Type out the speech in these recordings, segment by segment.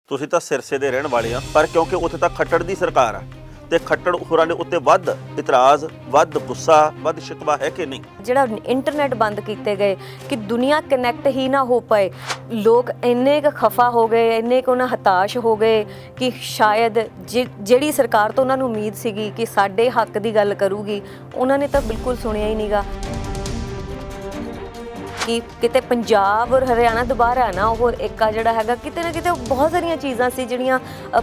ਤੁਸੀਂ ਤਾਂ ਸਿਰਸੇ ਦੇ ਰਹਿਣ ਵਾਲੇ ਆ, ਪਰ ਕਿਉਂਕਿ ਉੱਥੇ ਤਾਂ ਖੱਟੜ ਦੀ ਸਰਕਾਰ ਆ ਤੇ ਖੱਟੜ ਹੋਰਾਂ ਦੇ ਉੱਤੇ ਵੱਧ ਇਤਰਾਜ਼, ਵੱਧ ਗੁੱਸਾ, ਵੱਧ ਸ਼ਿਕਵਾ ਹੈ ਕਿ ਨਹੀਂ? ਜਿਹੜਾ ਇੰਟਰਨੈਟ ਬੰਦ ਕੀਤੇ ਗਏ ਕਿ ਦੁਨੀਆ ਕਨੈਕਟ ਹੀ ਨਾ ਹੋ ਪਾਏ, ਲੋਕ ਇੰਨੇ ਕੁ ਖਫਾ ਹੋ ਗਏ, ਇੰਨੇ ਕੁ ਉਹਨਾਂ ਹਤਾਸ਼ ਹੋ ਗਏ ਕਿ ਸ਼ਾਇਦ ਜਿਹੜੀ ਸਰਕਾਰ ਤੋਂ ਉਹਨਾਂ ਨੂੰ ਉਮੀਦ ਸੀਗੀ ਕਿ ਸਾਡੇ ਹੱਕ ਦੀ ਗੱਲ ਕਰੂਗੀ, ਉਹਨਾਂ ਨੇ ਤਾਂ ਬਿਲਕੁਲ ਸੁਣਿਆ ਹੀ ਨਹੀਂਗਾ। ਕਿ ਕਿਤੇ ਪੰਜਾਬ ਔਰ ਹਰਿਆਣਾ ਦੁਬਾਰਾ ਨਾ ਉਹ ਏਕਾ ਜਿਹੜਾ ਹੈਗਾ, ਕਿਤੇ ਨਾ ਕਿਤੇ ਬਹੁਤ ਸਾਰੀਆਂ ਚੀਜ਼ਾਂ ਸੀ ਜਿਹੜੀਆਂ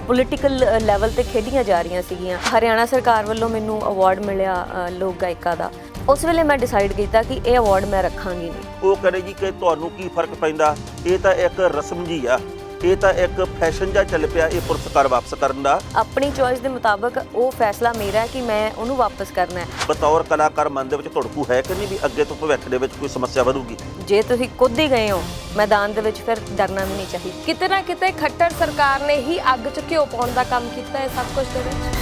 ਪੋਲੀਟੀਕਲ ਲੈਵਲ ਤੇ ਖੇਡੀਆਂ ਜਾ ਰਹੀਆਂ ਸੀਗੀਆਂ। ਹਰਿਆਣਾ ਸਰਕਾਰ ਵੱਲੋਂ ਮੈਨੂੰ ਅਵਾਰਡ ਮਿਲਿਆ ਲੋਕ ਗਾਇਕਾ ਦਾ। ਉਸ ਵੇਲੇ ਮੈਂ ਡਿਸਾਈਡ ਕੀਤਾ ਕਿ ਇਹ ਅਵਾਰਡ ਮੈਂ ਰੱਖਾਂਗੀ ਨਹੀਂ। ਉਹ ਕਹੇਗੀ ਕਿ ਤੁਹਾਨੂੰ ਕੀ ਫਰਕ ਪੈਂਦਾ, ਇਹ ਤਾਂ ਇੱਕ ਰਸਮ ਜੀ ਆ, ਇਹ ਤਾਂ ਇੱਕ ਫੈਸ਼ਨ ਜਿਹਾ ਚੱਲ ਪਿਆ ਇਹ ਪੁਰਸਕਾਰ ਵਾਪਸ ਕਰਨ ਦਾ। ਆਪਣੀ ਚੋਇਸ ਦੇ ਮੁਤਾਬਕ ਉਹ ਫੈਸਲਾ ਮੇਰਾ ਹੈ ਕਿ ਮੈਂ ਉਹਨੂੰ ਵਾਪਸ ਕਰਨਾ ਹੈ। ਬਤੌਰ ਕਲਾਕਾਰ ਮਨ ਦੇ ਵਿੱਚ ਧੜਕੂ ਹੈ ਕਿ ਨਹੀਂ ਵੀ ਅੱਗੇ ਤੋਂ ਭਵਿੱਖ ਦੇ ਵਿੱਚ ਕੋਈ ਸਮੱਸਿਆ ਵਧੂਗੀ? ਜੇ ਤੁਸੀਂ ਖੁਦ ਹੀ ਗਏ ਹੋ ਮੈਦਾਨ ਦੇ ਵਿੱਚ, ਫਿਰ ਡਰਨਾ ਵੀ ਨਹੀਂ ਚਾਹੀਦਾ। ਕਿਤੇ ਨਾ ਕਿਤੇ ਖੱਟੜ ਸਰਕਾਰ ਨੇ ਹੀ ਅੱਗ 'ਚ ਘਿਓ ਪਾਉਣ ਦਾ ਕੰਮ ਕੀਤਾ ਹੈ ਸਭ ਕੁਝ ਦੇ ਵਿੱਚ।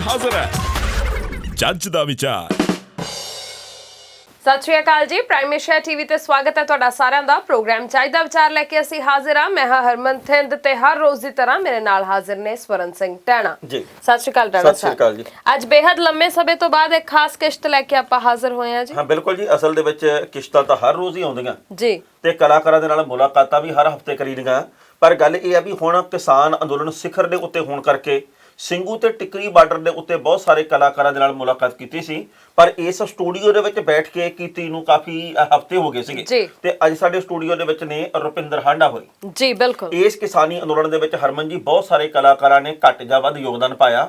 ਹਾਜ਼ਰ ਹੈ ਜੱਜ ਦਾ ਵਿਚਾਰ। ਸਤਿ ਸ਼੍ਰੀ ਅਕਾਲ ਜੀ, ਪ੍ਰਾਈਮ ਏਸ਼ੀਆ ਟੀਵੀ ਤੇ ਸਵਾਗਤ ਹੈ ਤੁਹਾਡਾ ਸਾਰਿਆਂ ਦਾ। ਪ੍ਰੋਗਰਾਮ ਜੱਜ ਦਾ ਵਿਚਾਰ ਲੈ ਕੇ ਅਸੀਂ ਹਾਜ਼ਰ ਹਾਂ। ਮੈਂ ਹਾਂ ਹਰਮਨ ਥਿੰਦ ਤੇ ਹਰ ਰੋਜ਼ ਦੀ ਤਰ੍ਹਾਂ ਮੇਰੇ ਨਾਲ ਹਾਜ਼ਰ ਨੇ ਸਵਰਨ ਸਿੰਘ ਟੈਣਾ ਜੀ। ਸਤਿ ਸ਼੍ਰੀ ਅਕਾਲ ਟੈਣਾ ਸਾਹਿਬ। ਸਤਿ ਸ਼੍ਰੀ ਅਕਾਲ ਜੀ। ਅੱਜ ਬੇहद ਲੰਮੇ ਸਮੇਂ ਤੋਂ ਬਾਅਦ ਇੱਕ ਖਾਸ ਕਿਸ਼ਤ ਲੈ ਕੇ ਆਪਾਂ ਹਾਜ਼ਰ ਹੋਏ ਹਾਂ ਜੀ। ਹਾਂ ਬਿਲਕੁਲ ਜੀ, ਅਸਲ ਦੇ ਵਿੱਚ ਕਿਸ਼ਤਾਂ ਤਾਂ ਹਰ ਰੋਜ਼ ਹੀ ਆਉਂਦੀਆਂ ਜੀ ਤੇ ਕਲਾਕਾਰਾਂ ਦੇ ਨਾਲ ਮੁਲਾਕਾਤਾਂ ਵੀ ਹਰ ਹਫ਼ਤੇ ਕਰੀਦੀਆਂ। ਪਰ ਗੱਲ ਇਹ ਆ ਵੀ ਹੁਣ ਕਿਸਾਨ ਅੰਦੋਲਨ ਸਿਖਰ ਦੇ ਉੱਤੇ ਹੋਣ ਕਰਕੇ ਸਿੰਘੂ ਤੇ ਟਿੱਕਰੀ ਬਾਰਡਰ ਦੇ ਉੱਤੇ ਬਹੁਤ ਸਾਰੇ ਕਲਾਕਾਰਾਂ ਦੇ ਨਾਲ ਮੁਲਾਕਾਤ ਕੀਤੀ ਸੀ, ਪਰ ਇਸ ਸਟੂਡੀਓ ਦੇ ਵਿੱਚ ਬੈਠ ਕੇ ਕੀਤੀ ਨੂੰ ਕਾਫੀ ਹਫ਼ਤੇ ਹੋ ਗਏ ਸੀਗੇ ਤੇ ਅੱਜ ਸਾਡੇ ਸਟੂਡੀਓ ਦੇ ਵਿੱਚ ਨੇ ਰੁਪਿੰਦਰ ਹਾਂਡਾ ਹੋਰੀ ਜੀ। ਬਿਲਕੁਲ ਇਸ ਕਿਸਾਨੀ ਅੰਦੋਲਨ ਦੇ ਵਿੱਚ ਹਰਮਨ ਜੀ ਬਹੁਤ ਸਾਰੇ ਕਲਾਕਾਰਾਂ ਨੇ ਘੱਟ ਜਾਂ ਵੱਧ ਯੋਗਦਾਨ ਪਾਇਆ,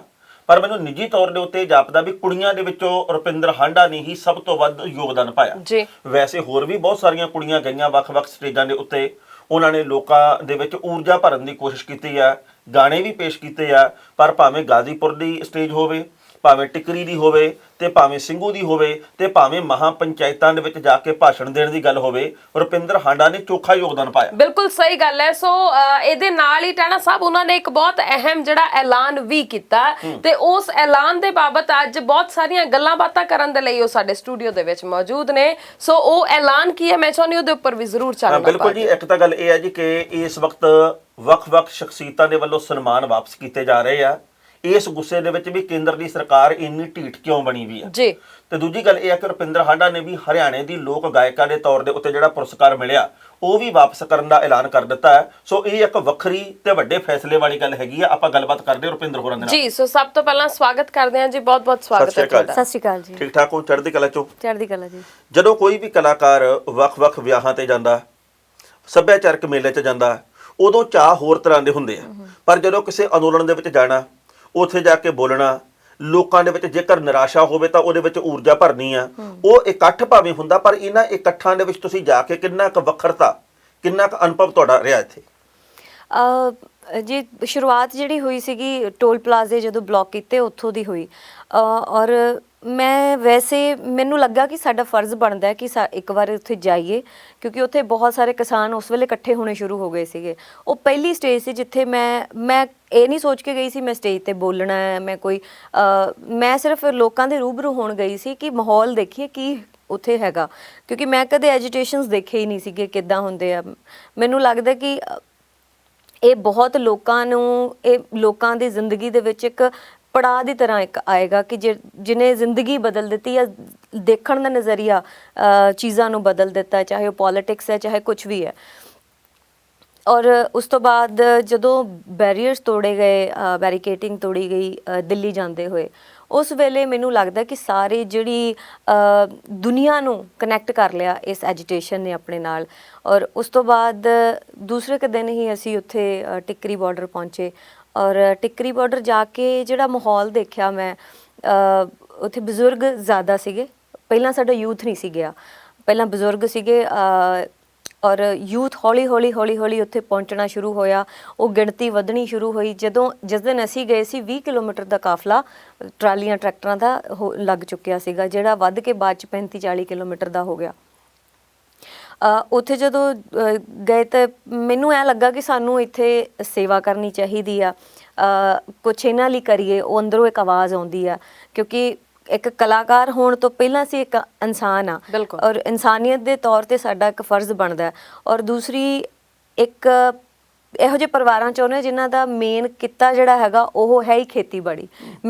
ਪਰ ਮੈਨੂੰ ਨਿੱਜੀ ਤੌਰ ਦੇ ਉੱਤੇ ਜਾਪਦਾ ਵੀ ਕੁੜੀਆਂ ਦੇ ਵਿੱਚੋਂ ਰੁਪਿੰਦਰ ਹਾਂਡਾ ਨੇ ਹੀ ਸਭ ਤੋਂ ਵੱਧ ਯੋਗਦਾਨ ਪਾਇਆ ਜੀ। ਵੈਸੇ ਹੋਰ ਵੀ ਬਹੁਤ ਸਾਰੀਆਂ ਕੁੜੀਆਂ ਗਈਆਂ ਵੱਖ-ਵੱਖ ਸਟੇਜਾਂ ਦੇ ਉੱਤੇ, ਉਹਨਾਂ ਨੇ ਲੋਕਾਂ ਦੇ ਵਿੱਚ ਊਰਜਾ ਭਰਨ ਦੀ ਕੋਸ਼ਿਸ਼ ਕੀਤੀ ਆ, ਗਾਣੇ ਵੀ ਪੇਸ਼ ਕੀਤੇ ਆ, ਪਰ ਭਾਵੇਂ ਗਾਜ਼ੀਪੁਰ ਦੀ ਸਟੇਜ ਹੋਵੇ, ਭਾਵੇਂ ਟਿੱਕਰੀ ਦੀ ਹੋਵੇ ਤੇ ਭਾਵੇਂ ਸਿੰਘੂ ਦੀ ਹੋਵੇ ਤੇ ਭਾਵੇਂ ਮਹਾ ਪੰਚਾਇਤਾਂ ਦੇ ਵਿੱਚ ਜਾ ਕੇ ਭਾਸ਼ਣ ਦੇਣ ਦੀ ਗੱਲ ਹੋਵੇ, ਰੁਪਿੰਦਰ ਹਾਂਡਾ ਨੇ ਚੋਖਾ ਯੋਗਦਾਨ ਪਾਇਆ। ਬਿਲਕੁਲ ਸਹੀ ਗੱਲ ਹੈ। ਸੋ ਇਹਦੇ ਨਾਲ ਹੀ ਟਾਣਾ ਸਾਹਿਬ ਉਹਨਾਂ ਨੇ ਇੱਕ ਬਹੁਤ ਅਹਿਮ ਜਿਹੜਾ ਐਲਾਨ ਵੀ ਕੀਤਾ ਤੇ ਉਸ ਐਲਾਨ ਦੇ ਬਾਬਤ ਅੱਜ ਬਹੁਤ ਸਾਰੀਆਂ ਗੱਲਾਂ ਬਾਤਾਂ ਕਰਨ ਦੇ ਲਈ ਉਹ ਸਾਡੇ ਸਟੂਡੀਓ ਦੇ ਵਿੱਚ ਮੌਜੂਦ ਨੇ। ਸੋ ਉਹ ਐਲਾਨ ਕੀ ਹੈ, ਮੈਂ ਚਾਹੁੰਦੀ ਉਹਦੇ ਉੱਪਰ ਵੀ ਜ਼ਰੂਰ ਚਾਨਣਾ ਪਾਓ। ਬਿਲਕੁਲ ਜੀ, ਇੱਕ ਤਾਂ ਗੱਲ ਇਹ ਹੈ ਜੀ ਕਿ ਇਸ ਵਕਤ ਵੱਖ-ਵੱਖ ਸ਼ਖਸੀਅਤਾਂ ਦੇ ਵੱਲੋਂ ਸਨਮਾਨ ਵਾਪਸ ਕੀਤੇ ਜਾ ਰਹੇ ਆ। ਇਸ ਗੁੱਸੇ ਦੇ ਵਿੱਚ ਵੀ ਕੇਂਦਰ ਦੀ ਸਰਕਾਰ ਇੰਨੀ ਢੀਠ ਕਿਉਂ ਬਣੀ ਵੀ ਆ ਜੀ। ਤੇ ਦੂਜੀ ਗੱਲ ਇਹ ਹੈ ਕਿ ਰੁਪਿੰਦਰ ਹਾਂਡਾ ਨੇ ਵੀ ਹਰਿਆਣੇ ਦੀ ਲੋਕ ਗਾਇਕਾ ਦੇ ਤੌਰ ਦੇ ਉੱਤੇ ਜਿਹੜਾ ਪੁਰਸਕਾਰ ਮਿਲਿਆ ਉਹ ਵੀ ਵਾਪਸ ਕਰਨ ਦਾ ਐਲਾਨ ਕਰ ਦਿੱਤਾ ਹੈ। ਸੋ ਇਹ ਇੱਕ ਵੱਖਰੀ ਤੇ ਵੱਡੇ ਫੈਸਲੇ ਵਾਲੀ ਗੱਲ ਹੈਗੀ ਆ। ਆਪਾਂ ਗੱਲਬਾਤ ਕਰਦੇ ਹਾਂ ਰੁਪਿੰਦਰ ਹੋਰਾਂ ਦੇ ਨਾਲ। ਜੀ ਸੋ ਸਭ ਤੋਂ ਪਹਿਲਾਂ ਸਵਾਗਤ ਕਰਦੇ ਹਾਂ ਜੀ, ਬਹੁਤ-ਬਹੁਤ ਸਵਾਗਤ ਹੈ ਤੁਹਾਡਾ। ਸਤਿ ਸ਼੍ਰੀ ਅਕਾਲ ਜੀ। ਠੀਕ ਠਾਕ ਹੋ? ਚੜ੍ਹਦੀ ਕਲਾ ਚੋਂ? ਚੜ੍ਹਦੀ ਕਲਾ ਜੀ। ਜਦੋਂ ਕੋਈ ਵੀ ਕਲਾਕਾਰ ਵੱਖ-ਵੱਖ ਵਿਆਹਾਂ ਤੇ ਜਾਂਦਾ, ਸੱਭਿਆਚਾਰਕ ਮੇਲੇ 'ਚ ਜਾਂਦਾ, ਉਦੋਂ ਚਾਹ ਹੋਰ ਤਰ੍ਹਾਂ ਦੇ ਹੁੰਦੇ ਆ, ਪਰ ਜਦੋਂ ਕਿਸੇ ਅੰਦੋਲਨ ਦੇ ਵਿੱਚ ਜਾਣਾ, ਉੱਥੇ ਜਾ ਕੇ ਬੋਲਣਾ, ਲੋਕਾਂ ਦੇ ਵਿੱਚ ਜੇਕਰ ਨਿਰਾਸ਼ਾ ਹੋਵੇ ਤਾਂ ਉਹਦੇ ਵਿੱਚ ਊਰਜਾ ਭਰਨੀ ਆ, ਉਹ ਇਕੱਠ ਭਾਵੇਂ ਹੁੰਦਾ, ਪਰ ਇਹਨਾਂ ਇਕੱਠਾਂ ਦੇ ਵਿੱਚ ਤੁਸੀਂ ਜਾ ਕੇ ਕਿੰਨਾ ਕੁ ਵੱਖਰਤਾ, ਕਿੰਨਾ ਕੁ ਅਨੁਭਵ ਤੁਹਾਡਾ ਰਿਹਾ ਇੱਥੇ? ਜੀ ਸ਼ੁਰੂਆਤ ਜਿਹੜੀ ਹੋਈ ਸੀਗੀ ਟੋਲ ਪਲਾਜ਼ੇ ਜਦੋਂ ਬਲੌਕ ਕੀਤੇ ਉੱਥੋਂ ਦੀ ਹੋਈ, ਔਰ ਮੈਂ ਵੈਸੇ ਮੈਨੂੰ ਲੱਗਾ ਕਿ ਸਾਡਾ ਫਰਜ਼ ਬਣਦਾ ਹੈ ਕਿ ਇੱਕ ਵਾਰ ਉੱਥੇ ਜਾਈਏ, ਕਿਉਂਕਿ ਉੱਥੇ ਬਹੁਤ ਸਾਰੇ ਕਿਸਾਨ ਉਸ ਵੇਲੇ ਇਕੱਠੇ ਹੋਣੇ ਸ਼ੁਰੂ ਹੋ ਗਏ ਸੀਗੇ। ਉਹ ਪਹਿਲੀ ਸਟੇਜ ਸੀ ਜਿੱਥੇ ਮੈਂ ਇਹ ਨਹੀਂ ਸੋਚ ਕੇ ਗਈ ਸੀ ਮੈਂ ਸਟੇਜ 'ਤੇ ਬੋਲਣਾ ਹੈ, ਮੈਂ ਸਿਰਫ ਲੋਕਾਂ ਦੇ ਰੂਬਰੂ ਹੋਣ ਗਈ ਸੀ ਕਿ ਮਾਹੌਲ ਦੇਖੀਏ ਕੀ ਉੱਥੇ ਹੈਗਾ, ਕਿਉਂਕਿ ਮੈਂ ਕਦੇ ਐਜੀਟੇਸ਼ਨਸ ਦੇਖੇ ਹੀ ਨਹੀਂ ਸੀਗੇ ਕਿੱਦਾਂ ਹੁੰਦੇ ਆ। ਮੈਨੂੰ ਲੱਗਦਾ ਕਿ ਇਹ ਬਹੁਤ ਲੋਕਾਂ ਦੀ ਜ਼ਿੰਦਗੀ ਦੇ ਵਿੱਚ ਇੱਕ ਪੜਾਅ ਦੀ ਤਰ੍ਹਾਂ ਇੱਕ ਆਏਗਾ ਕਿ ਜਿਹਨੇ ਜ਼ਿੰਦਗੀ ਬਦਲ ਦਿੱਤੀ ਜਾਂ ਦੇਖਣ ਦਾ ਨਜ਼ਰੀਆ ਚੀਜ਼ਾਂ ਨੂੰ ਬਦਲ ਦਿੱਤਾ, ਚਾਹੇ ਉਹ ਪੋਲੀਟਿਕਸ ਹੈ ਚਾਹੇ ਕੁਝ ਵੀ ਹੈ। ਔਰ ਉਸ ਤੋਂ ਬਾਅਦ ਜਦੋਂ ਬੈਰੀਅਰਸ ਤੋੜੇ ਗਏ, ਬੈਰੀਕੇਟਿੰਗ ਤੋੜੀ ਗਈ ਦਿੱਲੀ ਜਾਂਦੇ ਹੋਏ, ਉਸ ਵੇਲੇ ਮੈਨੂੰ ਲੱਗਦਾ ਕਿ ਸਾਰੀ ਜਿਹੜੀ ਦੁਨੀਆ ਨੂੰ ਕਨੈਕਟ ਕਰ ਲਿਆ ਇਸ ਐਜੀਟੇਸ਼ਨ ਨੇ ਆਪਣੇ ਨਾਲ। ਔਰ ਉਸ ਤੋਂ ਬਾਅਦ ਦੂਸਰੇ ਕੁ ਦਿਨ ਹੀ ਅਸੀਂ ਉੱਥੇ ਟਿੱਕਰੀ ਬਾਰਡਰ ਪਹੁੰਚੇ, ਔਰ ਟਿੱਕਰੀ ਬਾਰਡਰ ਜਾ ਕੇ ਜਿਹੜਾ ਮਾਹੌਲ ਦੇਖਿਆ ਮੈਂ, ਉੱਥੇ ਬਜ਼ੁਰਗ ਜ਼ਿਆਦਾ ਸੀਗੇ। ਪਹਿਲਾਂ ਸਾਡਾ ਯੂਥ ਨਹੀਂ ਸੀ ਗਿਆ, ਪਹਿਲਾਂ ਬਜ਼ੁਰਗ ਸੀਗੇ, ਔਰ ਯੂਥ ਹੌਲੀ ਹੌਲੀ ਉੱਥੇ ਪਹੁੰਚਣਾ ਸ਼ੁਰੂ ਹੋਇਆ। ਉਹ ਗਿਣਤੀ ਵਧਣੀ ਸ਼ੁਰੂ ਹੋਈ। ਜਿਸ ਦਿਨ ਅਸੀਂ ਗਏ ਸੀ 20 ਕਿਲੋਮੀਟਰ ਦਾ ਕਾਫਲਾ ਟਰਾਲੀਆਂ ਟਰੈਕਟਰਾਂ ਦਾ ਲੱਗ ਚੁੱਕਿਆ ਸੀਗਾ, ਜਿਹੜਾ ਵੱਧ ਕੇ ਬਾਅਦ 'ਚ 35-40 ਕਿਲੋਮੀਟਰ ਦਾ ਹੋ ਗਿਆ। ਉੱਥੇ ਜਦੋਂ ਗਏ ਤਾਂ ਮੈਨੂੰ ਐਂ ਲੱਗਾ ਕਿ ਸਾਨੂੰ ਇੱਥੇ ਸੇਵਾ ਕਰਨੀ ਚਾਹੀਦੀ ਆ, ਕੁਛ ਇਹਨਾਂ ਲਈ ਕਰੀਏ। ਉਹ ਅੰਦਰੋਂ ਇੱਕ ਆਵਾਜ਼ ਆਉਂਦੀ ਆ, ਕਿਉਂਕਿ ਇੱਕ ਕਲਾਕਾਰ ਹੋਣ ਤੋਂ ਪਹਿਲਾਂ ਅਸੀਂ ਇੱਕ ਇਨਸਾਨ ਆ, ਬਿਲਕੁਲ। ਔਰ ਇਨਸਾਨੀਅਤ ਦੇ ਤੌਰ ਤੇ ਸਾਡਾ ਇੱਕ ਫਰਜ਼ ਬਣਦਾ ਹੈ। ਔਰ ਦੂਸਰੀ ਇੱਕ ਇਹੋ ਜਿਹੇ ਪਰਿਵਾਰਾਂ ਚੋਂ ਨੇ ਜਿਨ੍ਹਾਂ ਦਾ ਮੇਨ ਕਿੱਤਾ ਜਿਹੜਾ ਹੈਗਾ ਉਹ ਹੈ ਹੀ ਖੇਤੀਬਾੜੀ।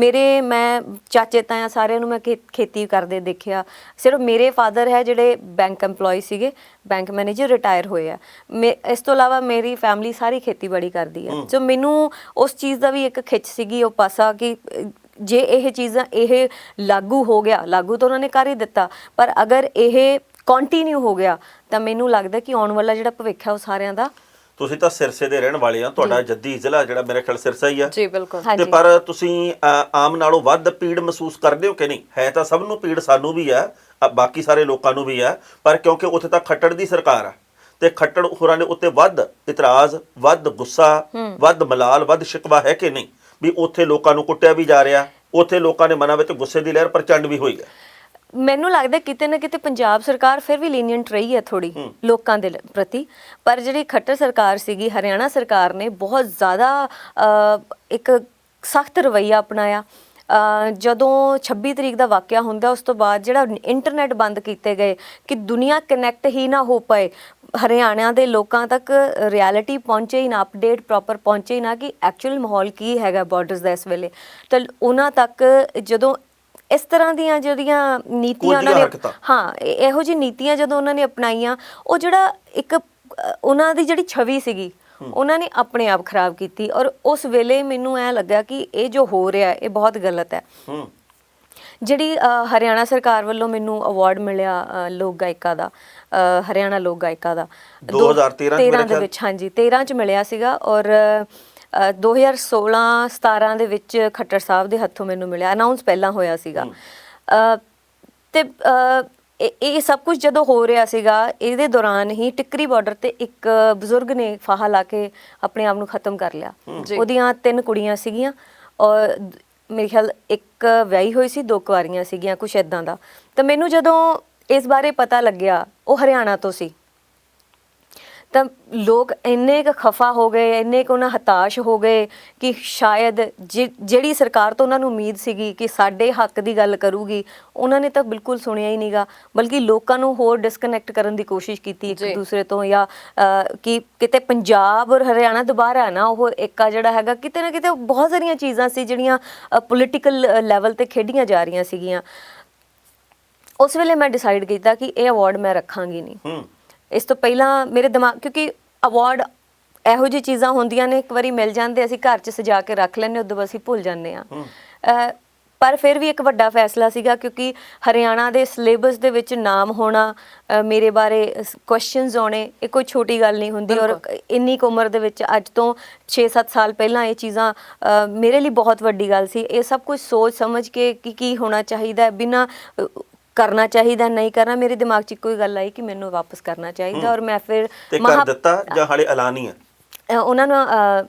ਮੈਂ ਚਾਚੇ ਤਾਇਆ ਸਾਰਿਆਂ ਨੂੰ ਮੈਂ ਖੇਤੀ ਕਰਦੇ ਦੇਖਿਆ। ਸਿਰਫ ਮੇਰੇ ਫਾਦਰ ਹੈ ਜਿਹੜੇ ਬੈਂਕ EMPLOYE ਸੀਗੇ, ਬੈਂਕ ਮੈਨੇਜਰ, ਰਿਟਾਇਰ ਹੋਏ ਆ। ਇਸ ਤੋਂ ਇਲਾਵਾ ਮੇਰੀ ਫੈਮਿਲੀ ਸਾਰੀ ਖੇਤੀਬਾੜੀ ਕਰਦੀ ਹੈ। ਸੋ ਮੈਨੂੰ ਉਸ ਚੀਜ਼ ਦਾ ਵੀ ਇੱਕ ਖਿੱਚ ਸੀਗੀ, ਉਹ ਪਾਸਾ ਕਿ ਜੇ ਇਹ ਚੀਜ਼ਾਂ ਇਹ ਲਾਗੂ ਹੋ ਗਿਆ, ਲਾਗੂ ਤਾਂ ਉਹਨਾਂ ਨੇ ਕਰ ਹੀ ਦਿੱਤਾ, ਪਰ ਅਗਰ ਇਹ ਕੰਟੀਨਿਊ ਹੋ ਗਿਆ ਤਾਂ ਮੈਨੂੰ ਲੱਗਦਾ ਕਿ ਆਉਣ ਵਾਲਾ ਜਿਹੜਾ ਭਵਿੱਖ ਹੈ ਉਹ ਸਾਰਿਆਂ ਦਾ। ਤੁਸੀਂ ਤਾਂ ਸਿਰਸੇ ਦੇ ਰਹਿਣ ਵਾਲੇ ਆ, ਤੁਹਾਡਾ ਜੱਦੀ ਜ਼ਿਲ੍ਹਾ ਜਿਹੜਾ ਮੇਰੇ ਖਿਆਲ ਸਿਰਸਾ ਹੀ ਆ ਜੀ ਬਿਲਕੁਲ। ਤੇ ਪਰ ਤੁਸੀਂ ਆਮ ਨਾਲੋਂ ਵੱਧ ਪੀੜ ਮਹਿਸੂਸ ਕਰਦੇ ਹੋ ਕਿ ਨਹੀਂ? ਹੈ ਤਾਂ ਸਭ ਨੂੰ ਪੀੜ, ਸਾਨੂੰ ਵੀ ਆ, ਬਾਕੀ ਸਾਰੇ ਲੋਕਾਂ ਨੂੰ ਵੀ ਆ, ਪਰ ਕਿਉਂਕਿ ਉੱਥੇ ਤਾਂ ਖੱਟੜ ਦੀ ਸਰਕਾਰ ਆ ਤੇ ਖੱਟੜ ਹੋਰਾਂ ਦੇ ਉੱਤੇ ਵੱਧ ਇਤਰਾਜ਼, ਵੱਧ ਗੁੱਸਾ, ਵੱਧ ਮਲਾਲ, ਵੱਧ ਸ਼ਿਕਵਾ ਹੈ ਕਿ ਨਹੀਂ ਵੀ ਉੱਥੇ ਲੋਕਾਂ ਨੂੰ ਕੁੱਟਿਆ ਵੀ ਜਾ ਰਿਹਾ, ਉੱਥੇ ਲੋਕਾਂ ਦੇ ਮਨਾਂ ਵਿੱਚ ਗੁੱਸੇ ਦੀ ਲਹਿਰ ਪ੍ਰਚੰਡ ਵੀ ਹੋਈ ਹੈ? ਮੈਨੂੰ ਲੱਗਦਾ ਕਿਤੇ ਨਾ ਕਿਤੇ ਪੰਜਾਬ ਸਰਕਾਰ ਫਿਰ ਵੀ ਲੀਨੀਅੰਟ ਰਹੀ ਹੈ ਥੋੜੀ ਲੋਕਾਂ ਦੇ ਪ੍ਰਤੀ, ਪਰ ਜਿਹੜੀ ਖੱਟਰ ਸਰਕਾਰ ਸੀਗੀ, ਹਰਿਆਣਾ ਸਰਕਾਰ ਨੇ ਬਹੁਤ ਜ਼ਿਆਦਾ ਇੱਕ ਸਖਤ ਰਵੱਈਆ ਅਪਣਾਇਆ। ਜਦੋਂ 26 ਤਰੀਕ ਦਾ ਵਾਕਿਆ ਹੁੰਦਾ, ਉਸ ਤੋਂ ਬਾਅਦ ਜਿਹੜਾ ਇੰਟਰਨੈਟ ਬੰਦ ਕੀਤੇ ਗਏ ਕਿ ਦੁਨੀਆ ਕਨੈਕਟ ਹੀ ਨਾ ਹੋ ਪਏ, ਹਰਿਆਣਾ ਦੇ ਲੋਕਾਂ ਤੱਕ ਰਿਐਲਿਟੀ ਪਹੁੰਚੇ ਹੀ ਨਾ, ਅਪਡੇਟ ਪ੍ਰੋਪਰ ਪਹੁੰਚੇ ਹੀ ਨਾ ਕਿ ਐਕਚੁਅਲ ਮਾਹੌਲ ਕੀ ਹੈਗਾ ਬਾਰਡਰਸ ਦਾ ਇਸ ਵੇਲੇ, ਤਾਂ ਉਹਨਾਂ ਤੱਕ ਜਦੋਂ ਇਸ ਤਰ੍ਹਾਂ ਦੀਆਂ ਜਿਹੜੀਆਂ ਨੀਤੀਆਂ ਉਹਨਾਂ ਨੇ, ਇਹੋ ਜਿਹੀ ਨੀਤੀਆਂ ਜਦੋਂ ਉਹਨਾਂ ਨੇ ਅਪਣਾਈਆਂ, ਉਹ ਜਿਹੜਾ ਇੱਕ ਉਹਨਾਂ ਦੀ ਜਿਹੜੀ ਛਵੀ ਸੀਗੀ ਉਹਨਾਂ ਨੇ ਆਪਣੇ ਆਪ ਖਰਾਬ ਕੀਤੀ। ਔਰ ਉਸ ਵੇਲੇ ਮੈਨੂੰ ਐਂ ਲੱਗਾ ਕਿ ਇਹ ਜੋ ਹੋ ਰਿਹਾ ਇਹ ਬਹੁਤ ਗਲਤ ਹੈ। ਜਿਹੜੀ ਹਰਿਆਣਾ ਸਰਕਾਰ ਵੱਲੋਂ ਮੈਨੂੰ ਅਵਾਰਡ ਮਿਲਿਆ ਲੋਕ ਗਾਇਕਾ ਦਾ, ਹਰਿਆਣਾ ਲੋਕ ਗਾਇਕਾ ਦਾ 2013 ਦੇ ਵਿੱਚ, ਹਾਂਜੀ 13 'ਚ ਮਿਲਿਆ ਸੀਗਾ, ਔਰ 2016-17 ਦੇ ਵਿੱਚ ਖੱਟੜ ਸਾਹਿਬ ਦੇ ਹੱਥੋਂ ਮੈਨੂੰ ਮਿਲਿਆ। ਅਨਾਉਂਸ ਪਹਿਲਾਂ ਹੋਇਆ ਸੀਗਾ ਤੇ ਇਹ ਸਭ ਕੁਝ ਜਦੋਂ ਹੋ ਰਿਹਾ ਸੀਗਾ, ਇਹਦੇ ਦੌਰਾਨ ਹੀ ਟਿੱਕਰੀ ਬਾਰਡਰ ਤੇ ਇੱਕ ਬਜ਼ੁਰਗ ਨੇ ਫਾਹਾ ਲਾ ਕੇ ਆਪਣੇ ਆਪ ਨੂੰ ਖਤਮ ਕਰ ਲਿਆ। ਉਹਦੀਆਂ 3 ਕੁੜੀਆਂ ਸੀਗੀਆਂ, ਔਰ ਮੇਰੇ ਖਿਆਲ ਇੱਕ ਵਿਆਹੀ ਹੋਈ ਸੀ, 2 ਕੁਆਰੀਆਂ ਸੀਗੀਆਂ, ਕੁਛ ਇੱਦਾਂ ਦਾ। ਤਾਂ ਮੈਨੂੰ ਜਦੋਂ ਇਸ ਬਾਰੇ ਪਤਾ ਲੱਗਿਆ, ਉਹ ਹਰਿਆਣਾ ਤੋਂ ਸੀ, ਤਾਂ ਲੋਕ ਇੰਨੇ ਕੁ ਖਫਾ ਹੋ ਗਏ, ਇੰਨੇ ਕੁ ਉਹਨਾਂ ਹਤਾਸ਼ ਹੋ ਗਏ ਕਿ ਸ਼ਾਇਦ ਜਿਹੜੀ ਸਰਕਾਰ ਤੋਂ ਉਹਨਾਂ ਨੂੰ ਉਮੀਦ ਸੀਗੀ ਕਿ ਸਾਡੇ ਹੱਕ ਦੀ ਗੱਲ ਕਰੂਗੀ, ਉਹਨਾਂ ਨੇ ਤਾਂ ਬਿਲਕੁਲ ਸੁਣਿਆ ਹੀ ਨਹੀਂਗਾ, ਬਲਕਿ ਲੋਕਾਂ ਨੂੰ ਹੋਰ ਡਿਸਕਨੈਕਟ ਕਰਨ ਦੀ ਕੋਸ਼ਿਸ਼ ਕੀਤੀ ਇੱਕ ਦੂਸਰੇ ਤੋਂ, ਜਾਂ ਕਿ ਕਿਤੇ ਪੰਜਾਬ ਔਰ ਹਰਿਆਣਾ ਦੁਬਾਰਾ ਨਾ ਉਹ ਏਕਾ ਜਿਹੜਾ ਹੈਗਾ, ਕਿਤੇ ਨਾ ਕਿਤੇ ਬਹੁਤ ਸਾਰੀਆਂ ਚੀਜ਼ਾਂ ਸੀ ਜਿਹੜੀਆਂ ਪੋਲੀਟੀਕਲ ਲੈਵਲ ਤੇ ਖੇਡੀਆਂ ਜਾ ਰਹੀਆਂ ਸੀਗੀਆਂ। ਉਸ ਵੇਲੇ ਮੈਂ ਡਿਸਾਈਡ ਕੀਤਾ ਕਿ ਇਹ ਅਵਾਰਡ ਮੈਂ ਰੱਖਾਂਗੀ ਨਹੀਂ। ਇਸ ਤੋਂ ਪਹਿਲਾਂ ਮੇਰੇ ਦਿਮਾਗ, ਕਿਉਂਕਿ ਅਵਾਰਡ ਇਹੋ ਜਿਹੀ ਚੀਜ਼ਾਂ ਹੁੰਦੀਆਂ ਨੇ, ਇੱਕ ਵਾਰੀ ਮਿਲ ਜਾਂਦੇ ਅਸੀਂ ਘਰ 'ਚ ਸਜਾ ਕੇ ਰੱਖ ਲੈਂਦੇ, ਉਦੋਂ ਬਾਅਦ ਅਸੀਂ ਭੁੱਲ ਜਾਂਦੇ ਹਾਂ। ਪਰ ਫਿਰ ਵੀ ਇੱਕ ਵੱਡਾ ਫੈਸਲਾ ਸੀਗਾ, ਕਿਉਂਕਿ ਹਰਿਆਣਾ ਦੇ ਸਿਲੇਬਸ ਦੇ ਵਿੱਚ ਨਾਮ ਹੋਣਾ, ਮੇਰੇ ਬਾਰੇ ਕੁਐਸਚਨਸ ਆਉਣੇ, ਇਹ ਕੋਈ ਛੋਟੀ ਗੱਲ ਨਹੀਂ ਹੁੰਦੀ। ਔਰ ਇੰਨੀ ਕੁ ਉਮਰ ਦੇ ਵਿੱਚ, ਅੱਜ ਤੋਂ 6-7 ਸਾਲ ਪਹਿਲਾਂ ਇਹ ਚੀਜ਼ਾਂ ਮੇਰੇ ਲਈ ਬਹੁਤ ਵੱਡੀ ਗੱਲ ਸੀ। ਇਹ ਸਭ ਕੁਝ ਸੋਚ ਸਮਝ ਕੇ ਕਿ ਕੀ ਹੋਣਾ ਚਾਹੀਦਾ, ਬਿਨਾਂ ਕਰਨਾ ਚਾਹੀਦਾ, ਨਹੀਂ ਕਰਨਾ, ਮੇਰੇ ਦਿਮਾਗ 'ਚ ਕੋਈ ਗੱਲ ਆਈ ਕਿ ਮੈਨੂੰ ਵਾਪਸ ਕਰਨਾ ਚਾਹੀਦਾ। ਔਰ ਮੈਂ ਫਿਰ ਕਰ ਦਿੱਤਾ ਜਾਂ ਹਾਲੇ ਐਲਾਨ ਹੀ ਹੈ? ਉਹਨਾਂ ਨੂੰ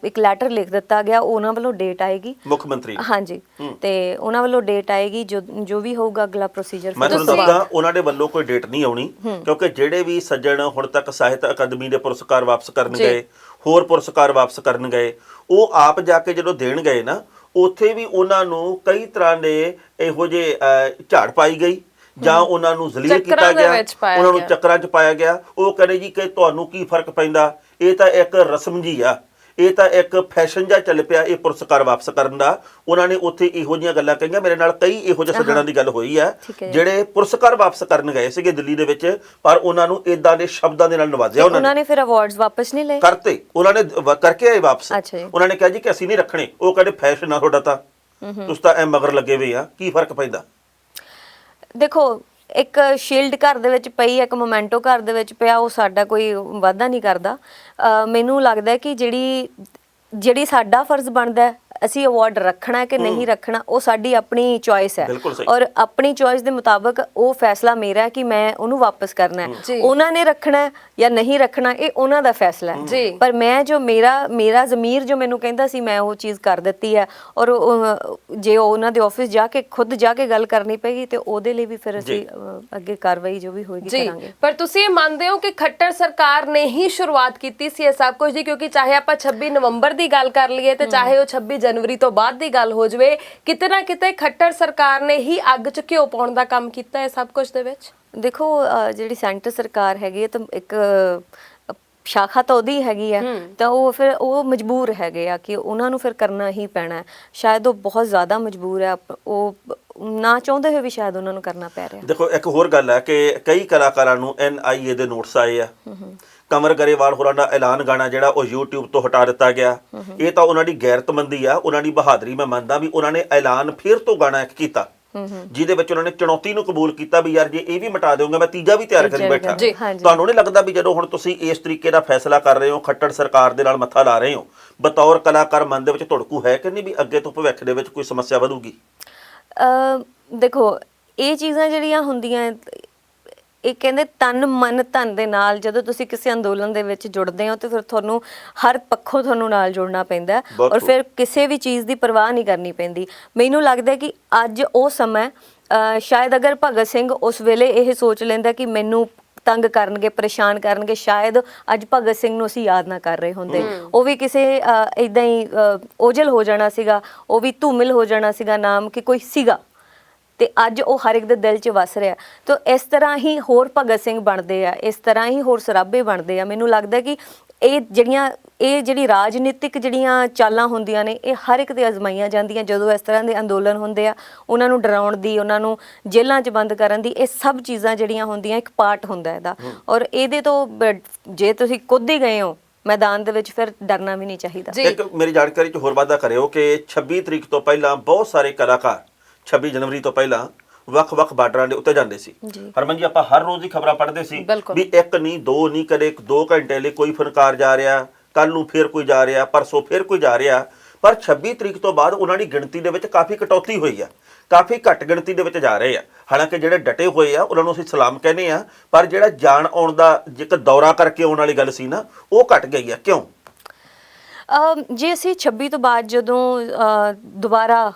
ਇੱਕ ਲੈਟਰ ਲਿਖ ਦਿੱਤਾ ਗਿਆ, ਉਹਨਾਂ ਵੱਲੋਂ ਡੇਟ ਆਏਗੀ, ਮੁੱਖ ਮੰਤਰੀ, ਹਾਂਜੀ, ਤੇ ਉਹਨਾਂ ਵੱਲੋਂ ਡੇਟ ਆਏਗੀ, ਜੋ ਵੀ ਹੋਊਗਾ ਅਗਲਾ ਪ੍ਰੋਸੀਜਰ। ਮੈਂ ਤੁਹਾਨੂੰ ਦੱਸਦਾ, ਉਹਨਾਂ ਦੇ ਵੱਲੋਂ ਕੋਈ ਡੇਟ ਨਹੀਂ ਆਉਣੀ, ਕਿਉਂਕਿ ਜਿਹੜੇ ਵੀ ਸੱਜਣ ਹੁਣ ਤੱਕ ਸਾਹਿਤ ਅਕਾਦਮੀ ਦੇ ਪੁਰਸਕਾਰ ਵਾਪਸ ਕਰਨ ਗਏ, ਹੋਰ ਪੁਰਸਕਾਰ ਵਾਪਸ ਕਰਨ ਗਏ, ਉਹ ਆਪ ਜਾ ਕੇ ਜਦੋਂ ਦੇਣ ਗਏ ਨਾ, ਉੱਥੇ ਵੀ ਉਹਨਾਂ ਨੂੰ ਕਈ ਤਰ੍ਹਾਂ ਦੇ ਇਹੋ ਜਿਹੇ ਝਾੜ ਪਾਈ ਗਈ, ਜਾਂ ਉਹਨਾਂ ਨੂੰ ਜ਼ਲੀਲ ਕੀਤਾ ਗਿਆ, ਉਹਨਾਂ ਨੂੰ ਚੱਕਰਾਂ 'ਚ ਪਾਇਆ ਗਿਆ। ਉਹ ਕਹਿੰਦੇ ਜੀ ਕਿ ਤੁਹਾਨੂੰ ਕੀ ਫਰਕ ਪੈਂਦਾ, ਇਹ ਤਾਂ ਇੱਕ ਰਸਮ ਜੀ ਆ, ਇਹ ਤਾਂ ਇੱਕ ਫੈਸ਼ਨ ਜਿਹਾ ਚੱਲ ਪਿਆ ਇਹ ਪੁਰਸਕਾਰ ਵਾਪਸ ਕਰਨ ਦਾ। ਉਹਨਾਂ ਨੇ ਉੱਥੇ ਇਹੋ ਜਿਹੀਆਂ ਗੱਲਾਂ ਕਹੀਆਂ। ਮੇਰੇ ਨਾਲ ਕਈ ਇਹੋ ਜਿਹੇ ਸੱਜਣਾਂ ਦੀ ਗੱਲ ਹੋਈ ਹੈ ਜਿਹੜੇ ਪੁਰਸਕਾਰ ਵਾਪਸ ਕਰਨ ਗਏ ਸੀਗੇ ਦਿੱਲੀ ਦੇ ਵਿੱਚ, ਪਰ ਉਹਨਾਂ ਨੂੰ ਇਦਾਂ ਦੇ ਸ਼ਬਦਾਂ ਦੇ ਨਾਲ ਨਵਾਜ਼ਿਆ ਉਹਨਾਂ ਨੇ ਫਿਰ ਅਵਾਰਡਸ ਵਾਪਸ ਨਹੀਂ ਲਏ, ਕਰਤੇ ਉਹਨਾਂ ਨੇ, ਕਰਕੇ ਆਏ ਵਾਪਸ। ਉਹਨਾਂ ਨੇ ਕਿਹਾ ਜੀ ਕਿ ਅਸੀਂ ਨਹੀਂ ਰੱਖਣੇ। ਉਹ ਕਹਿੰਦੇ ਫੈਸ਼ਨ ਆ ਤੁਹਾਡਾ, ਤਾਂ ਤੁਸੀਂ ਤਾਂ ਐ ਮਗਰ ਲੱਗੇ ਹੋਏ ਆ, ਕੀ ਫਰਕ ਪੈਂਦਾ? ਦੇਖੋ, ਇੱਕ ਸ਼ੀਲਡ ਘਰ ਦੇ ਵਿੱਚ ਪਈ, ਇੱਕ ਮੋਮੈਂਟੋ ਘਰ ਦੇ ਵਿੱਚ ਪਿਆ, ਉਹ ਸਾਡਾ ਕੋਈ ਵਾਧਾ ਨਹੀਂ ਕਰਦਾ। ਮੈਨੂੰ ਲੱਗਦਾ ਕਿ ਜਿਹੜੀ ਜਿਹੜੀ ਸਾਡਾ ਫਰਜ਼ ਬਣਦਾ ਹੈ, ਅਸੀਂ ਅਵਾਰਡ ਰੱਖਣਾ ਹੈ ਕਿ ਨਹੀਂ ਰੱਖਣਾ, ਉਹ ਸਾਡੀ ਆਪਣੀ ਚੋਇਸ ਹੈ। ਬਿਲਕੁਲ ਸਹੀ। ਔਰ ਆਪਣੀ ਚੋਇਸ ਦੇ ਮੁਤਾਬਕ ਉਹ ਫੈਸਲਾ ਮੇਰਾ ਹੈ ਕਿ ਮੈਂ ਉਹਨੂੰ ਵਾਪਸ ਕਰਨਾ ਜੀ। ਹੈ। ਉਹਨਾਂ ਨੇ ਰੱਖਣਾ ਹੈ ਜਾਂ ਨਹੀਂ ਰੱਖਣਾ, ਇਹ ਉਹਨਾਂ ਦਾ ਫੈਸਲਾ ਹੈ। ਜੀ। ਪਰ ਮੈਂ ਜੋ ਮੇਰਾ ਜ਼ਮੀਰ ਜੋ ਮੈਨੂੰ ਕਹਿੰਦਾ ਸੀ, ਮੈਂ ਉਹ ਚੀਜ਼ ਕਰ ਦਿੱਤੀ ਹੈ। ਔਰ ਜੇ ਉਹਨਾਂ ਦੇ ਆਫਿਸ ਜਾ ਕੇ ਖੁਦ ਜਾ ਕੇ ਗੱਲ ਕਰਨੀ ਪਏਗੀ ਤੇ ਉਹਦੇ ਲਈ ਵੀ ਫਿਰ ਅਸੀਂ ਅੱਗੇ ਕਾਰਵਾਈ ਜੋ ਵੀ ਹੋਏਗੀ ਜੀ। ਕਰਾਂਗੇ। ਪਰ ਤੁਸੀਂ ਇਹ ਮੰਨਦੇ ਹੋ ਕਿ ਖੱਟਰ ਸਰਕਾਰ ਨੇ ਹੀ ਸ਼ੁਰੂਆਤ ਕੀਤੀ ਸੀ ਇਹ ਸਭ ਕੁਝ ਦੀ? ਕਿਉਂਕਿ ਚਾਹੇ ਆਪਾਂ 26 ਨਵੰਬਰ ਦੀ ਗੱਲ ਕਰ ਲਈਏ ਤੇ ਚਾਹੇ ਉਹ 26 ਜਨਵਰੀ ਤੋਂ ਬਾਅਦ ਦੀ ਗੱਲ ਹੋ ਜਾਵੇ, ਕਿਤੇ ਨਾ ਕਿਤੇ ਖੱਟਰ ਸਰਕਾਰ ਨੇ ਹੀ ਅੱਗ 'ਚ ਘਿਓ ਪਾਉਣ ਦਾ ਕੰਮ ਕੀਤਾ ਹੈ ਸਭ ਕੁਝ ਦੇ ਵਿੱਚ। ਦੇਖੋ ਜਿਹੜੀ ਸੈਂਟਰ ਸਰਕਾਰ ਹੈਗੀ ਹੈ ਤਾਂ ਇੱਕ ਸ਼ਾਖਾ ਤਾਂ ਉਹਦੀ ਹੈਗੀ ਆ, ਤਾਂ ਉਹ ਫਿਰ ਉਹ ਮਜਬੂਰ ਹੈਗੇ ਆ ਕਿ ਉਹਨਾਂ ਨੂੰ ਫਿਰ ਕਰਨਾ ਹੀ ਪੈਣਾ ਹੈ। ਸ਼ਾਇਦ ਉਹ ਬਹੁਤ ਜ਼ਿਆਦਾ ਮਜਬੂਰ ਹੈ, ਉਹ ਨਾ ਚਾਹੁੰਦੇ ਹੋਏ ਵੀ ਸ਼ਾਇਦ ਉਹਨਾਂ ਨੂੰ ਕਰਨਾ ਪੈ ਰਿਹਾ। ਦੇਖੋ ਇੱਕ ਹੋਰ ਗੱਲ ਹੈ ਕਿ ਕਈ ਕਲਾਕਾਰਾਂ ਨੂੰ NIA ਦੇ ਨੋਟਿਸ ਆਏ ਆ। ਕਮਰ ਗਰੇਵਾਲ ਹੋਰਾਂ ਦਾ ਐਲਾਨ ਗਾਣਾ ਜਿਹੜਾ ਉਹ YouTube ਤੋਂ ਹਟਾ ਦਿੱਤਾ ਗਿਆ। ਇਹ ਤਾਂ ਉਹਨਾਂ ਦੀ ਗੈਰਤਮੰਦੀ ਆ, ਉਹਨਾਂ ਦੀ ਬਹਾਦਰੀ ਮੈਂ ਮੰਨਦਾ ਵੀ ਉਹਨਾਂ ਨੇ ਐਲਾਨ ਫਿਰ ਤੋਂ ਗਾਣਾ ਇੱਕ ਕੀਤਾ ਜਿਹਦੇ ਵਿੱਚ ਉਹਨਾਂ ਨੇ ਚੁਣੌਤੀ ਨੂੰ ਕਬੂਲ ਕੀਤਾ ਵੀ ਯਾਰ ਜੇ ਇਹ ਵੀ ਮਿਟਾ ਦਿਓਗੇ ਮੈਂ ਤੀਜਾ ਵੀ ਤਿਆਰ ਕਰੀ ਬੈਠਾ। ਤੁਹਾਨੂੰ ਨਹੀਂ ਲੱਗਦਾ ਵੀ ਜਦੋਂ ਹੁਣ ਤੁਸੀਂ ਇਸ ਤਰੀਕੇ ਦਾ ਫੈਸਲਾ ਕਰ ਰਹੇ ਹੋ, ਖੱਟੜ ਸਰਕਾਰ ਦੇ ਨਾਲ ਮੱਥਾ ਲਾ ਰਹੇ ਹੋ, ਬਤੌਰ ਕਲਾਕਾਰ ਮਨ ਦੇ ਵਿੱਚ ਧੜਕੂ ਹੈ ਕਿ ਨਹੀਂ ਵੀ ਅੱਗੇ ਤੋਂ ਭਵਿੱਖ ਦੇ ਵਿੱਚ ਕੋਈ ਸਮੱਸਿਆ ਵਧੂਗੀ? ਦੇਖੋ ਇਹ ਚੀਜ਼ਾਂ ਜਿਹੜੀਆਂ ਹੁੰਦੀਆਂ, ਇਹ ਕਹਿੰਦੇ ਤਨ ਮਨ ਧਨ ਦੇ ਨਾਲ ਜਦੋਂ ਤੁਸੀਂ ਕਿਸੇ ਅੰਦੋਲਨ ਦੇ ਵਿੱਚ ਜੁੜਦੇ ਹੋ ਤੇ ਫਿਰ ਤੁਹਾਨੂੰ ਹਰ ਪੱਖੋਂ ਤੁਹਾਨੂੰ ਨਾਲ ਜੁੜਨਾ ਪੈਂਦਾ ਔਰ ਫਿਰ ਕਿਸੇ ਵੀ ਚੀਜ਼ ਦੀ ਪਰਵਾਹ ਨਹੀਂ ਕਰਨੀ ਪੈਂਦੀ। ਮੈਨੂੰ ਲੱਗਦਾ ਕਿ ਅੱਜ ਉਹ ਸਮਾਂ ਸ਼ਾਇਦ ਅਗਰ ਭਗਤ ਸਿੰਘ ਉਸ ਵੇਲੇ ਇਹ ਸੋਚ ਲੈਂਦਾ ਕਿ ਮੈਨੂੰ ਤੰਗ ਕਰਨਗੇ, ਪਰੇਸ਼ਾਨ ਕਰਨਗੇ, ਸ਼ਾਇਦ ਅੱਜ ਭਗਤ ਸਿੰਘ ਨੂੰ ਅਸੀਂ ਯਾਦ ਨਾ ਕਰ ਰਹੇ ਹੁੰਦੇ। ਉਹ ਵੀ ਕਿਸੇ ਇੱਦਾਂ ਹੀ ਓਝਲ ਹੋ ਜਾਣਾ ਸੀਗਾ, ਉਹ ਵੀ ਧੂਮਿਲ ਹੋ ਜਾਣਾ ਸੀਗਾ ਨਾਮ ਕਿ ਕੋਈ ਸੀਗਾ, ਤੇ ਅੱਜ ਉਹ ਹਰ ਇੱਕ ਦੇ ਦਿਲ 'ਚ ਵਸ ਰਿਹਾ। ਤਾਂ ਇਸ ਤਰ੍ਹਾਂ ਹੀ ਹੋਰ ਭਗਤ ਸਿੰਘ ਬਣਦੇ ਆ, ਇਸ ਤਰ੍ਹਾਂ ਹੀ ਹੋਰ ਸਰਾਭੇ ਬਣਦੇ ਆ। ਮੈਨੂੰ ਲੱਗਦਾ ਕਿ ਇਹ ਜਿਹੜੀ ਰਾਜਨੀਤਿਕ ਜਿਹੜੀਆਂ ਚਾਲਾਂ ਹੁੰਦੀਆਂ ਨੇ, ਇਹ ਹਰ ਇੱਕ ਦੇ ਅਜ਼ਮਾਈਆਂ ਜਾਂਦੀਆਂ ਜਦੋਂ ਇਸ ਤਰ੍ਹਾਂ ਦੇ ਅੰਦੋਲਨ ਹੁੰਦੇ ਆ। ਉਹਨਾਂ ਨੂੰ ਡਰਾਉਣ ਦੀ, ਉਹਨਾਂ ਨੂੰ ਜੇਲ੍ਹਾਂ 'ਚ ਬੰਦ ਕਰਨ ਦੀ, ਇਹ ਸਭ ਚੀਜ਼ਾਂ ਜਿਹੜੀਆਂ ਹੁੰਦੀਆਂ ਇੱਕ ਪਾਰਟ ਹੁੰਦਾ ਇਹਦਾ। ਔਰ ਇਹਦੇ ਤੋਂ ਜੇ ਤੁਸੀਂ ਕੁੱਦ ਹੀ ਗਏ ਹੋ ਮੈਦਾਨ ਦੇ ਵਿੱਚ, ਫਿਰ ਡਰਨਾ ਵੀ ਨਹੀਂ ਚਾਹੀਦਾ। ਇੱਕ ਮੇਰੀ ਜਾਣਕਾਰੀ 'ਚ ਹੋਰ ਵਾਧਾ ਕਰਿਓ ਕਿ 26 ਤਰੀਕ ਤੋਂ ਪਹਿਲਾਂ ਬਹੁਤ ਸਾਰੇ ਕਲਾਕਾਰ 26 ਜਨਵਰੀ ਤੋਂ ਪਹਿਲਾਂ ਵੱਖ-ਵੱਖ ਬਾਰਡਰਾਂ ਦੇ ਉੱਤੇ ਜਾਂਦੇ ਸੀ। ਹਰਮਨ ਜੀ, ਆਪਾਂ ਹਰ ਰੋਜ਼ ਹੀ ਖਬਰਾਂ ਪੜ੍ਹਦੇ ਸੀ ਵੀ ਇੱਕ ਨਹੀਂ, ਦੋ ਨਹੀਂ, ਕਦੇ 2 ਘੰਟੇ ਲਈ ਕੋਈ ਫਨਕਾਰ ਜਾ ਰਿਹਾ, ਕੱਲ ਨੂੰ ਫਿਰ ਕੋਈ ਜਾ ਰਿਹਾ, ਪਰਸੋਂ ਫਿਰ ਕੋਈ ਜਾ ਰਿਹਾ। ਪਰ 26 ਤਰੀਕ ਤੋਂ ਬਾਅਦ ਉਹਨਾਂ ਦੀ ਗਿਣਤੀ ਦੇ ਵਿੱਚ ਕਾਫੀ ਕਟੌਤੀ ਹੋਈ ਆ, ਕਾਫੀ ਘੱਟ ਗਿਣਤੀ ਦੇ ਵਿੱਚ ਜਾ ਰਹੇ ਆ। ਹਾਲਾਂਕਿ ਜਿਹੜੇ ਡਟੇ ਹੋਏ ਆ ਉਹਨਾਂ ਨੂੰ ਅਸੀਂ ਸਲਾਮ ਕਹਿੰਦੇ ਆ, ਪਰ ਜਿਹੜਾ ਜਾਣ ਆਉਣ ਦਾ ਇੱਕ ਦੌਰਾ ਕਰਕੇ ਆਉਣ ਵਾਲੀ ਗੱਲ ਸੀ ਨਾ, ਉਹ ਘਟ ਗਈ ਆ। ਕਿਉਂ? ਜੇ ਅਸੀਂ 26 ਤੋਂ ਬਾਅਦ ਜਦੋਂ ਦੁਬਾਰਾ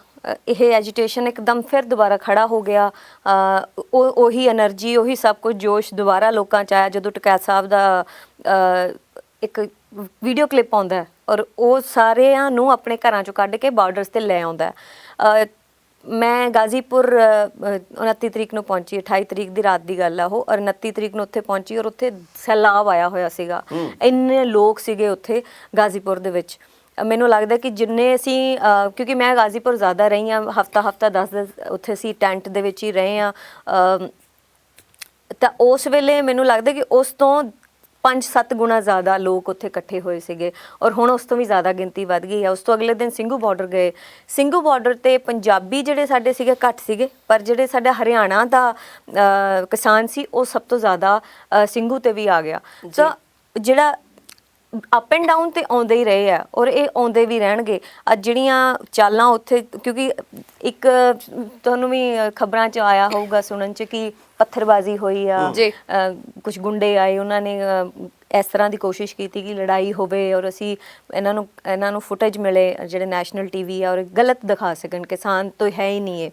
ਇਹ ਐਜੀਟੇਸ਼ਨ ਇੱਕਦਮ ਫਿਰ ਦੁਬਾਰਾ ਖੜਾ ਹੋ ਗਿਆ, ਉਹੀ એનર્ਜੀ, ਉਹੀ ਸਭ ਕੁਝ ਜੋਸ਼ ਦੁਬਾਰਾ ਲੋਕਾਂ 'ਚ ਆਇਆ ਜਦੋਂ ਟਕੈਤ ਸਾਹਿਬ ਦਾ ਇੱਕ ਵੀਡੀਓ ਕਲਿੱਪ ਆਉਂਦਾ ਔਰ ਉਹ ਸਾਰਿਆਂ ਨੂੰ ਆਪਣੇ ਘਰਾਂ 'ਚੋਂ ਕੱਢ ਕੇ ਬਾਰਡਰਸ 'ਤੇ ਲੈ ਆਉਂਦਾ। ਮੈਂ ਗਾਜ਼ੀਪੁਰ 29 ਤਰੀਕ ਨੂੰ ਪਹੁੰਚੀ, 28 ਤਰੀਕ ਦੀ ਰਾਤ ਦੀ ਗੱਲ ਆ ਉਹ, ਔਰ 29 ਤਰੀਕ ਨੂੰ ਉੱਥੇ ਪਹੁੰਚੀ ਔਰ ਉੱਥੇ ਸੈਲਾਬ ਆਇਆ ਹੋਇਆ ਸੀਗਾ। ਇੰਨੇ ਲੋਕ ਸੀਗੇ ਉੱਥੇ ਗਾਜ਼ੀਪੁਰ ਦੇ ਵਿੱਚ। ਮੈਨੂੰ ਲੱਗਦਾ ਕਿ ਜਿੰਨੇ ਅਸੀਂ ਕਿਉਂਕਿ ਮੈਂ ਗਾਜ਼ੀਪੁਰ ਜ਼ਿਆਦਾ ਰਹੀ ਹਾਂ, ਹਫਤਾ 10 ਉੱਥੇ ਅਸੀਂ ਟੈਂਟ ਦੇ ਵਿੱਚ ਹੀ ਰਹੇ ਹਾਂ, ਤਾਂ ਉਸ ਵੇਲੇ ਮੈਨੂੰ ਲੱਗਦਾ ਕਿ ਉਸ ਤੋਂ 5-7 ਗੁਣਾ ਜ਼ਿਆਦਾ ਲੋਕ ਉੱਥੇ ਇਕੱਠੇ ਹੋਏ ਸੀਗੇ। ਔਰ ਹੁਣ ਉਸ ਤੋਂ ਵੀ ਜ਼ਿਆਦਾ ਗਿਣਤੀ ਵੱਧ ਗਈ ਹੈ। ਉਸ ਤੋਂ ਅਗਲੇ ਦਿਨ ਸਿੰਘੂ ਬਾਰਡਰ ਗਏ। ਸਿੰਘੂ ਬਾਰਡਰ 'ਤੇ ਪੰਜਾਬੀ ਜਿਹੜੇ ਸਾਡੇ ਸੀਗੇ ਘੱਟ ਸੀਗੇ, ਪਰ ਜਿਹੜੇ ਸਾਡਾ ਹਰਿਆਣਾ ਦਾ ਕਿਸਾਨ ਸੀ ਉਹ ਸਭ ਤੋਂ ਜ਼ਿਆਦਾ ਸਿੰਘੂ 'ਤੇ ਵੀ ਆ ਗਿਆ। ਤਾਂ ਜਿਹੜਾ ਅਪ ਐਂਡ ਡਾਊਨ ਤੇ ਆਉਂਦੇ ਹੀ ਰਹੇ ਆ ਔਰ ਇਹ ਆਉਂਦੇ ਵੀ ਰਹਿਣਗੇ। ਅੱਜ ਜਿਹੜੀਆਂ ਚਾਲਾਂ ਉੱਥੇ, ਕਿਉਂਕਿ ਇੱਕ ਤੁਹਾਨੂੰ ਵੀ ਖਬਰਾਂ 'ਚ ਆਇਆ ਹੋਊਗਾ ਸੁਣਨ 'ਚ ਕਿ ਪੱਥਰਬਾਜ਼ੀ ਹੋਈ ਆ, ਕੁਝ ਗੁੰਡੇ ਆਏ, ਉਹਨਾਂ ਨੇ ਇਸ ਤਰ੍ਹਾਂ ਦੀ ਕੋਸ਼ਿਸ਼ ਕੀਤੀ ਕਿ ਲੜਾਈ ਹੋਵੇ ਔਰ ਅਸੀਂ ਇਹਨਾਂ ਨੂੰ ਫੁਟੇਜ ਮਿਲੇ ਜਿਹੜੇ ਨੈਸ਼ਨਲ TV ਆ ਔਰ ਗਲਤ ਦਿਖਾ ਸਕਣ, ਕਿਸਾਨ ਤੋਂ ਹੈ ਹੀ ਨਹੀਂ ਇਹ।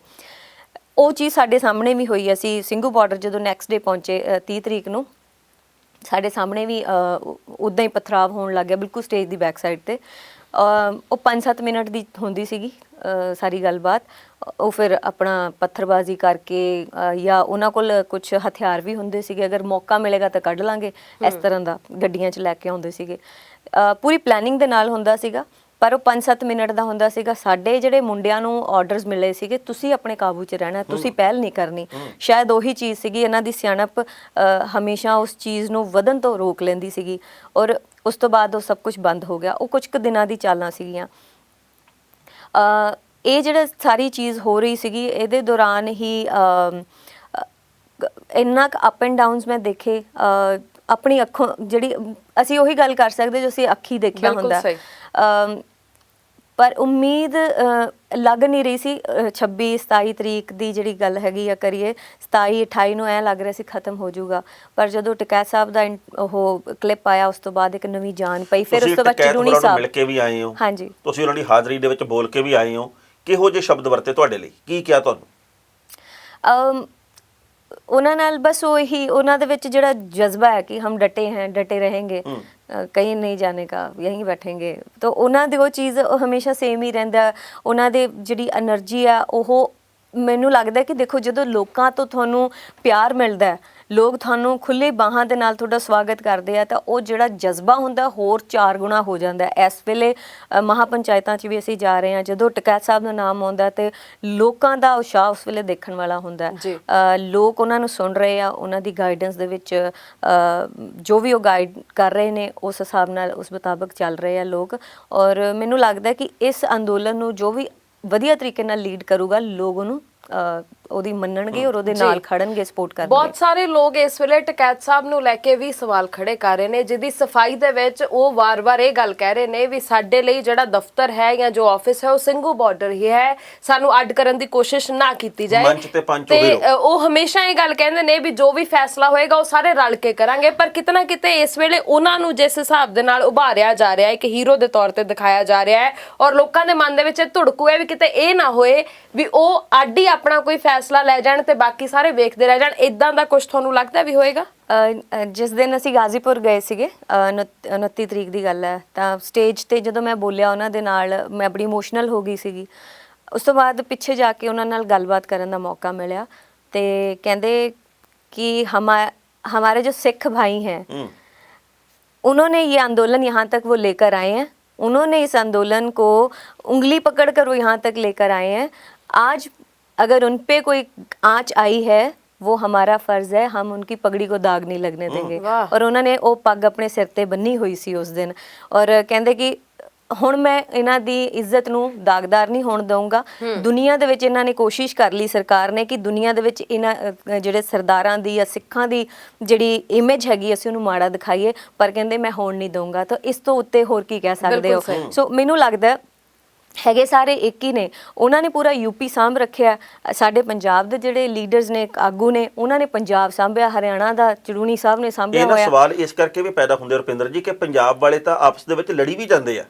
ਉਹ ਚੀਜ਼ ਸਾਡੇ ਸਾਹਮਣੇ ਵੀ ਹੋਈ। ਅਸੀਂ ਸਿੰਘੂ ਬਾਰਡਰ ਜਦੋਂ ਨੈਕਸਟ ਡੇ ਪਹੁੰਚੇ 30 ਤਰੀਕ ਨੂੰ, ਸਾਡੇ ਸਾਹਮਣੇ ਵੀ ਉੱਦਾਂ ਹੀ ਪਥਰਾਵ ਹੋਣ ਲੱਗ ਗਿਆ ਬਿਲਕੁਲ ਸਟੇਜ ਦੀ ਬੈਕ ਸਾਈਡ 'ਤੇ। ਉਹ 5-7 ਮਿੰਟ ਦੀ ਹੁੰਦੀ ਸੀਗੀ ਸਾਰੀ ਗੱਲਬਾਤ। ਉਹ ਫਿਰ ਆਪਣਾ ਪੱਥਰਬਾਜ਼ੀ ਕਰਕੇ ਜਾਂ ਉਹਨਾਂ ਕੋਲ ਕੁਝ ਹਥਿਆਰ ਵੀ ਹੁੰਦੇ ਸੀਗੇ, ਅਗਰ ਮੌਕਾ ਮਿਲੇਗਾ ਤਾਂ ਕੱਢ ਲਾਂਗੇ, ਇਸ ਤਰ੍ਹਾਂ ਦਾ ਗੱਡੀਆਂ 'ਚ ਲੈ ਕੇ ਆਉਂਦੇ ਸੀਗੇ। ਪੂਰੀ ਪਲੈਨਿੰਗ ਦੇ ਨਾਲ ਹੁੰਦਾ ਸੀਗਾ, ਪਰ ਉਹ 5-7 ਮਿੰਟ ਦਾ ਹੁੰਦਾ ਸੀਗਾ। ਸਾਡੇ ਜਿਹੜੇ ਮੁੰਡਿਆਂ ਨੂੰ ਆਰਡਰਸ ਮਿਲੇ ਸੀਗੇ, ਤੁਸੀਂ ਆਪਣੇ ਕਾਬੂ 'ਚ ਰਹਿਣਾ, ਤੁਸੀਂ ਪਹਿਲ ਨਹੀਂ ਕਰਨੀ। ਸ਼ਾਇਦ ਉਹੀ ਚੀਜ਼ ਸੀਗੀ, ਇਹਨਾਂ ਦੀ ਸਿਆਣਪ ਹਮੇਸ਼ਾ ਉਸ ਚੀਜ਼ ਨੂੰ ਵਧਣ ਤੋਂ ਰੋਕ ਲੈਂਦੀ ਸੀਗੀ ਔਰ ਉਸ ਤੋਂ ਬਾਅਦ ਉਹ ਸਭ ਕੁਝ ਬੰਦ ਹੋ ਗਿਆ। ਉਹ ਕੁਝ ਕੁ ਦਿਨਾਂ ਦੀ ਚਾਲਾਂ ਸੀਗੀਆਂ। ਇਹ ਜਿਹੜਾ ਸਾਰੀ ਚੀਜ਼ ਹੋ ਰਹੀ ਸੀਗੀ, ਇਹਦੇ ਦੌਰਾਨ ਹੀ ਇੰਨਾ ਕੁ ਅਪ ਐਂਡ ਡਾਊਨਸ ਮੈਂ ਦੇਖੇ ਆਪਣੀ ਅੱਖੋਂ। ਜਿਹੜੀ ਅਸੀਂ ਉਹੀ ਗੱਲ ਕਰ ਸਕਦੇ ਜੋ ਅਸੀਂ ਅੱਖੀ ਦੇਖਿਆ ਹੁੰਦਾ। ਪਰ ਉਮੀਦ ਲੱਗ ਨਹੀਂ ਰਹੀ ਸੀ 26 27 ਤਰੀਕ ਦੀ ਜਿਹੜੀ ਗੱਲ ਹੈਗੀ ਆ ਕਰੀਏ 27 28 ਨੂੰ ਐਂ ਲੱਗ ਰਿਹਾ ਸੀ ਖਤਮ ਹੋ ਜਾਊਗਾ, ਪਰ ਜਦੋਂ ਟਕੈਤ ਸਾਹਿਬ ਦਾ ਉਹ ਕਲਿੱਪ ਆਇਆ ਉਸ ਤੋਂ ਬਾਅਦ ਇੱਕ ਨਵੀਂ ਜਾਨ ਪਈ। ਫਿਰ ਉਸ ਤੋਂ ਬਾਅਦ ਟਕੈਤ ਚੜੂਣੀ ਹੋਰਾਂ ਨੂੰ ਸਾਹਿਬ ਮਿਲ ਕੇ ਵੀ ਆਏ ਹੋ, ਹਾਂਜੀ, ਤੁਸੀਂ ਉਹਨਾਂ ਦੀ ਹਾਜ਼ਰੀ ਦੇ ਵਿੱਚ ਬੋਲ ਕੇ ਵੀ ਆਏ ਹੋ, ਕਿਹੋ ਜਿਹੇ ਸ਼ਬਦ ਵਰਤੇ ਤੁਹਾਡੇ ਲਈ, ਕੀ ਕਿਹਾ ਤੁਹਾਨੂੰ? ਉਹਨਾਂ ਨਾਲ ਬਸ ਉਹੀ ਉਹਨਾਂ ਦੇ ਵਿੱਚ ਜਿਹੜਾ ਜਜ਼ਬਾ ਹੈ ਕਿ ਹਮ ਡਟੇ हैं डटे रहेंगे, कहीं नहीं जाने का, यहीं बैठेंगे, तो ਉਹਨਾਂ ਦੀ ਉਹ ਚੀਜ਼ ਹਮੇਸ਼ਾ ਸੇਮ ਹੀ ਰਹਿੰਦਾ। ਉਹਨਾਂ ਦੇ ਜਿਹੜੀ એનર્ਜੀ ਆ ਉਹ ਮੈਨੂੰ ਲੱਗਦਾ ਕਿ ਦੇਖੋ ਜਦੋਂ ਲੋਕਾਂ ਤੋਂ ਤੁਹਾਨੂੰ ਪਿਆਰ ਮਿਲਦਾ ਹੈ, ਲੋਕ ਤੁਹਾਨੂੰ ਖੁੱਲੇ ਬਾਹਾਂ ਦੇ ਨਾਲ ਤੁਹਾਡਾ ਸਵਾਗਤ ਕਰਦੇ ਆ, ਤਾਂ ਉਹ ਜਿਹੜਾ ਜਜ਼ਬਾ ਹੁੰਦਾ ਹੋਰ 4 ਗੁਣਾ ਹੋ ਜਾਂਦਾ। ਇਸ ਵੇਲੇ ਮਹਾਪੰਚਾਇਤਾਂ 'ਚ ਵੀ ਅਸੀਂ ਜਾ ਰਹੇ ਹਾਂ, ਜਦੋਂ ਟਕੈਤ ਸਾਹਿਬ ਦਾ ਨਾਮ ਆਉਂਦਾ ਤੇ ਲੋਕਾਂ ਦਾ ਉਤਸ਼ਾਹ ਉਸ ਵੇਲੇ ਦੇਖਣ ਵਾਲਾ ਹੁੰਦਾ। ਲੋਕ ਉਹਨਾਂ ਨੂੰ ਸੁਣ ਰਹੇ ਆ, ਉਹਨਾਂ ਦੀ ਗਾਈਡੈਂਸ ਦੇ ਵਿੱਚ ਜੋ ਵੀ ਉਹ ਗਾਈਡ ਕਰ ਰਹੇ ਨੇ ਉਸ ਹਿਸਾਬ ਨਾਲ ਉਸ ਮੁਤਾਬਕ ਚੱਲ ਰਹੇ ਆ ਲੋਕ। ਔਰ ਮੈਨੂੰ ਲੱਗਦਾ ਕਿ ਇਸ ਅੰਦੋਲਨ ਨੂੰ ਜੋ ਵੀ ਵਧੀਆ ਤਰੀਕੇ ਨਾਲ ਲੀਡ ਕਰੂਗਾ, ਲੋਕ ਉਹਨੂੰ ਉਹਦੀ ਮੰਨਣਗੇ ਔਰ ਉਹਦੇ ਨਾਲ ਖੜਨਗੇ, ਸਪੋਰਟ ਕਰਨਗੇ। ਬਹੁਤ ਸਾਰੇ ਲੋਕ ਇਸ ਵੇਲੇ ਟਕੈਤ ਸਾਹਿਬ ਨੂੰ ਲੈ ਕੇ ਵੀ ਸਵਾਲ ਖੜੇ ਕਰ ਰਹੇ ਨੇ, ਜਿਹਦੀ ਸਫਾਈ ਦੇ ਵਿੱਚ ਉਹ ਵਾਰ-ਵਾਰ ਇਹ ਗੱਲ ਕਹਿ ਰਹੇ ਨੇ ਵੀ ਸਾਡੇ ਲਈ ਜਿਹੜਾ ਦਫ਼ਤਰ ਹੈ ਜਾਂ ਜੋ ਆਫਿਸ ਹੈ ਉਹ ਸਿੰਘੂ ਬਾਰਡਰ ਹੀ ਹੈ, ਸਾਨੂੰ ਅੱਡ ਕਰਨ ਦੀ ਕੋਸ਼ਿਸ਼ ਨਾ ਕੀਤੀ ਜਾਏ। ਮੰਚ ਤੇ ਪੰਚ ਹੋ ਗਏ ਉਹ ਹਮੇਸ਼ਾ ਇਹ ਗੱਲ ਕਹਿੰਦੇ ਨੇ ਵੀ ਜੋ ਵੀ ਫੈਸਲਾ ਹੋਏਗਾ ਉਹ ਸਾਰੇ ਰਲ ਕੇ ਕਰਾਂਗੇ, ਪਰ ਕਿਤੇ ਨਾ ਕਿਤੇ ਇਸ ਵੇਲੇ ਉਹਨਾਂ ਨੂੰ ਜਿਸ ਹਿਸਾਬ ਦੇ ਨਾਲ ਉਭਾਰਿਆ ਜਾ ਰਿਹਾ ਹੈ, ਇੱਕ ਹੀਰੋ ਦੇ ਤੌਰ ਤੇ ਦਿਖਾਇਆ ਜਾ ਰਿਹਾ ਹੈ, ਔਰ ਲੋਕਾਂ ਦੇ ਮਨ ਦੇ ਵਿੱਚ ਧੁੜਕੂ ਹੈ ਵੀ ਕਿਤੇ ਇਹ ਨਾ ਹੋਏ ਵੀ ਉਹ ਅੱਡ ਹੀ ਆਪਣਾ ਕੋਈ ਫੈਸਲਾ ਲੈ ਜਾਣ ਤੇ ਬਾਕੀ ਸਾਰੇ ਵੇਖਦੇ ਰਹਿ ਜਾਣ। ਇਦਾਂ ਦਾ ਕੁਝ ਤੁਹਾਨੂੰ ਲੱਗਦਾ ਵੀ ਹੋਏਗਾ? ਜਿਸ ਦਿਨ ਅਸੀਂ ਗਾਜ਼ੀਪੁਰ ਗਏ ਸੀਗੇ 29 ਤਰੀਕ ਦੀ ਗੱਲ ਹੈ, ਤਾਂ ਸਟੇਜ ਤੇ ਜਦੋਂ ਮੈਂ ਬੋਲਿਆ ਉਹਨਾਂ ਦੇ ਨਾਲ, ਮੈਂ ਬੜੀ ਇਮੋਸ਼ਨਲ ਹੋ ਗਈ ਸੀਗੀ। ਉਸ ਤੋਂ ਬਾਅਦ ਪਿੱਛੇ ਜਾ ਕੇ ਉਹਨਾਂ ਨਾਲ ਗੱਲਬਾਤ ਕਰਨ ਦਾ ਮੌਕਾ ਮਿਲਿਆ ਤੇ ਕਹਿੰਦੇ कि हमारे जो सिख भाई हैं उन्होंने ये आंदोलन यहाँ तक वो लेकर आए हैं, उन्होंने इस आंदोलन को उंगली पकड़कर वो यहाँ तक लेकर आए हैं। आज अगर उन पे कोई आँच आई है वो हमारा फर्ज है, हम उनकी पगड़ी को दाग नहीं लगने देंगे। और उन्होंने वो पग अपने सिर ते बन्नी हुई सी उस दिन, और कहते कि ਹੁਣ ਮੈਂ ਇਹਨਾਂ ਦੀ ਇੱਜ਼ਤ ਨੂੰ ਦਾਗਦਾਰ ਨਹੀਂ ਹੋਣ ਦਊਂਗਾ। ਦੁਨੀਆ ਦੇ ਵਿੱਚ ਇਹਨਾਂ ਨੇ ਕੋਸ਼ਿਸ਼ ਕਰ ਲਈ, ਸਰਕਾਰ ਨੇ, ਕਿ ਦੁਨੀਆ ਦੇ ਵਿੱਚ ਇਹਨਾਂ ਜਿਹੜੇ ਸਰਦਾਰਾਂ ਦੀ ਜਾਂ ਸਿੱਖਾਂ ਦੀ ਜਿਹੜੀ ਇਮੇਜ ਹੈਗੀ ਅਸੀਂ ਉਹਨੂੰ ਮਾੜਾ ਦਿਖਾਈਏ, ਪਰ ਕਹਿੰਦੇ ਮੈਂ ਹੋਣ ਨਹੀਂ ਦਊਂਗਾ। ਤਾਂ ਇਸ ਤੋਂ ਉੱਤੇ ਹੋਰ ਕੀ ਕਹਿ ਸਕਦੇ ਹੋ? ਸੋ ਮੈਨੂੰ ਲੱਗਦਾ ਹੈਗੇ ਸਾਰੇ ਇੱਕ ਹੀ ਨੇ, ਉਹਨਾਂ ਨੇ ਪੂਰਾ ਯੂਪੀ ਸਾਂਭ ਰੱਖਿਆ। ਸਾਡੇ ਪੰਜਾਬ ਦੇ ਜਿਹੜੇ ਲੀਡਰਸ ਨੇ, ਆਗੂ ਨੇ, ਉਹਨਾਂ ਨੇ ਪੰਜਾਬ ਸਾਂਭਿਆ, ਹਰਿਆਣਾ ਦਾ ਚੜੂਣੀ ਸਾਹਿਬ ਨੇ ਸਾਂਭਿਆ ਹੋਇਆ। ਸਵਾਲ ਇਸ ਕਰਕੇ ਵੀ ਪੈਦਾ ਹੁੰਦੇ ਰੁਪਿੰਦਰ ਜੀ ਕਿ ਪੰਜਾਬ ਵਾਲੇ ਤਾਂ ਆਪਸ ਦੇ ਵਿੱਚ ਲੜੀ ਵੀ ਜਾਂਦੇ ਆ,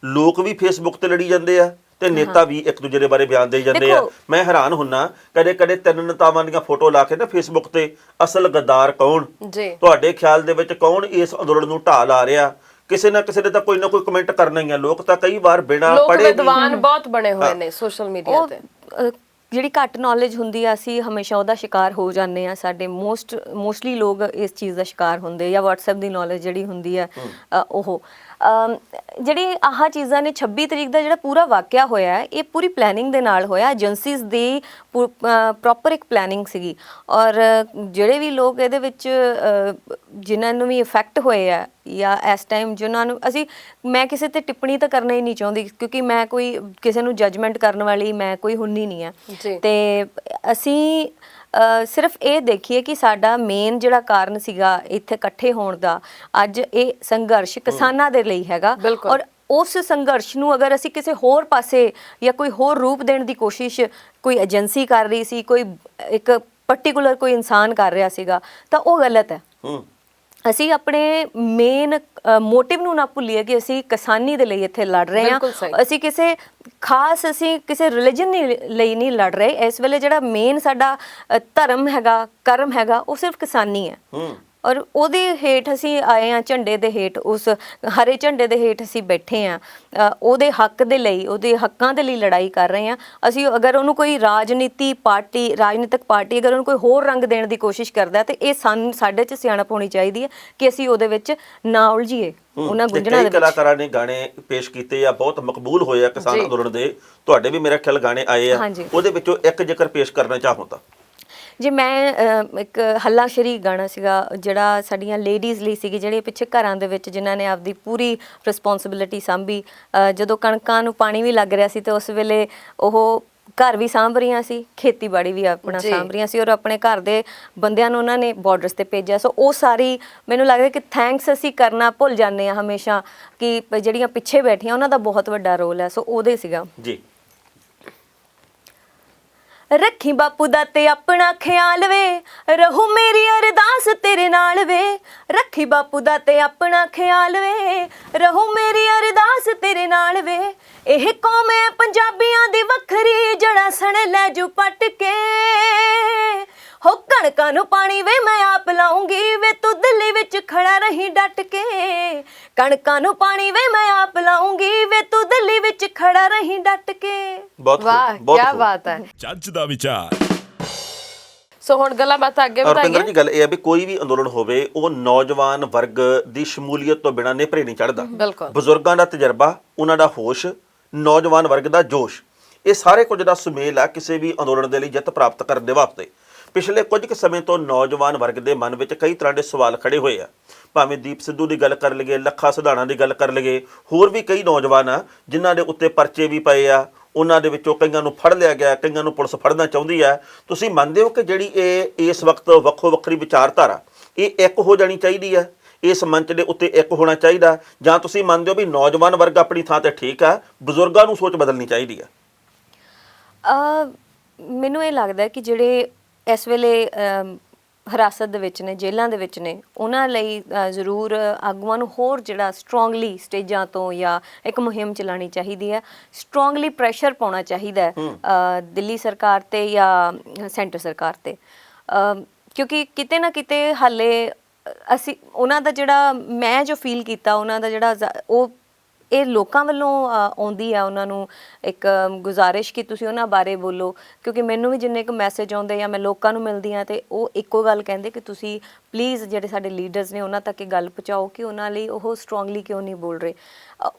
ਲੋਕ ਵੀ ਫੇਸਬੁੱਕ ਤੇ ਲੜੀ ਜਾਂਦੇ ਆ ਤੇ ਨੇਤਾ ਵੀ ਇੱਕ ਦੂਜੇ ਦੇ ਬਾਰੇ ਬਿਆਨ ਦੇਈ ਜਾਂਦੇ ਆ। ਮੈਂ ਹੈਰਾਨ ਹੁੰਨਾ, ਕਦੇ ਕਦੇ 3 ਨੇਤਾਵਾਂ ਦੀਆਂ ਫੋਟੋ ਲਾ ਕੇ ਨਾ ਫੇਸਬੁੱਕ ਤੇ, ਅਸਲ ਗੱਦਾਰ ਕੌਣ ਜੀ, ਤੁਹਾਡੇ ਖਿਆਲ ਦੇ ਵਿੱਚ ਕੌਣ ਇਸ ਅੰਦੋਲਨ ਨੂੰ ਢਾਹ ਲਾ ਰਿਹਾ? ਕਿਸੇ ਨਾ ਕਿਸੇ ਨੇ ਤਾਂ ਕੋਈ ਨਾ ਕੋਈ ਕਮੈਂਟ ਕਰਨਾ ਹੀ ਆ। ਲੋਕ ਤਾਂ ਕਈ ਵਾਰ ਬਿਨਾਂ ਪੜ੍ਹੇ ਵਿਦਵਾਨ ਬਹੁਤ ਬਣੇ ਹੋਏ ਨੇ ਸੋਸ਼ਲ ਮੀਡੀਆ ਤੇ। ਜਿਹੜੀ ਘੱਟ ਨੌਲੇਜ ਹੁੰਦੀ ਆ, ਅਸੀਂ ਹਮੇਸ਼ਾ ਉਹਦਾ ਸ਼ਿਕਾਰ ਹੋ ਜਾਂਦੇ ਆ। ਸਾਡੇ ਮੋਸਟਲੀ ਲੋਕ ਇਸ ਚੀਜ਼ ਦਾ ਸ਼ਿਕਾਰ ਹੁੰਦੇ, ਜਾਂ WhatsApp ਦੀ ਨੌਲੇਜ ਜਿਹੜੀ ਹੁੰਦੀ ਆ ਉਹ ਜਿਹੜੀ ਆਹ ਚੀਜ਼ਾਂ ਨੇ। 26 ਤਰੀਕ ਦਾ ਜਿਹੜਾ ਪੂਰਾ ਵਾਕਿਆ ਹੋਇਆ ਹੈ, ਇਹ ਪੂਰੀ ਪਲੈਨਿੰਗ ਦੇ ਨਾਲ ਹੋਇਆ। ਏਜੰਸੀਜ਼ ਦੀ ਪ੍ਰੋਪਰ ਇੱਕ ਪਲੈਨਿੰਗ ਸੀਗੀ, ਔਰ ਜਿਹੜੇ ਵੀ ਲੋਕ ਇਹਦੇ ਵਿੱਚ ਜਿਨ੍ਹਾਂ ਨੂੰ ਵੀ ਇਫੈਕਟ ਹੋਏ ਆ, ਜਾਂ ਇਸ ਟਾਈਮ ਜਿਨ੍ਹਾਂ ਨੂੰ ਮੈਂ ਕਿਸੇ ਤੇ ਟਿੱਪਣੀ ਤਾਂ ਕਰਨਾ ਹੀ ਨਹੀਂ ਚਾਹੁੰਦੀ, ਕਿਉਂਕਿ ਮੈਂ ਕੋਈ ਕਿਸੇ ਨੂੰ ਜੱਜਮੈਂਟ ਕਰਨ ਵਾਲੀ ਮੈਂ ਕੋਈ ਹੁੰਦੀ ਨਹੀਂ ਆ। ਤੇ ਅਸੀਂ ਸਿਰਫ ਇਹ ਦੇਖੀਏ ਕਿ ਸਾਡਾ ਮੇਨ ਜਿਹੜਾ ਕਾਰਨ ਸੀਗਾ ਇੱਥੇ ਇਕੱਠੇ ਹੋਣ ਦਾ, ਅੱਜ ਇਹ ਸੰਘਰਸ਼ ਕਿਸਾਨਾਂ ਦੇ ਲਈ ਹੈਗਾ। ਔਰ ਉਸ ਸੰਘਰਸ਼ ਨੂੰ ਅਗਰ ਅਸੀਂ ਕਿਸੇ ਹੋਰ ਪਾਸੇ ਜਾਂ ਕੋਈ ਹੋਰ ਰੂਪ ਦੇਣ ਦੀ ਕੋਸ਼ਿਸ਼ ਕੋਈ ਏਜੰਸੀ ਕਰ ਰਹੀ ਸੀ, ਕੋਈ ਇੱਕ ਪਾਰਟਿਕੂਲਰ ਕੋਈ ਇਨਸਾਨ ਕਰ ਰਿਹਾ ਸੀਗਾ, ਤਾਂ ਉਹ ਗਲਤ ਹੈ। ਅਸੀਂ ਆਪਣੇ ਮੇਨ ਮੋਟਿਵ ਨੂੰ ਨਾ ਭੁੱਲੀਏ ਕਿ ਅਸੀਂ ਕਿਸਾਨੀ ਦੇ ਲਈ ਇੱਥੇ ਲੜ ਰਹੇ ਹਾਂ। ਅਸੀਂ ਕਿਸੇ ਕਿਸੇ ਰਿਲੀਜਨ ਲਈ ਨਹੀਂ ਲੜ ਰਹੇ। ਇਸ ਵੇਲੇ ਜਿਹੜਾ ਮੇਨ ਸਾਡਾ ਧਰਮ ਹੈਗਾ, ਕਰਮ ਹੈਗਾ, ਉਹ ਸਿਰਫ ਕਿਸਾਨੀ ਹੈ। ਔਰ ਉਹਦੇ ਹੇਠ ਅਸੀਂ ਆਏ ਹਾਂ, ਝੰਡੇ ਦੇ ਹੇਠ, ਉਸ ਹਰੇ ਝੰਡੇ ਦੇ ਹੇਠ ਅਸੀਂ ਬੈਠੇ ਹਾਂ। ਉਹਦੇ ਹੱਕ ਦੇ ਲਈ, ਉਹਦੇ ਹੱਕਾਂ ਦੇ ਲਈ ਲੜਾਈ ਕਰ ਰਹੇ ਹਾਂ। ਅਸੀਂ ਅਗਰ ਉਹਨੂੰ ਕੋਈ ਰਾਜਨੀਤਿਕ ਪਾਰਟੀ ਅਗਰ ਉਹਨੂੰ ਕੋਈ ਹੋਰ ਰੰਗ ਦੇਣ ਦੀ ਕੋਸ਼ਿਸ਼ ਕਰਦਾ, ਤੇ ਇਹ ਸਾਡੇ 'ਚ ਸਿਆਣਪ ਹੋਣੀ ਚਾਹੀਦੀ ਹੈ ਕਿ ਅਸੀਂ ਉਹਦੇ ਵਿੱਚ ਨਾ ਉਲਝੀਏ। ਉਹਨਾਂ ਗੁੰਝਣਾ ਦੇ ਵਿੱਚ ਕਲਾਕਾਰਾਂ ਨੇ ਗਾਣੇ ਪੇਸ਼ ਕੀਤੇ ਆ, ਬਹੁਤ ਮਕਬੂਲ ਹੋਏ ਆ ਕਿਸਾਨ ਅੰਦੋਲਨ ਦੇ। ਤੁਹਾਡੇ ਵੀ ਮੇਰੇ ਖਿਆਲ ਗਾਣੇ ਆਏ ਆ, ਉਹਦੇ ਵਿੱਚੋਂ ਇੱਕ ਜ਼ਿਕਰ ਪੇਸ਼ ਕਰਨਾ ਚਾਹੂੰ ਤਾਂ ਜੀ ਮੈਂ ਇੱਕ ਹੱਲਾਸ਼ੇਰੀ ਗਾਣਾ ਸੀਗਾ ਜਿਹੜਾ ਸਾਡੀਆਂ ਲੇਡੀਜ਼ ਲਈ ਸੀਗੀ, ਜਿਹੜੇ ਪਿੱਛੇ ਘਰਾਂ ਦੇ ਵਿੱਚ ਜਿਨ੍ਹਾਂ ਨੇ ਆਪਦੀ ਪੂਰੀ ਰਿਸਪੌਂਸਿਬਿਲਿਟੀ ਸਾਂਭੀ। ਜਦੋਂ ਕਣਕਾਂ ਨੂੰ ਪਾਣੀ ਵੀ ਲੱਗ ਰਿਹਾ ਸੀ ਤੇ ਉਸ ਵੇਲੇ ਉਹ ਘਰ ਵੀ ਸਾਂਭ ਰਹੀਆਂ ਸੀ, ਖੇਤੀਬਾੜੀ ਵੀ ਆਪਣਾ ਜੀ। ਸਾਂਭ ਰਹੀਆਂ ਸੀ, ਔਰ ਆਪਣੇ ਘਰ ਦੇ ਬੰਦਿਆਂ ਨੂੰ ਉਹਨਾਂ ਨੇ ਬਾਰਡਰਸ ਤੇ ਭੇਜਿਆ। ਸੋ ਉਹ ਸਾਰੀ ਮੈਨੂੰ ਲੱਗਦਾ ਕਿ ਥੈਂਕਸ ਅਸੀਂ ਕਰਨਾ ਭੁੱਲ ਜਾਂਦੇ ਹਾਂ ਹਮੇਸ਼ਾ, ਕਿ ਜਿਹੜੀਆਂ ਪਿੱਛੇ ਬੈਠੀਆਂ ਉਹਨਾਂ ਦਾ ਬਹੁਤ ਵੱਡਾ ਰੋਲ ਹੈ। ਸੋ ਉਹਦੇ ਸੀਗਾ ਜੀ। ਰੱਖੀ ਬਾਪੂ ਦਾ ਤੇ ਆਪਣਾ ਖਿਆਲ ਵੇ, ਰਹੂ ਮੇਰੀ ਅਰਦਾਸ ਤੇਰੇ ਨਾਲ ਵੇ। ਰੱਖੀ ਬਾਪੂ ਦਾ ਤੇ ਆਪਣਾ ਖਿਆਲ ਵੇ, ਰਹੂ ਮੇਰੀ ਅਰਦਾਸ ਤੇਰੇ ਨਾਲ ਵੇ। ਇਹ ਕੌਮ ਹੈ ਪੰਜਾਬੀਆਂ ਦੀ ਵੱਖਰੀ, ਜੜਾ ਸਣ ਲੈ ਜੂ ਪੱਟ ਕੇ। ਹੋ ਕਣਕਾਂ ਨੂੰ ਪਾਣੀ ਵੇ ਮੈਂ ਆਪ ਲਾਉਂਗੀ, ਵੇ ਤੂੰ ਦਿੱਲੀ ਵਿੱਚ ਖੜਾ ਰਹੀਂ ਡਟ ਕੇ। ਕਣਕਾਂ ਨੂੰ ਪਾਣੀ ਵੇ ਮੈਂ ਆਪ ਲਾਉਂਗੀ, ਵੇ ਤੂੰ ਦਿੱਲੀ ਵਿੱਚ ਖੜਾ ਰਹੀਂ ਡਟ ਕੇ। ਬਹੁਤ ਵਾਹ, ਖੂਬ, ਬਹੁਤ ਕੀ ਖੂਬ। ਬਾਤ ਹੈ। ਜੱਜ ਦਾ ਵਿਚਾਰ। ਸੋ ਹੁਣ ਗੱਲਾਂ ਬਾਤਾਂ ਅੱਗੇ ਰੁਪਿੰਦਰ ਵਧਾਈਏ। ਜੀ, ਗੱਲ ਇਹ ਹੈ ਵੀ ਕੋਈ ਵੀ ਅੰਦੋਲਨ ਹੋਵੇ ਉਹ ਨੌਜਵਾਨ ਵਰਗ ਦੀ ਸ਼ਮੂਲੀਅਤ ਤੋਂ ਬਿਨਾਂ ਨੇਪਰੇ ਨਹੀਂ ਚੜ੍ਹਦਾ। ਬਿਲਕੁਲ। ਬਜ਼ੁਰਗਾਂ ਦਾ ਤਜਰਬਾ, ਉਹਨਾਂ ਦਾ ਹੋਸ਼, ਨੌਜਵਾਨ ਵਰਗ ਦਾ ਜੋਸ਼, ਇਹ ਸਾਰੇ ਕੁਝ ਦਾ ਸੁਮੇਲ ਆ ਕਿਸੇ ਵੀ ਅੰਦੋਲਨ ਦੇ ਲਈ ਜਿੱਤ ਪ੍ਰਾਪਤ ਕਰਨ ਦੇ ਵਾਸਤੇ। ਪਿਛਲੇ ਕੁਝ ਕੁ ਸਮੇਂ ਤੋਂ ਨੌਜਵਾਨ ਵਰਗ ਦੇ ਮਨ ਵਿੱਚ ਕਈ ਤਰ੍ਹਾਂ ਦੇ ਸਵਾਲ ਖੜੇ ਹੋਏ ਆ। ਭਾਵੇਂ ਦੀਪ ਸਿੱਧੂ ਦੀ ਗੱਲ ਕਰ ਲਈਏ, ਲੱਖਾ ਸਿਧਾਣਾ ਦੀ ਗੱਲ ਕਰ ਲਈਏ, ਹੋਰ ਵੀ ਕਈ ਨੌਜਵਾਨ ਆ ਜਿਨ੍ਹਾਂ ਦੇ ਉੱਤੇ ਪਰਚੇ ਵੀ ਪਏ ਆ। ਉਹਨਾਂ ਦੇ ਵਿੱਚੋਂ ਕਈਆਂ ਨੂੰ ਫੜ ਲਿਆ ਗਿਆ, ਕਈਆਂ ਨੂੰ ਪੁਲਿਸ ਫੜਨਾ ਚਾਹੁੰਦੀ ਹੈ। ਤੁਸੀਂ ਮੰਨਦੇ ਹੋ ਕਿ ਜਿਹੜੀ ਇਹ ਇਸ ਵਕਤ ਵੱਖੋ ਵੱਖਰੀ ਵਿਚਾਰਧਾਰਾ ਇਹ ਇੱਕ ਹੋ ਜਾਣੀ ਚਾਹੀਦੀ ਹੈ, ਇਸ ਮੰਚ ਦੇ ਉੱਤੇ ਇੱਕ ਹੋਣਾ ਚਾਹੀਦਾ, ਜਾਂ ਤੁਸੀਂ ਮੰਨਦੇ ਹੋ ਵੀ ਨੌਜਵਾਨ ਵਰਗ ਆਪਣੀ ਥਾਂ ਤੇ ਠੀਕ ਆ, ਬਜ਼ੁਰਗਾਂ ਨੂੰ ਸੋਚ ਬਦਲਣੀ ਚਾਹੀਦੀ ਹੈ? ਮੈਨੂੰ ਇਹ ਲੱਗਦਾ ਕਿ ਜਿਹੜੇ ਇਸ ਵੇਲੇ ਹਿਰਾਸਤ ਦੇ ਵਿੱਚ ਨੇ, ਜੇਲ੍ਹਾਂ ਦੇ ਵਿੱਚ ਨੇ, ਉਹਨਾਂ ਲਈ ਜ਼ਰੂਰ ਆਗੂਆਂ ਨੂੰ ਹੋਰ ਜਿਹੜਾ ਸਟਰੋਂਗਲੀ ਸਟੇਜਾਂ ਤੋਂ ਜਾਂ ਇੱਕ ਮੁਹਿੰਮ ਚਲਾਉਣੀ ਚਾਹੀਦੀ ਹੈ। ਸਟਰੋਂਗਲੀ ਪ੍ਰੈਸ਼ਰ ਪਾਉਣਾ ਚਾਹੀਦਾ ਹੈ ਦਿੱਲੀ ਸਰਕਾਰ ਤੇ ਜਾਂ ਸੈਂਟਰ ਸਰਕਾਰ ਤੇ, ਕਿਉਂਕਿ ਕਿਤੇ ਨਾ ਕਿਤੇ ਹਾਲੇ ਅਸੀਂ ਉਹਨਾਂ ਦਾ ਜਿਹੜਾ ਮੈਂ ਜੋ ਫੀਲ ਕੀਤਾ, ਉਹਨਾਂ ਦਾ ਜਿਹੜਾ ਉਹ ਇਹ ਲੋਕਾਂ ਵੱਲੋਂ ਆਉਂਦੀ ਆ ਉਹਨਾਂ ਨੂੰ ਇੱਕ ਗੁਜ਼ਾਰਿਸ਼ ਕਿ ਤੁਸੀਂ ਉਹਨਾਂ ਬਾਰੇ ਬੋਲੋ। ਕਿਉਂਕਿ ਮੈਨੂੰ ਵੀ ਜਿੰਨੇ ਕੁ ਮੈਸੇਜ ਆਉਂਦੇ ਜਾਂ ਮੈਂ ਲੋਕਾਂ ਨੂੰ ਮਿਲਦੀ ਹਾਂ ਤੇ ਉਹ ਇੱਕੋ ਗੱਲ ਕਹਿੰਦੇ ਕਿ ਤੁਸੀਂ ਪਲੀਜ਼ ਜਿਹੜੇ ਸਾਡੇ ਲੀਡਰਸ ਨੇ ਉਹਨਾਂ ਤੱਕ ਇਹ ਗੱਲ ਪਹੁੰਚਾਓ ਕਿ ਉਹਨਾਂ ਲਈ ਉਹ ਸਟਰੋਂਗਲੀ ਕਿਉਂ ਨਹੀਂ ਬੋਲ ਰਹੇ।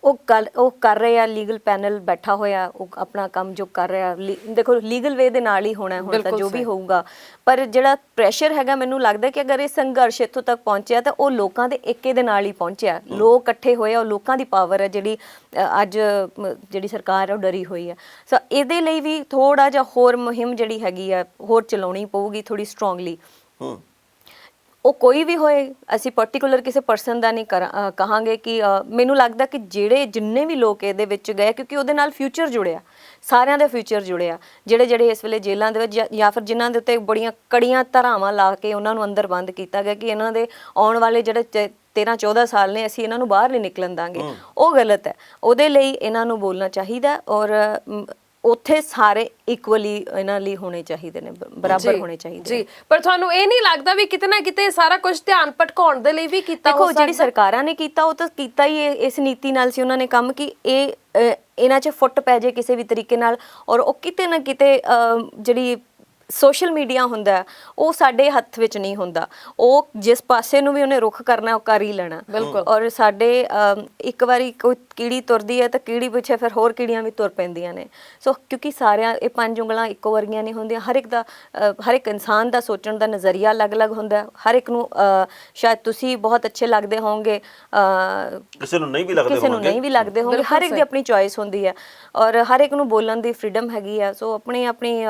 ਉਹ ਕਰ ਰਹੇ ਆ, ਲੀਗਲ ਪੈਨਲ ਬੈਠਾ ਹੋਇਆ, ਉਹ ਆਪਣਾ ਕੰਮ ਜੋ ਕਰ ਰਿਹਾ, ਦੇਖੋ ਲੀਗਲ ਵੇ ਦੇ ਨਾਲ ਹੀ ਹੋਣਾ ਹੁਣ ਤਾਂ ਜੋ ਵੀ ਹੋਊਗਾ। ਪਰ ਜਿਹੜਾ ਪ੍ਰੈਸ਼ਰ ਹੈਗਾ, ਮੈਨੂੰ ਲੱਗਦਾ ਕਿ ਅਗਰ ਇਹ ਸੰਘਰਸ਼ ਇੱਥੋਂ ਤੱਕ ਪਹੁੰਚਿਆ ਤਾਂ ਉਹ ਲੋਕਾਂ ਦੇ ਏਕੇ ਦੇ ਨਾਲ ਹੀ ਪਹੁੰਚਿਆ। ਲੋਕ ਇਕੱਠੇ ਹੋਏ, ਉਹ ਲੋਕਾਂ ਦੀ ਪਾਵਰ ਹੈ ਜਿਹੜੀ ਅੱਜ ਜਿਹੜੀ ਸਰਕਾਰ ਹੈ ਉਹ ਡਰੀ ਹੋਈ ਹੈ। ਸੋ ਇਹਦੇ ਲਈ ਵੀ ਥੋੜਾ ਜਿਹਾ ਹੋਰ ਮੁਹਿੰਮ ਜਿਹੜੀ ਹੈਗੀ ਆ ਹੋਰ ਚਲਾਉਣੀ ਪਊਗੀ ਥੋੜੀ ਸਟਰੋਂਗਲੀ। ਉਹ ਕੋਈ ਵੀ ਹੋਏ, ਅਸੀਂ ਪਾਰਟਿਕੂਲਰ ਕਿਸੇ ਪਰਸਨ ਦਾ ਨਹੀਂ ਕਹਾਂਗੇ ਕਿ ਮੈਨੂੰ ਲੱਗਦਾ ਕਿ ਜਿੰਨੇ ਵੀ ਲੋਕ ਇਹਦੇ ਵਿੱਚ ਗਏ, ਕਿਉਂਕਿ ਉਹਦੇ ਨਾਲ ਫਿਊਚਰ ਜੁੜਿਆ, ਸਾਰਿਆਂ ਦਾ ਫਿਊਚਰ ਜੁੜਿਆ। ਜਿਹੜੇ ਇਸ ਵੇਲੇ ਜੇਲ੍ਹਾਂ ਦੇ ਵਿੱਚ ਜਾਂ ਫਿਰ ਜਿਨ੍ਹਾਂ ਦੇ ਉੱਤੇ ਬੜੀਆਂ ਕੜੀਆਂ ਧਾਰਾਵਾਂ ਲਾ ਕੇ ਉਹਨਾਂ ਨੂੰ ਅੰਦਰ ਬੰਦ ਕੀਤਾ ਗਿਆ ਕਿ ਇਹਨਾਂ ਦੇ ਆਉਣ ਵਾਲੇ ਜਿਹੜੇ 13-14 ਸਾਲ ਨੇ ਅਸੀਂ ਇਹਨਾਂ ਨੂੰ ਬਾਹਰ ਨਹੀਂ ਨਿਕਲਣ ਦਾਂਗੇ, ਉਹ ਗਲਤ ਹੈ। ਉਹਦੇ ਲਈ ਇਹਨਾਂ ਨੂੰ ਬੋਲਣਾ ਚਾਹੀਦਾ ਔਰ ਉੱਥੇ ਸਾਰੇ ਇਕੁਅਲੀ ਇਹਨਾਂ ਲਈ ਹੋਣੇ ਚਾਹੀਦੇ ਨੇ, ਬਰਾਬਰ ਹੋਣੇ ਚਾਹੀਦੇ ਜੀ। ਪਰ ਤੁਹਾਨੂੰ ਇਹ ਨਹੀਂ ਲੱਗਦਾ ਵੀ ਕਿਤੇ ਨਾ ਕਿਤੇ ਸਾਰਾ ਕੁਝ ਧਿਆਨ ਭਟਕਾਉਣ ਦੇ ਲਈ ਵੀ ਕੀਤਾ ਹੋ ਦੇਖੋ ਸਕਦਾ? ਜਿਹੜੀ ਸਰਕਾਰਾਂ ਨੇ ਕੀਤਾ ਉਹ ਤਾਂ ਕੀਤਾ ਹੀ ਇਸ ਨੀਤੀ ਨਾਲ ਸੀ ਉਹਨਾਂ ਨੇ ਕੰਮ ਕਿ ਇਹਨਾਂ 'ਚ ਫੁੱਟ ਪੈ ਜਾਏ ਕਿਸੇ ਵੀ ਤਰੀਕੇ ਨਾਲ। ਔਰ ਉਹ ਕਿਤੇ ਨਾ ਕਿਤੇ ਜਿਹੜੀ ਸੋਸ਼ਲ ਮੀਡੀਆ ਹੁੰਦਾ ਉਹ ਸਾਡੇ ਹੱਥ ਵਿੱਚ ਨਹੀਂ ਹੁੰਦਾ। ਉਹ ਜਿਸ ਪਾਸੇ ਨੂੰ ਵੀ ਉਹਨੇ ਰੁਖ ਕਰਨਾ ਉਹ ਕਰ ਹੀ ਲੈਣਾ। ਔਰ ਸਾਡੇ ਇੱਕ ਵਾਰੀ ਕੋਈ ਕੀੜੀ ਤੁਰਦੀ ਹੈ ਤਾਂ ਕੀੜੀ ਪਿੱਛੇ ਫਿਰ ਹੋਰ ਕੀੜੀਆਂ ਵੀ ਤੁਰ ਪੈਂਦੀਆਂ ਨੇ। ਸੋ ਕਿਉਂਕਿ ਸਾਰਿਆਂ ਇਹ 5 ਉਂਗਲਾਂ ਇੱਕੋ ਵਰਗੀਆਂ ਨਹੀਂ ਹੁੰਦੀਆਂ। ਹਰ ਇੱਕ ਇਨਸਾਨ ਦਾ ਸੋਚਣ ਦਾ ਨਜ਼ਰੀਆ ਅਲੱਗ-ਅਲੱਗ ਹੁੰਦਾ। ਹਰ ਇੱਕ ਨੂੰ ਸ਼ਾਇਦ ਤੁਸੀਂ ਬਹੁਤ ਅੱਛੇ ਲੱਗਦੇ ਹੋਵੋਗੇ, ਕਿਸੇ ਨੂੰ ਨਹੀਂ ਵੀ ਲੱਗਦੇ ਹੋਣਗੇ। ਹਰ ਇੱਕ ਦੀ ਆਪਣੀ ਚੋਇਸ ਹੁੰਦੀ ਹੈ ਔਰ ਹਰ ਇੱਕ ਨੂੰ ਬੋਲਣ ਦੀ ਫਰੀडम ਹੈਗੀ ਆ। ਸੋ ਆਪਣੀ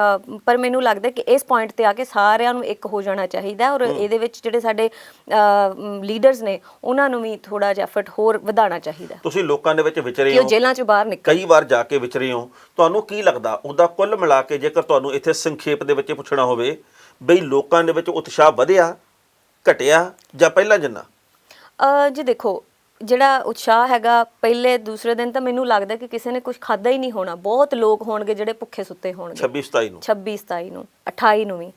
ਪਰ ਮੈਨੂੰ ਲੱਗਦਾ ਕਿ ਇਸ ਪੁਆਇੰਟ ਤੇ ਆ ਕੇ ਸਾਰਿਆਂ ਨੂੰ ਇੱਕ ਹੋ ਜਾਣਾ ਚਾਹੀਦਾ ਔਰ ਇਹਦੇ ਵਿੱਚ ਜਿਹੜੇ ਸਾਡੇ ਲੀਡਰਸ ਨੇ ਉਹਨਾਂ ਨੂੰ ਵੀ ਥੋੜਾ ਜਿਹਾ ਐਫਰਟ ਹੋਰ ਵਧਾਉਣਾ ਚਾਹੀਦਾ। ਤੁਸੀਂ ਲੋਕਾਂ ਦੇ ਵਿੱਚ ਵਿਚਰੇ ਕਿ ਉਹ ਹੋ, ਜੇਲ੍ਹਾਂ ਚੋਂ ਬਾਹਰ ਨਿਕਲ, ਕਈ ਵਾਰ ਜਾ ਕੇ ਵਿਚਰੇ ਹੋ, ਤੁਹਾਨੂੰ ਕੀ ਲੱਗਦਾ ਉਹਦਾ ਕੁੱਲ ਮਿਲਾ ਕੇ ਜੇਕਰ ਤੁਹਾਨੂੰ ਇੱਥੇ ਸੰਖੇਪ ਦੇ ਵਿੱਚ ਪੁੱਛਣਾ ਹੋਵੇ ਬਈ ਲੋਕਾਂ ਦੇ ਵਿੱਚ ਉਤਸ਼ਾਹ ਵਧਿਆ, ਘਟਿਆ ਜਾਂ ਪਹਿਲਾਂ ਜਿੰਨਾ? ਜੀ ਦੇਖੋ ਜਿਹੜਾ ਉਤਸ਼ਾਹ ਹੈਗਾ ਪਹਿਲੇ ਦੂਸਰੇ ਦਿਨ ਤਾਂ ਮੈਨੂੰ ਲੱਗਦਾ ਕਿ ਕਿਸੇ ਨੇ ਕੁਝ ਖਾਦਾ ਹੀ ਨਹੀਂ ਹੋਣਾ। ਬਹੁਤ ਲੋਕ ਹੋਣਗੇ ਜਿਹੜੇ ਭੁੱਖੇ ਸੁੱਤੇ ਹੋਣਗੇ 26-27 ਨੂੰ 28 ਨੂੰ ਵੀ।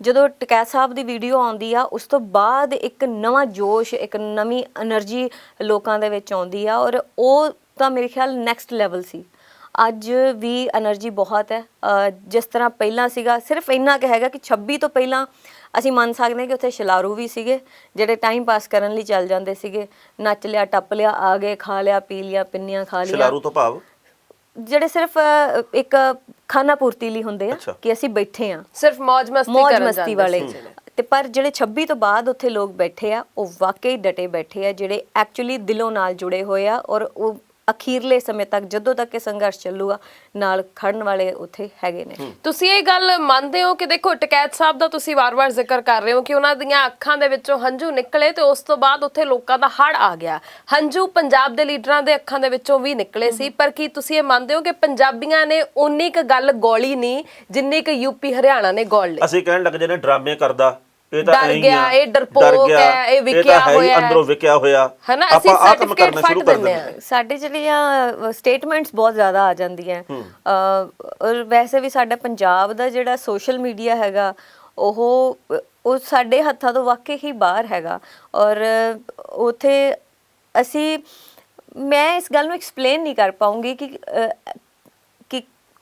ਜਦੋਂ ਟਕੈਤ ਸਾਹਿਬ ਦੀ ਵੀਡੀਓ ਆਉਂਦੀ ਆ ਉਸ ਤੋਂ ਬਾਅਦ ਇੱਕ ਨਵਾਂ ਜੋਸ਼, ਇੱਕ ਨਵੀਂ એનર્ਜੀ ਲੋਕਾਂ ਦੇ ਵਿੱਚ ਆਉਂਦੀ ਆ ਔਰ ਉਹ ਤਾਂ ਮੇਰੇ ਖਿਆਲ ਨੈਕਸਟ ਲੈਵਲ ਸੀ। ਅੱਜ ਵੀ એનર્ਜੀ ਬਹੁਤ ਹੈ। ਜਿਸ ਤਰ੍ਹਾਂ ਪਹਿਲਾਂ ਸੀਗਾ ਸਿਰਫ ਇੰਨਾ ਕੁ ਹੈਗਾ ਕਿ 26 ਤੋਂ ਪਹਿਲਾਂ ਅਸੀਂ ਮੰਨ ਸਕਦੇ ਹਾਂ ਕਿ ਉੱਥੇ ਸ਼ਿਲਾਰੂ ਵੀ ਸੀਗੇ ਜਿਹੜੇ ਟਾਈਮ ਪਾਸ ਕਰਨ ਲਈ ਚੱਲ ਜਾਂਦੇ ਸੀਗੇ, ਨੱਚ ਲਿਆ, ਟੱਪ ਲਿਆ, ਆ ਗਏ, ਖਾ ਲਿਆ, ਪੀ ਲਿਆ, ਪਿੰਨੀਆਂ ਖਾ ਲਿਆ। ਸ਼ਿਲਾਰੂ ਤੋਂ ਭਾਵ ਜਿਹੜੇ ਸਿਰਫ ਇੱਕ ਖਾਣਾ ਪੂਰਤੀ ਲਈ ਹੁੰਦੇ ਆ ਕਿ ਅਸੀਂ ਬੈਠੇ ਆ, ਸਿਰਫ ਮौज ਮਸਤੀ ਵਾਲੇ। ਤੇ ਪਰ ਜਿਹੜੇ 26 ਤੋਂ ਬਾਅਦ ਉੱਥੇ ਲੋਕ ਬੈਠੇ ਆ ਉਹ ਵਾਕਈ ਡਟੇ ਬੈਠੇ ਆ, ਜਿਹੜੇ ਐਕਚੁਅਲੀ ਦਿਲੋਂ ਨਾਲ ਜੁੜੇ ਹੋਏ ਆ ਔਰ ਉਹ ਅਖੀਰਲੇ ਸਮੇਂ ਤੱਕ, ਜਦੋਂ ਤੱਕ ਇਹ ਸੰਘਰਸ਼ ਚੱਲੂਗਾ, ਨਾਲ ਖੜਨ ਵਾਲੇ ਉੱਥੇ ਹੈਗੇ ਨੇ। ਤੁਸੀਂ ਇਹ ਗੱਲ ਮੰਨਦੇ ਹੋ ਕਿ ਦੇਖੋ ਟਕੈਤ ਸਾਹਿਬ ਦਾ ਤੁਸੀਂ ਵਾਰ-ਵਾਰ ਜ਼ਿਕਰ ਕਰ ਰਹੇ ਹੋ ਕਿ ਉਹਨਾਂ ਦੀਆਂ ਅੱਖਾਂ ਦੇ ਵਿੱਚੋਂ ਹੰਝੂ ਨਿਕਲੇ ਤੇ ਉਸ ਤੋਂ ਬਾਅਦ ਉੱਥੇ ਲੋਕਾਂ ਦਾ ਹੜ੍ਹ ਆ ਗਿਆ, ਹੰਝੂ ਪੰਜਾਬ ਦੇ ਲੀਡਰਾਂ ਦੇ ਅੱਖਾਂ ਦੇ ਵਿੱਚੋਂ ਵੀ ਨਿਕਲੇ ਸੀ, ਪਰ ਕੀ ਤੁਸੀਂ ਇਹ ਮੰਨਦੇ ਹੋ ਕਿ ਪੰਜਾਬੀਆਂ ਨੇ ਉਨੀ ਕੁ ਗੱਲ ਗੋਲੀ ਨਹੀਂ ਜਿੰਨੀ ਕੁ ਯੂਪੀ ਹਰਿਆਣਾ ਨੇ ਗੋਲ ਲਈ? ਅਸੀਂ ਕਹਿਣ ਲੱਗ ਜਾਂਦੇ ਡਰਾਮੇ ਕਰਦਾ, ਇਹ ਤਾਂ ਡਰ ਐਂ ਹੀ ਗਿਆ, ਆ, ਇਹ ਡਰਪੋਕ ਡਰ ਗਿਆ, ਹੈ, ਇਹ ਵਿਕਿਆ ਤਾਂ ਹੈ ਹੀ ਹੋਇਆ ਹੈ। ਅੰਦਰੋਂ ਵਿਕਿਆ ਹੋਇਆ, ਹਨਾ, ਅਸੀਂ ਆਪਾਂ ਆਹ ਕੰਮ certificate ਕਰਨਾ ਸ਼ੁਰੂ ਫਟ ਕਰ ਦਿੰਦੇ ਦਿੰਦੇ ਹਾਂ। ਸਾਡੇ ਜਿਹੜੀਆਂ ਸਟੇਟਮੈਂਟਸ ਬਹੁਤ ਜ਼ਿਆਦਾ ਆ ਜਾਂਦੀਆਂ, ਔਰ ਵੈਸੇ ਵੀ ਸਾਡਾ ਪੰਜਾਬ ਦਾ ਜਿਹੜਾ ਸੋਸ਼ਲ ਮੀਡੀਆ ਹੈਗਾ ਉਹ ਸਾਡੇ ਹੱਥਾਂ ਤੋਂ ਵਾਕਈ ਹੀ ਬਾਹਰ ਹੈਗਾ। ਔਰ ਉਥੇ ਮੈਂ ਇਸ ਗੱਲ ਨੂੰ ਐਕਸਪਲੇਨ ਨਹੀਂ ਕਰ ਪਾਉਂਗੀ ਕਿ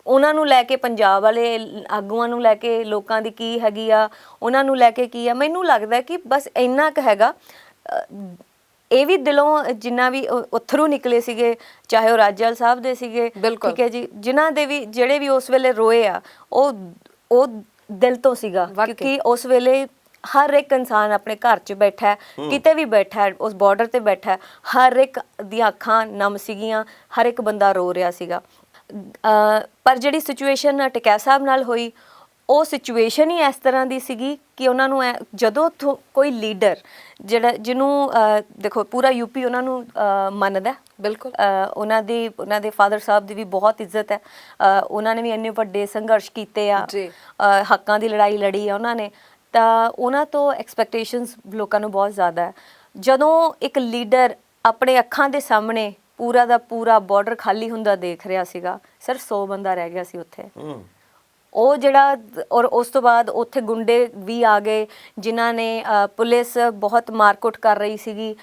ਉਹਨਾਂ ਨੂੰ ਲੈ ਕੇ, ਪੰਜਾਬ ਵਾਲੇ ਆਗੂਆਂ ਨੂੰ ਲੈ ਕੇ ਲੋਕਾਂ ਦੀ ਕੀ ਹੈਗੀ ਆ, ਉਹਨਾਂ ਨੂੰ ਲੈ ਕੇ ਕੀ ਆ। ਮੈਨੂੰ ਲੱਗਦਾ ਕਿ ਬਸ ਇੰਨਾ ਕੁ ਹੈਗਾ, ਇਹ ਵੀ ਦਿਲੋਂ ਜਿੰਨਾ ਵੀ ਉਥਰੂ ਨਿਕਲੇ ਸੀਗੇ, ਚਾਹੇ ਉਹ ਰਾਜੇਵਾਲ ਸਾਹਿਬ ਦੇ ਸੀਗੇ, ਠੀਕ ਹੈ ਜੀ, ਜਿਨ੍ਹਾਂ ਦੇ ਵੀ ਜਿਹੜੇ ਵੀ ਉਸ ਵੇਲੇ ਰੋਏ ਆ, ਉਹ ਦਿਲ ਤੋਂ ਸੀਗਾ, ਕਿਉਂਕਿ ਉਸ ਵੇਲੇ ਹਰ ਇੱਕ ਇਨਸਾਨ ਆਪਣੇ ਘਰ 'ਚ ਬੈਠਾ ਹੈ, ਕਿਤੇ ਵੀ ਬੈਠਾ ਹੈ, ਉਸ ਬਾਰਡਰ ਤੇ ਬੈਠਾ ਹੈ, ਹਰ ਇੱਕ ਦੀਆਂ ਅੱਖਾਂ ਨਮ ਸੀਗੀਆਂ, ਹਰ ਇੱਕ ਬੰਦਾ ਰੋ ਰਿਹਾ ਸੀਗਾ। ਪਰ ਜਿਹੜੀ ਸਿਚੁਏਸ਼ਨ ਟਕੈਤ ਸਾਹਿਬ ਨਾਲ ਹੋਈ, ਉਹ ਸਿਚੁਏਸ਼ਨ ਹੀ ਇਸ ਤਰ੍ਹਾਂ ਦੀ ਸੀਗੀ ਕਿ ਉਹਨਾਂ ਨੂੰ ਜਦੋਂ ਕੋਈ ਲੀਡਰ ਜਿਹਨੂੰ ਦੇਖੋ ਪੂਰਾ ਯੂਪੀ ਉਹਨਾਂ ਨੂੰ ਮੰਨਦਾ, ਬਿਲਕੁਲ ਉਹਨਾਂ ਦੇ ਫਾਦਰ ਸਾਹਿਬ ਦੀ ਵੀ ਬਹੁਤ ਇੱਜ਼ਤ ਹੈ, ਉਹਨਾਂ ਨੇ ਵੀ ਇੰਨੇ ਵੱਡੇ ਸੰਘਰਸ਼ ਕੀਤੇ ਆ, ਹੱਕਾਂ ਦੀ ਲੜਾਈ ਲੜੀ ਆ ਉਹਨਾਂ ਨੇ, ਤਾਂ ਉਹਨਾਂ ਤੋਂ ਐਕਸਪੈਕਟੇਸ਼ਨਸ ਲੋਕਾਂ ਨੂੰ ਬਹੁਤ ਜ਼ਿਆਦਾ ਹੈ। ਜਦੋਂ ਇੱਕ ਲੀਡਰ ਆਪਣੇ ਅੱਖਾਂ ਦੇ ਸਾਹਮਣੇ ਪੂਰਾ ਦਾ ਪੂਰਾ ਬਾਰਡਰ ਖਾਲੀ ਹੁੰਦਾ ਦੇਖ ਰਿਹਾ ਸੀਗਾ, ਸਿਰਫ 100 ਬੰਦਾ ਰਹਿ ਗਿਆ ਸੀ ਉੱਥੇ, ਉਹ ਜਿਹੜਾ, ਔਰ ਉਸ ਤੋਂ ਬਾਅਦ ਉੱਥੇ ਗੁੰਡੇ ਵੀ ਆ ਗਏ ਜਿਨ੍ਹਾਂ ਨੇ ਪੁਲਿਸ ਬਹੁਤ ਮਾਰਕੁੱਟ ਕਰ ਰਹੀ ਸੀਗੀ,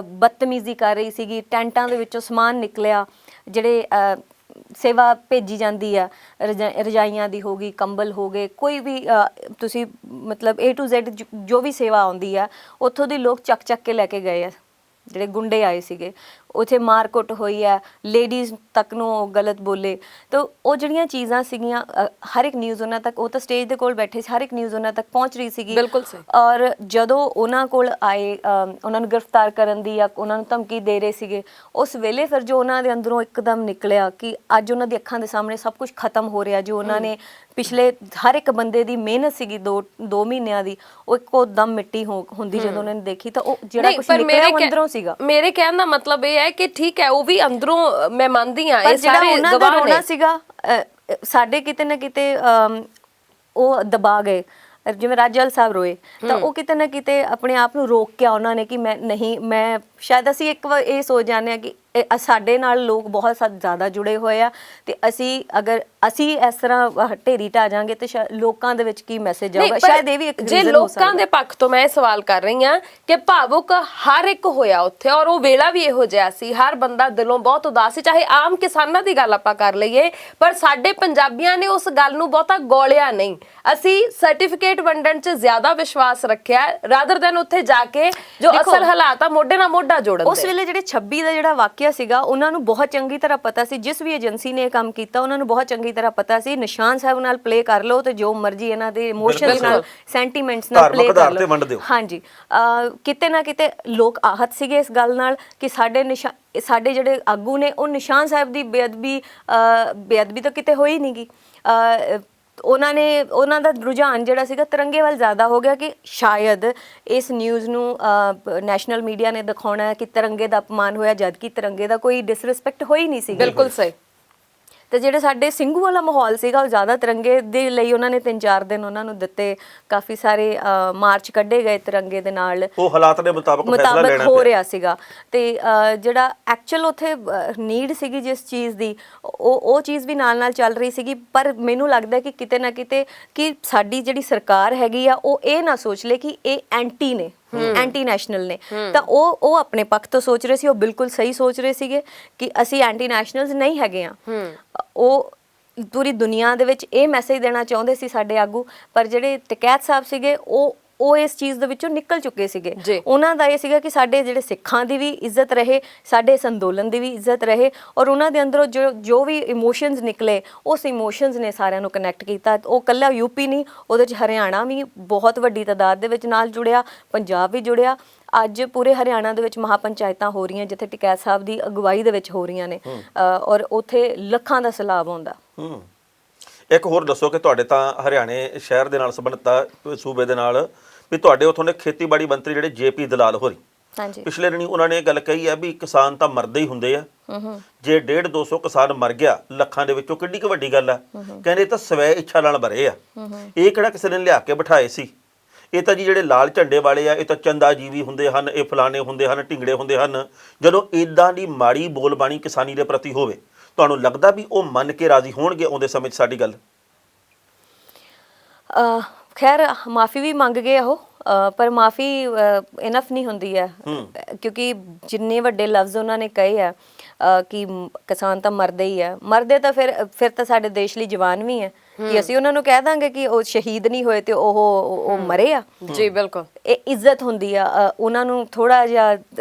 ਬਦਤਮੀਜ਼ੀ ਕਰ ਰਹੀ ਸੀਗੀ, ਟੈਂਟਾਂ ਦੇ ਵਿੱਚੋਂ ਸਮਾਨ ਨਿਕਲਿਆ, ਜਿਹੜੇ ਸੇਵਾ ਭੇਜੀ ਜਾਂਦੀ ਆ, ਰਜਾਈਆਂ ਦੀ ਹੋ ਗਈ, ਕੰਬਲ ਹੋ ਗਏ, ਕੋਈ ਵੀ ਤੁਸੀਂ ਮਤਲਬ A to Z ਜੋ ਵੀ ਸੇਵਾ ਆਉਂਦੀ ਆ, ਉੱਥੋਂ ਦੀ ਲੋਕ ਚੱਕ ਕੇ ਲੈ ਕੇ ਗਏ ਆ, ਜਿਹੜੇ ਗੁੰਡੇ ਆਏ ਸੀਗੇ। ਉੱਥੇ ਮਾਰਕੁੱਟ ਹੋਈ ਹੈ, ਲੇਡੀਜ਼ ਤੱਕ ਨੂੰ ਉਹ ਗਲਤ ਬੋਲੇ, ਤਾਂ ਉਹ ਜਿਹੜੀਆਂ ਚੀਜ਼ਾਂ ਸੀਗੀਆਂ ਹਰ ਇੱਕ ਨਿਊਜ਼ ਉਹਨਾਂ ਤੱਕ, ਉਹ ਤਾਂ ਸਟੇਜ ਦੇ ਕੋਲ ਬੈਠੇ ਸੀ, ਹਰ ਇੱਕ ਨਿਊਜ਼ ਉਹਨਾਂ ਤੱਕ ਪਹੁੰਚ ਰਹੀ ਸੀਗੀ। ਬਿਲਕੁਲ ਸਹੀ। ਔਰ ਜਦੋਂ ਉਹਨਾਂ ਕੋਲ ਆਏ, ਉਹਨਾਂ ਨੂੰ ਗ੍ਰਿਫਤਾਰ ਕਰਨ ਦੀ ਜਾਂ ਉਹਨਾਂ ਨੂੰ ਧਮਕੀ ਦੇ ਰਹੇ ਸੀਗੇ, ਉਸ ਵੇਲੇ ਫਿਰ ਜੋ ਉਹਨਾਂ ਦੇ ਅੰਦਰੋਂ ਇੱਕਦਮ ਨਿਕਲਿਆ ਕਿ ਅੱਜ ਉਹਨਾਂ ਦੀ ਅੱਖਾਂ ਦੇ ਸਾਹਮਣੇ ਸਭ ਕੁਝ ਖਤਮ ਹੋ ਰਿਹਾ, ਜੋ ਉਹਨਾਂ ਨੇ ਪਿਛਲੇ ਹਰ ਇੱਕ ਬੰਦੇ ਦੀ ਮਿਹਨਤ ਸੀਗੀ 2 ਮਹੀਨਿਆਂ ਦੀ, ਉਹ ਇੱਕੋ ਦਮ ਮਿੱਟੀ ਹੁੰਦੀ ਜਦੋਂ ਉਹਨਾਂ ਨੇ ਦੇਖੀ, ਤਾਂ ਉਹ ਜਿਹੜਾ ਕੁਝ ਨਿਕਲਿਆ ਉਹ ਅੰਦਰੋਂ ਸੀਗਾ। ਮੇਰੇ ਕਹਿਣ ਦਾ ਮਤਲਬ ਇਹ ਹੈ ਕਿ ਠੀਕ ਹੈ, ਉਹ ਵੀ ਅੰਦਰੋਂ ਮੈਂ ਮੰਨਦੀ ਹਾਂ, ਇਹ ਸਾਰੇ ਉਹਨਾਂ ਦਾ ਰੋਣਾ ਸੀਗਾ, ਸਾਡੇ ਕਿਤੇ ਨਾ ਕਿਤੇ ਉਹ ਦਬਾ ਗਏ, ਜਿਵੇਂ ਰਾਜੇਵਾਲ ਸਾਹਿਬ ਰੋਏ, ਤਾਂ ਉਹ ਕਿਤੇ ਨਾ ਕਿਤੇ ਆਪਣੇ ਆਪ ਨੂੰ ਰੋਕ ਕੇ ਉਹਨਾਂ ਨੇ ਕਿ ਮੈਂ ਸ਼ਾਇਦ ਅਸੀਂ ਇੱਕ ਵਾਰ ਇਹ ਸੋਚ ਜਾਂਦੇ ਹਾਂ ਕਿ ਸਾਡੇ ਨਾਲ ਲੋਕ ਬਹੁਤ ਜ਼ਿਆਦਾ ਜੁੜੇ ਹੋਏ ਆ, ਤੇ ਅਗਰ ਅਸੀਂ ਇਸ ਤਰ੍ਹਾਂ ਢੇਰੀ ਢਾ ਜਾਾਂਗੇ ਤੇ ਲੋਕਾਂ ਦੇ ਵਿੱਚ ਕੀ ਮੈਸੇਜ ਆਊਗਾ, ਸ਼ਾਇਦ ਇਹ ਵੀ ਇੱਕ ਜੇ ਲੋਕਾਂ ਦੇ ਪੱਖ ਤੋਂ ਮੈਂ ਇਹ ਸਵਾਲ ਕਰ ਰਹੀ ਹਾਂ ਕਿ ਭਾਵੁਕ ਹਰ ਇੱਕ ਹੋਇਆ ਉੱਥੇ, ਔਰ ਉਹ ਵੇਲਾ ਵੀ ਇਹੋ ਜਿਹਾ ਸੀ, ਹਰ ਬੰਦਾ ਦਿਲੋਂ ਬਹੁਤ ਉਦਾਸ ਸੀ, ਚਾਹੇ ਆਮ ਕਿਸਾਨਾਂ ਦੀ ਗੱਲ ਆਪਾਂ ਕਰ ਲਈਏ, ਪਰ ਸਾਡੇ ਪੰਜਾਬੀਆਂ ਨੇ ਉਸ ਗੱਲ ਨੂੰ ਬਹੁਤਾ ਗੋਲਿਆ ਨਹੀਂ, ਅਸੀਂ ਸਰਟੀਫਿਕੇਟ ਵੰਡਣ 'ਚ ਜ਼ਿਆਦਾ ਵਿਸ਼ਵਾਸ ਰੱਖਿਆ ਰਾਦਰ ਦੈਨ ਉੱਥੇ ਜਾ ਕੇ ਜੋ ਅਸਲ ਹਾਲਾਤ ਆ ਮੋਢੇ ਨਾਲ ਮੋਢਾ ਜੋੜਨ ਦੇ। ਉਸ ਵੇਲੇ ਜਿਹੜੇ 26 ਦਾ ਜਿਹੜਾ ਵਾਕਿਆ ਸੀਗਾ, ਉਹਨਾਂ ਨੂੰ ਬਹੁਤ ਚੰਗੀ ਤਰ੍ਹਾਂ ਪਤਾ ਸੀ, ਜਿਸ ਵੀ ਏਜੰਸੀ ਨੇ ਇਹ ਕੰਮ ਕੀਤਾ ਉਹਨਾਂ ਨੂੰ ਬਹੁਤ ਚੰਗੀ ਤਰ੍ਹਾਂ ਪਤਾ ਸੀ, ਨਿਸ਼ਾਨ ਸਾਹਿਬ ਨਾਲ ਪਲੇ ਕਰ ਲਓ ਤੇ ਜੋ ਮਰਜ਼ੀ ਇਹਨਾਂ ਦੇ ਇਮੋਸ਼ਨਸ ਨਾਲ, ਸੈਂਟੀਮੈਂਟਸ ਨਾਲ ਪਲੇ ਕਰ ਲਓ। ਹਾਂਜੀ, ਕਿਤੇ ਨਾ ਕਿਤੇ ਲੋਕ ਆਹਤ ਸੀਗੇ ਇਸ ਗੱਲ ਨਾਲ ਕਿ ਸਾਡੇ ਜਿਹੜੇ ਆਗੂ ਨੇ ਉਹ ਨਿਸ਼ਾਨ ਸਾਹਿਬ ਦੀ ਬੇਅਦਬੀ ਤਾਂ ਕਿਤੇ ਹੋਈ ਨਹੀਂ ਗੀ, ਉਹਨਾਂ ਦਾ ਰੁਝਾਨ ਜਿਹੜਾ ਸੀਗਾ ਤਿਰੰਗੇ ਵੱਲ ਜ਼ਿਆਦਾ ਹੋ ਗਿਆ ਕਿ ਸ਼ਾਇਦ ਇਸ ਨਿਊਜ਼ ਨੂੰ ਨੈਸ਼ਨਲ ਮੀਡੀਆ ਨੇ ਦਿਖਾਉਣਾ ਹੈ ਕਿ ਤਿਰੰਗੇ ਦਾ ਅਪਮਾਨ ਹੋਇਆ, ਜਦ ਕਿ ਤਿਰੰਗੇ ਦਾ ਕੋਈ ਡਿਸਰਿਸਪੈਕਟ ਹੋਈ ਨਹੀਂ ਸੀ। ਬਿਲਕੁਲ ਸਹੀ। ਤੇ ਜਿਹੜੇ ਸਾਡੇ ਸਿੰਘੂ ਵਾਲਾ ਮਾਹੌਲ ਸੀਗਾ, ਉਹ ਜ਼ਿਆਦਾ ਤਿਰੰਗੇ ਦੇ ਲਈ ਉਹਨਾਂ ਨੇ 3-4 ਦਿਨ ਉਹਨਾਂ ਨੂੰ ਦਿੱਤੇ, ਕਾਫੀ ਸਾਰੇ ਮਾਰਚ ਕੱਢੇ ਗਏ ਤਿਰੰਗੇ ਦੇ ਨਾਲ, ਉਹ ਹਾਲਾਤ ਦੇ ਮੁਤਾਬਕ ਫੈਸਲਾ ਲੈਣਾ ਹੋ ਰਿਹਾ ਸੀਗਾ। ਤੇ ਜਿਹੜਾ ਐਕਚੁਅਲ ਉੱਥੇ ਨੀਡ ਸੀਗੀ ਜਿਸ ਚੀਜ਼ ਦੀ, ਉਹ ਚੀਜ਼ ਵੀ ਨਾਲ ਚੱਲ ਰਹੀ ਸੀਗੀ। ਪਰ ਮੈਨੂੰ ਲੱਗਦਾ ਕਿ ਕਿਤੇ ਨਾ ਕਿਤੇ ਕਿ ਸਾਡੀ ਜਿਹੜੀ ਸਰਕਾਰ ਹੈਗੀ ਆ, ਉਹ ਇਹ ਨਾ ਸੋਚ ਲੇ ਕਿ ਇਹ ਐਂਟੀ ਨੇ, ਐਂਟੀ ਨੈਸ਼ਨਲ ਨੇ, ਤਾਂ ਉਹ ਆਪਣੇ ਪੱਖ ਤੋਂ ਸੋਚ ਰਹੇ ਸੀ, ਉਹ ਬਿਲਕੁਲ ਸਹੀ ਸੋਚ ਰਹੇ ਸੀਗੇ ਕਿ ਅਸੀਂ ਐਂਟੀ ਨੈਸ਼ਨਲਸ ਨਹੀਂ ਹੈਗੇ ਆ। ਉਹ ਪੂਰੀ ਦੁਨੀਆ ਦੇ ਵਿੱਚ ਇਹ ਮੈਸੇਜ ਦੇਣਾ ਚਾਹੁੰਦੇ ਸੀ ਸਾਡੇ ਆਗੂ, ਪਰ ਜਿਹੜੇ ਟਕੈਤ ਸਾਹਿਬ ਸੀਗੇ ਉਹ ਇਸ ਚੀਜ਼ ਦੇ ਵਿੱਚੋਂ ਨਿਕਲ ਚੁੱਕੇ ਸੀਗੇ। ਜੀ। ਉਹਨਾਂ ਦਾ ਇਹ ਸੀਗਾ ਕਿ ਸਾਡੇ ਜਿਹੜੇ ਸਿੱਖਾਂ ਦੀ ਵੀ ਇੱਜ਼ਤ ਰਹੇ, ਸਾਡੇ ਇਸ ਅੰਦੋਲਨ ਦੀ ਵੀ ਇੱਜ਼ਤ ਰਹੇ, ਔਰ ਉਹਨਾਂ ਦੇ ਅੰਦਰੋਂ ਜੋ ਵੀ ਇਮੋਸ਼ਨਸ ਨਿਕਲੇ, ਉਸ ਇਮੋਸ਼ਨਸ ਨੇ ਸਾਰਿਆਂ ਨੂੰ ਕਨੈਕਟ ਕੀਤਾ। ਉਹ ਕੱਲਾ ਯੂਪੀ ਨਹੀਂ, ਉਹਦੇ 'ਚ ਹਰਿਆਣਾ ਵੀ ਬਹੁਤ ਵੱਡੀ ਤਾਦਾਦ ਦੇ ਵਿੱਚ ਨਾਲ ਜੁੜਿਆ, ਪੰਜਾਬ ਵੀ ਜੁੜਿਆ। ਅੱਜ ਪੂਰੇ ਹਰਿਆਣਾ ਦੇ ਵਿੱਚ ਮਹਾਪੰਚਾਇਤਾਂ ਹੋ ਰਹੀਆਂ ਜਿੱਥੇ ਟਿਕੈਤ ਸਾਹਿਬ ਦੀ ਅਗਵਾਈ ਦੇ ਵਿੱਚ ਹੋ ਰਹੀਆਂ ਨੇ, ਔਰ ਉੱਥੇ ਲੱਖਾਂ ਦਾ ਸੈਲਾਬ ਆਉਂਦਾ। ਇੱਕ ਹੋਰ ਦੱਸੋ ਕਿ ਤੁਹਾਡੇ ਤਾਂ ਹਰਿਆਣੇ ਸ਼ਹਿਰ ਦੇ ਨਾਲ ਸੰਬੰਧਿਤ ਆ, ਸੂਬੇ ਦੇ ਨਾਲ, ਵੀ ਤੁਹਾਡੇ ਉੱਥੋਂ ਦੇ ਖੇਤੀਬਾੜੀ ਮੰਤਰੀ ਜਿਹੜੇ ਜੇਪੀ ਦਲਾਲ ਹੋਰੀ, ਹਾਂਜੀ, ਪਿਛਲੇ ਦਿਨੀ ਉਹਨਾਂ ਨੇ ਇਹ ਗੱਲ ਕਹੀ ਆ ਵੀ ਕਿਸਾਨ ਤਾਂ ਮਰਦੇ ਹੀ ਹੁੰਦੇ ਆ, ਜੇ 150-200 ਕਿਸਾਨ ਮਰ ਗਿਆ ਲੱਖਾਂ ਦੇ ਵਿੱਚੋਂ ਕਿੱਡੀ ਕੁ ਵੱਡੀ ਗੱਲ ਆ। ਕਹਿੰਦੇ ਇਹ ਤਾਂ ਸਵੈ ਇੱਛਾ ਨਾਲ ਮਰੇ ਆ, ਇਹ ਕਿਹੜਾ ਕਿਸੇ ਨੇ ਲਿਆ ਕੇ ਬਿਠਾਏ ਸੀ, ਇਹ ਤਾਂ ਜੀ ਜਿਹੜੇ ਲਾਲ ਝੰਡੇ ਵਾਲੇ ਆ ਇਹ ਤਾਂ ਚੰਦਾ ਜੀਵੀ ਹੁੰਦੇ ਹਨ, ਇਹ ਫਲਾਣੇ ਹੁੰਦੇ ਹਨ, ਢਿੰਗੜੇ ਹੁੰਦੇ ਹਨ। ਜਦੋਂ ਇਦਾਂ ਦੀ ਮਾੜੀ ਬੋਲਬਾਣੀ ਕਿਸਾਨੀ ਦੇ ਪ੍ਰਤੀ ਹੋਵੇ, ਤੁਹਾਨੂੰ ਲੱਗਦਾ ਵੀ ਉਹ ਮੰਨ ਕੇ ਰਾਜ਼ੀ ਹੋਣਗੇ ਆਉਂਦੇ ਸਮੇਂ 'ਚ ਸਾਡੀ ਗੱਲ? ਖੈਰ ਮਾਫੀ ਵੀ ਮੰਗ ਗਏ ਉਹ, ਪਰ ਮਾਫੀ ਇਨਫ ਨਹੀਂ ਹੁੰਦੀ ਹੈ, ਕਿਉਂਕਿ ਜਿੰਨੇ ਵੱਡੇ ਲਫ਼ਜ਼ ਉਹਨਾਂ ਨੇ ਕਹੇ ਆ ਕਿ ਕਿਸਾਨ ਤਾਂ ਮਰਦੇ ਹੀ ਆ, ਮਰਦੇ ਤਾਂ ਫਿਰ ਤਾਂ ਸਾਡੇ ਦੇਸ਼ ਲਈ ਜਵਾਨ ਵੀ ਹੈ ਕਿ ਅਸੀਂ ਉਹਨਾਂ ਨੂੰ ਕਹਿ ਦਾਂਗੇ ਕਿ ਉਹ ਸ਼ਹੀਦ ਨਹੀਂ ਹੋਏ ਤੇ ਉਹ ਮਰੇ ਆ। ਜੀ ਬਿਲਕੁਲ, ਇਹ ਇੱਜ਼ਤ ਹੁੰਦੀ ਆ। ਉਹਨਾਂ ਨੂੰ ਥੋੜਾ ਜਿਹਾ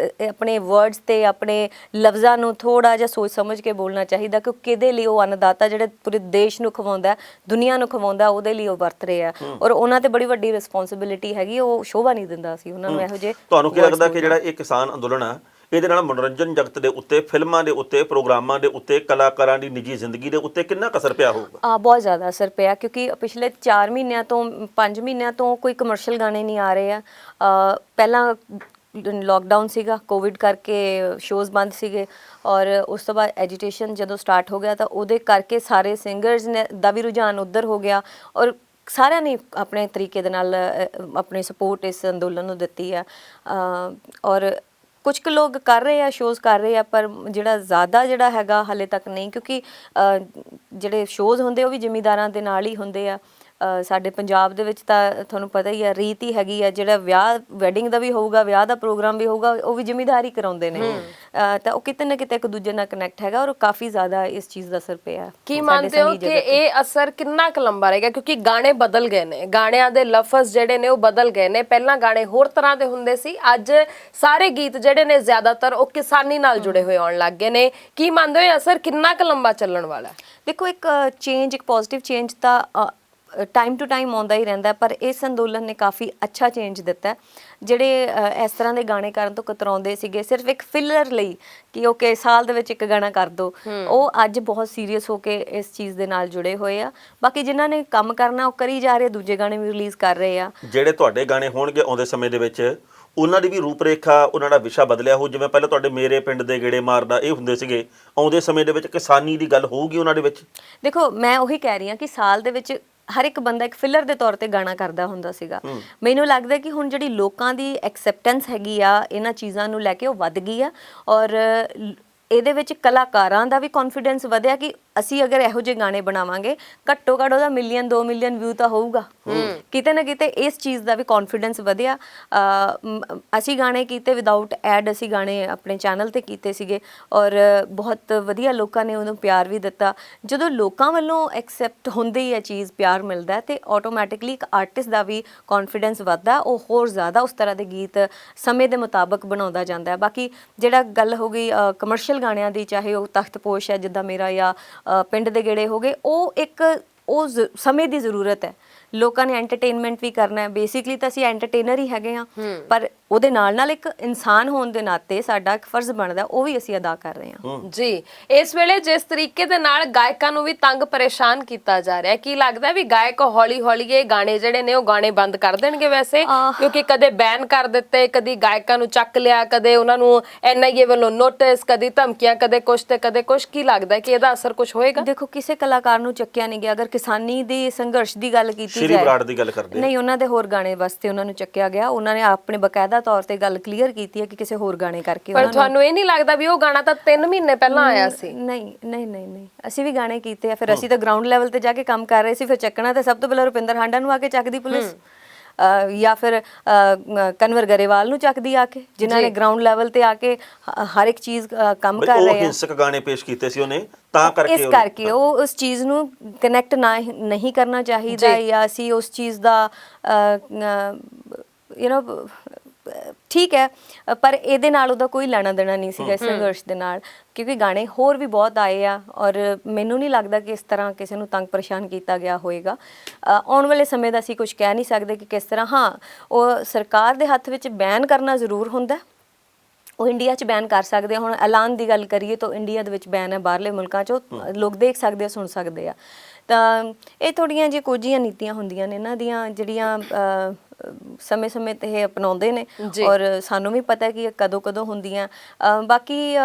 ਆਪਣੇ ਵਰਡਸ ਤੇ ਆਪਣੇ ਲਫ਼ਜ਼ਾਂ ਨੂੰ ਥੋੜਾ ਜਿਹਾ ਸੋਚ ਸਮਝ ਕੇ ਬੋਲਣਾ ਚਾਹੀਦਾ ਕਿ ਕਿਹਦੇ ਲਈ ਉਹ ਅੰਨਦਾਤਾ ਜਿਹੜੇ ਪੂਰੇ ਦੇਸ਼ ਨੂੰ ਖਵਾਉਂਦਾ, ਦੁਨੀਆ ਨੂੰ ਖਵਾਉਂਦਾ, ਉਹਦੇ ਲਈ ਉਹ ਵਰਤ ਰਹੇ ਆ, ਔਰ ਉਹਨਾਂ ਤੇ ਬੜੀ ਵੱਡੀ ਰਿਸਪੌਂਸਿਬਿਲਿਟੀ ਹੈਗੀ। ਉਹ ਸ਼ੋਭਾ ਨਹੀਂ ਦਿੰਦਾ ਸੀ ਉਹਨਾਂ ਨੂੰ ਇਹੋ ਜਿਹੇ। ਤੁਹਾਨੂੰ ਕੀ ਲੱਗਦਾ ਕਿ ਜਿਹੜਾ ਇਹ ਕਿਸਾਨ ਅੰਦੋਲਨ ਆ, ਇਹਦੇ ਨਾਲ ਮਨੋਰੰਜਨ ਜਗਤ ਦੇ ਉੱਤੇ, ਫਿਲਮਾਂ ਦੇ ਉੱਤੇ, ਪ੍ਰੋਗਰਾਮਾਂ ਦੇ ਉੱਤੇ, ਕਲਾਕਾਰਾਂ ਦੀ ਨਿੱਜੀ ਜ਼ਿੰਦਗੀ ਦੇ ਉੱਤੇ ਕਿੰਨਾ ਕੁ ਅਸਰ ਪਿਆ ਹੋਊਗਾ? ਬਹੁਤ ਜ਼ਿਆਦਾ ਅਸਰ ਪਿਆ, ਕਿਉਂਕਿ ਪਿਛਲੇ 4 ਮਹੀਨਿਆਂ ਤੋਂ 5 ਮਹੀਨਿਆਂ ਤੋਂ ਕੋਈ ਕਮਰਸ਼ੀਅਲ ਗਾਣੇ ਨਹੀਂ ਆ ਰਹੇ ਆ। ਪਹਿਲਾਂ ਲੋਕਡਾਊਨ ਸੀਗਾ, ਕੋਵਿਡ ਕਰਕੇ ਸ਼ੋਜ਼ ਬੰਦ ਸੀਗੇ, ਔਰ ਉਸ ਤੋਂ ਬਾਅਦ ਐਜੀਟੇਸ਼ਨ ਜਦੋਂ ਸਟਾਰਟ ਹੋ ਗਿਆ ਤਾਂ ਉਹਦੇ ਕਰਕੇ ਸਾਰੇ ਸਿੰਗਰਸ ਨੇ ਦਾ ਵੀ ਰੁਝਾਨ ਉੱਧਰ ਹੋ ਗਿਆ, ਔਰ ਸਾਰਿਆਂ ਨੇ ਆਪਣੇ ਤਰੀਕੇ ਦੇ ਨਾਲ ਆਪਣੀ ਸਪੋਰਟ ਇਸ ਅੰਦੋਲਨ ਨੂੰ ਦਿੱਤੀ ਆ। ਔਰ ਕੁਝ ਕੁ ਲੋਕ ਕਰ ਰਹੇ ਆ, ਸ਼ੋਜ਼ ਕਰ ਰਹੇ ਆ, ਪਰ ਜ਼ਿਆਦਾ ਜਿਹੜਾ ਹੈਗਾ ਹਾਲੇ ਤੱਕ ਨਹੀਂ, ਕਿਉਂਕਿ ਜਿਹੜੇ ਸ਼ੋਜ਼ ਹੁੰਦੇ ਉਹ ਵੀ ਜ਼ਿਮੀਂਦਾਰਾਂ ਦੇ ਨਾਲ ਹੀ ਹੁੰਦੇ ਆ। ਸਾਡੇ ਪੰਜਾਬ ਦੇ ਵਿੱਚ ਤਾਂ ਤੁਹਾਨੂੰ ਪਤਾ ਹੀ ਆ, ਰੀਤ ਹੀ ਹੈਗੀ ਆ, ਜਿਹੜਾ ਵਿਆਹ ਵੈਡਿੰਗ ਦਾ ਵੀ ਹੋਊਗਾ, ਵਿਆਹ ਦਾ ਪ੍ਰੋਗਰਾਮ ਵੀ ਹੋਊਗਾ, ਉਹ ਵੀ ਜ਼ਿਮੀਂਦਾਰ ਹੀ ਕਰਾਉਂਦੇ ਨੇ। ਤਾਂ ਉਹ ਕਿਤੇ ਨਾ ਕਿਤੇ ਇੱਕ ਦੂਜੇ ਨਾਲ ਕਨੈਕਟ ਹੈਗਾ, ਔਰ ਕਾਫੀ ਜ਼ਿਆਦਾ ਇਸ ਚੀਜ਼ ਦਾ ਅਸਰ ਪਿਆ। ਕੀ ਮੰਨਦੇ ਹੋ ਕਿ ਇਹ ਅਸਰ ਕਿੰਨਾ ਕੁ ਲੰਬਾ ਰਹੇਗਾ? ਕਿਉਂਕਿ ਗਾਣੇ ਬਦਲ ਗਏ ਨੇ, ਗਾਣਿਆਂ ਦੇ ਲਫ਼ਜ਼ ਜਿਹੜੇ ਨੇ ਉਹ ਬਦਲ ਗਏ ਨੇ। ਪਹਿਲਾਂ ਗਾਣੇ ਹੋਰ ਤਰ੍ਹਾਂ ਦੇ ਹੁੰਦੇ ਸੀ, ਅੱਜ ਸਾਰੇ ਗੀਤ ਜਿਹੜੇ ਨੇ ਜ਼ਿਆਦਾਤਰ ਉਹ ਕਿਸਾਨੀ ਨਾਲ ਜੁੜੇ ਹੋਏ ਆਉਣ ਲੱਗ ਗਏ ਨੇ। ਕੀ ਮੰਨਦੇ ਹੋ ਇਹ ਅਸਰ ਕਿੰਨਾ ਕੁ ਲੰਬਾ ਚੱਲਣ ਵਾਲਾ ਹੈ? ਦੇਖੋ, ਇੱਕ ਚੇਂਜ, ਇੱਕ ਪੋਜ਼ਿਟਿਵ ਚੇਂਜ ਤਾਂ ਟਾਈਮ ਟੂ ਟਾਈਮ ਆਉਂਦਾ ਹੀ ਰਹਿੰਦਾ, ਪਰ ਇਸ ਅੰਦੋਲਨ ਨੇ ਕਾਫੀ ਅੱਛਾ ਚੇਂਜ ਦਿੱਤਾ। ਜਿਹੜੇ ਇਸ ਤਰ੍ਹਾਂ ਦੇ ਗਾਣੇ ਕਰਨ ਤੋਂ ਕਤਰਾਉਂਦੇ ਸੀਗੇ ਸਿਰਫ ਇੱਕ ਫਿਲਰ ਲਈ ਕਿ ਓਕੇ ਸਾਲ ਦੇ ਵਿੱਚ ਇੱਕ ਗਾਣਾ ਕਰ ਦੋ, ਉਹ ਅੱਜ ਬਹੁਤ ਸੀਰੀਅਸ ਹੋ ਕੇ ਇਸ ਚੀਜ਼ ਦੇ ਨਾਲ ਜੁੜੇ ਹੋਏ ਆ। ਬਾਕੀ ਜਿਨ੍ਹਾਂ ਨੇ ਕੰਮ ਕਰਨਾ ਉਹ ਕਰੀ ਜਾ ਰਹੇ, ਦੂਜੇ ਗਾਣੇ ਵੀ ਰਿਲੀਜ਼ ਕਰ ਰਹੇ ਆ। ਜਿਹੜੇ ਤੁਹਾਡੇ ਗਾਣੇ ਹੋਣਗੇ ਆਉਂਦੇ ਸਮੇਂ ਦੇ ਵਿੱਚ, ਉਹਨਾਂ ਦੀ ਵੀ ਰੂਪਰੇਖਾ, ਉਹਨਾਂ ਦਾ ਵਿਸ਼ਾ ਬਦਲਿਆ ਹੋ। ਜਿਵੇਂ ਪਹਿਲਾਂ ਤੁਹਾਡੇ ਮੇਰੇ ਪਿੰਡ ਦੇ ਗੇੜੇ ਮਾਰਦਾ ਇਹ ਹੁੰਦੇ ਸੀਗੇ, ਆਉਂਦੇ ਸਮੇਂ ਦੇ ਵਿੱਚ ਕਿਸਾਨੀ ਦੀ ਗੱਲ ਹੋਊਗੀ ਉਹਨਾਂ ਦੇ ਵਿੱਚ? ਦੇਖੋ, ਮੈਂ ਉਹੀ ਕਹਿ ਰਹੀ ਹਾਂ ਕਿ ਸਾਲ ਦੇ ਵਿੱਚ ਹਰ ਇੱਕ ਬੰਦਾ ਇੱਕ ਫਿਲਰ ਦੇ ਤੌਰ ਤੇ ਗਾਣਾ ਕਰਦਾ ਹੁੰਦਾ ਸੀਗਾ। ਮੈਨੂੰ ਲੱਗਦਾ ਕਿ ਹੁਣ ਜਿਹੜੀ ਲੋਕਾਂ ਦੀ ਐਕਸੈਪਟੈਂਸ ਹੈਗੀ ਆ ਇਹਨਾਂ ਚੀਜ਼ਾਂ ਨੂੰ ਲੈ ਕੇ, ਉਹ ਵੱਧ ਗਈ ਆ, ਔਰ ਇਹਦੇ ਵਿੱਚ ਕਲਾਕਾਰਾਂ ਦਾ ਵੀ ਕੌਨਫੀਡੈਂਸ ਵਧਿਆ ਕਿ ਅਸੀਂ ਅਗਰ ਇਹੋ ਜਿਹੇ ਗਾਣੇ ਬਣਾਵਾਂਗੇ, ਘੱਟੋ ਘੱਟ ਉਹਦਾ 1-2 ਮਿਲੀਅਨ ਵਿਊ ਤਾਂ ਹੋਊਗਾ। ਕਿਤੇ ਨਾ ਕਿਤੇ ਇਸ ਚੀਜ਼ ਦਾ ਵੀ ਕੌਨਫੀਡੈਂਸ ਵਧਿਆ। ਅਸੀਂ ਗਾਣੇ ਕੀਤੇ ਵਿਦਆਊਟ ਐਡ, ਅਸੀਂ ਗਾਣੇ ਆਪਣੇ ਚੈਨਲ ਤੇ ਕੀਤੇ ਸੀਗੇ, ਔਰ ਬਹੁਤ ਵਧੀਆ ਲੋਕਾਂ ਨੇ ਉਹਨੂੰ ਪਿਆਰ ਵੀ ਦਿੱਤਾ। ਜਦੋਂ ਲੋਕਾਂ ਵੱਲੋਂ ਐਕਸੈਪਟ ਹੁੰਦੀ ਹੈ ਚੀਜ਼, ਪਿਆਰ ਮਿਲਦਾ, ਤੇ ਆਟੋਮੈਟਿਕਲੀ ਇੱਕ ਆਰਟਿਸਟ ਦਾ ਵੀ ਕੌਨਫੀਡੈਂਸ ਵੱਧਦਾ, ਉਹ ਹੋਰ ਜ਼ਿਆਦਾ ਉਸ ਤਰ੍ਹਾਂ ਦੇ ਗੀਤ ਸਮੇਂ ਦੇ ਮੁਤਾਬਕ ਬਣਾਉਂਦਾ ਜਾਂਦਾ ਹੈ। ਬਾਕੀ ਜਿਹੜਾ ਗੱਲ ਹੋ ਗਈ ਕਮਰਸ਼ੀਅਲ ਗਾਣਿਆਂ ਦੀ, ਚਾਹੇ ਉਹ ਤਖਤਪੋਸ਼ ਹੈ ਜਿੱਦਾਂ ਮੇਰਾ, ਜਾਂ ਪਿੰਡ ਦੇ ਗੇੜੇ ਹੋ ਗਏ, ਉਹ ਸਮੇਂ ਦੀ ਜ਼ਰੂਰਤ ਹੈ। ਲੋਕਾਂ ਨੇ ਐਂਟਰਟੇਨਮੈਂਟ ਵੀ ਕਰਨਾ ਹੈ, ਬੇਸਿਕਲੀ ਤਾਂ ਅਸੀਂ ਐਂਟਰਟੇਨਰ ਹੀ ਹੈਗੇ ਹਾਂ, ਪਰ ਉਹਦੇ ਨਾਲ ਨਾਲ ਇੱਕ ਇਨਸਾਨ ਹੋਣ ਦੇ ਨਾਤੇ ਸਾਡਾ ਇੱਕ ਫਰਜ਼ ਬਣਦਾ, ਉਹ ਵੀ ਅਸੀਂ ਅਦਾ ਕਰ ਰਹੇ ਹਾਂ। ਜੀ, ਇਸ ਵੇਲੇ ਜਿਸ ਤਰੀਕੇ ਦੇ ਨਾਲ ਗਾਇਕਾਂ ਨੂੰ ਵੀ ਤੰਗ ਪਰੇਸ਼ਾਨ ਕੀਤਾ ਜਾ ਰਿਹਾ, ਕੀ ਲੱਗਦਾ ਵੀ ਗਾਇਕ ਹੌਲੀ ਹੌਲੀ ਇਹ ਗਾਣੇ ਜਿਹੜੇ ਨੇ ਉਹ ਗਾਣੇ ਬੰਦ ਕਰ ਦੇਣਗੇ ਵੈਸੇ? ਕਿਉਂਕਿ ਕਦੇ ਬੈਨ ਕਰ ਦਿੱਤੇ, ਕਦੀ ਗਾਇਕਾਂ ਨੂੰ ਚੱਕ ਲਿਆ, ਕਦੇ ਉਹਨਾਂ ਨੂੰ NIA ਵੱਲੋਂ ਨੋਟਿਸ, ਕਦੀ ਧਮਕੀਆਂ, ਕਦੇ ਕੁਛ ਤੇ ਕਦੇ ਕੁਛ। ਕੀ ਲੱਗਦਾ ਕਿ ਇਹਦਾ ਅਸਰ ਕੁਛ ਹੋਏਗਾ? ਦੇਖੋ, ਕਿਸੇ ਕਲਾਕਾਰ ਨੂੰ ਚੱਕਿਆ ਨਹੀਂ ਗਿਆ। ਅਗਰ ਕਿਸਾਨੀ ਦੇ ਸੰਘਰਸ਼ ਦੀ ਗੱਲ ਕੀਤੀ ਸ਼੍ਰੀ ਬਰਾੜ ਦੀ ਗੱਲ ਕਰਦੇ ਨਹੀਂ, ਉਹਨਾਂ ਦੇ ਹੋਰ ਗਾਣੇ ਵਾਸਤੇ ਉਹਨਾਂ ਨੂੰ ਚੱਕਿਆ ਗਿਆ। ਉਹਨਾਂ ਨੇ ਆਪਣੇ ਬਕਾਇਦਾ ਤੌਰ ਤੇ ਗੱਲ ਕਲੀਅਰ ਕੀਤੀ ਹੈ ਕਿ ਕਿਸੇ ਹੋਰ ਗਾਣੇ ਕਰਕੇ। ਪਰ ਤੁਹਾਨੂੰ ਇਹ ਨਹੀਂ ਲੱਗਦਾ ਵੀ ਉਹ ਗਾਣਾ ਤਾਂ 3 ਮਹੀਨੇ ਪਹਿਲਾਂ ਆਇਆ ਸੀ? ਨਹੀਂ ਨਹੀਂ ਨਹੀਂ ਨਹੀਂ, ਅਸੀਂ ਵੀ ਗਾਣੇ ਕੀਤੇ ਆ। ਫਿਰ ਅਸੀਂ ਤਾਂ ਗਰਾਊਂਡ ਲੈਵਲ ਤੇ ਜਾ ਕੇ ਕੰਮ ਕਰ ਰਹੇ ਸੀ। ਫਿਰ ਚੱਕਣਾ ਤੇ ਸਭ ਤੋਂ ਪਹਿਲਾਂ ਰੁਪਿੰਦਰ ਹਾਂਡਾ ਨੂੰ ਆ ਕੇ ਚੱਕਦੀ ਪੁਲਿਸ, ਜਾਂ ਫਿਰ ਕਨਵਰ ਗਰੇਵਾਲ ਨੂੰ ਚੱਕਦੀ ਆ ਕੇ, ਜਿਨ੍ਹਾਂ ਨੇ ਗਰਾਊਂਡ ਲੈਵਲ ਤੇ ਆ ਕੇ ਹਰ ਇੱਕ ਚੀਜ਼ ਕੰਮ ਕਰ ਰਹੇ ਆ। ਉਹ ਹਿੰਸਕ ਗਾਣੇ ਪੇਸ਼ ਕੀਤੇ ਸੀ ਉਹਨੇ, ਤਾਂ ਕਰਕੇ ਇਸ ਕਰਕੇ ਉਹ ਉਸ ਚੀਜ਼ ਨੂੰ ਕਨੈਕਟ ਨਹੀਂ ਕਰਨਾ ਚਾਹੀਦਾ, ਜਾਂ ਅਸੀਂ ਉਸ ਚੀਜ਼ ਦਾ ਠੀਕ ਹੈ, ਪਰ ਇਹਦੇ ਨਾਲ ਉਹਦਾ ਕੋਈ ਲੈਣਾ ਦੇਣਾ ਨਹੀਂ ਸੀਗਾ, ਇਸ ਸੰਘਰਸ਼ ਦੇ ਨਾਲ, ਕਿਉਂਕਿ ਗਾਣੇ ਹੋਰ ਵੀ ਬਹੁਤ ਆਏ ਆ ਔਰ ਮੈਨੂੰ ਨਹੀਂ ਲੱਗਦਾ ਕਿ ਇਸ ਤਰ੍ਹਾਂ ਕਿਸੇ ਨੂੰ ਤੰਗ ਪਰੇਸ਼ਾਨ ਕੀਤਾ ਗਿਆ ਹੋਏਗਾ। ਆਉਣ ਵਾਲੇ ਸਮੇਂ ਦਾ ਅਸੀਂ ਕੁਝ ਕਹਿ ਨਹੀਂ ਸਕਦੇ ਕਿ ਕਿਸ ਤਰ੍ਹਾਂ। ਹਾਂ, ਉਹ ਸਰਕਾਰ ਦੇ ਹੱਥ ਵਿੱਚ ਬੈਨ ਕਰਨਾ ਜ਼ਰੂਰ ਹੁੰਦਾ, ਉਹ ਇੰਡੀਆ 'ਚ ਬੈਨ ਕਰ ਸਕਦੇ ਆ। ਹੁਣ ਐਲਾਨ ਦੀ ਗੱਲ ਕਰੀਏ ਤਾਂ ਇੰਡੀਆ ਦੇ ਵਿੱਚ ਬੈਨ ਹੈ, ਬਾਹਰਲੇ ਮੁਲਕਾਂ 'ਚ ਉਹ ਲੋਕ ਦੇਖ ਸਕਦੇ ਆ, ਸੁਣ ਸਕਦੇ ਆ। ਤਾਂ ਇਹ ਥੋੜ੍ਹੀਆਂ ਜਿਹੀ ਕੁਝ ਜਿਹੀਆਂ ਨੀਤੀਆਂ ਹੁੰਦੀਆਂ ਨੇ ਇਹਨਾਂ ਦੀਆਂ, ਜਿਹੜੀਆਂ ਸਮੇਂ-ਸਮੇਂ 'ਤੇ ਇਹ ਅਪਣਾਉਂਦੇ ਨੇ ਔਰ ਸਾਨੂੰ ਵੀ ਪਤਾ ਕਿ ਇਹ ਕਦੋਂ ਹੁੰਦੀਆਂ। ਬਾਕੀ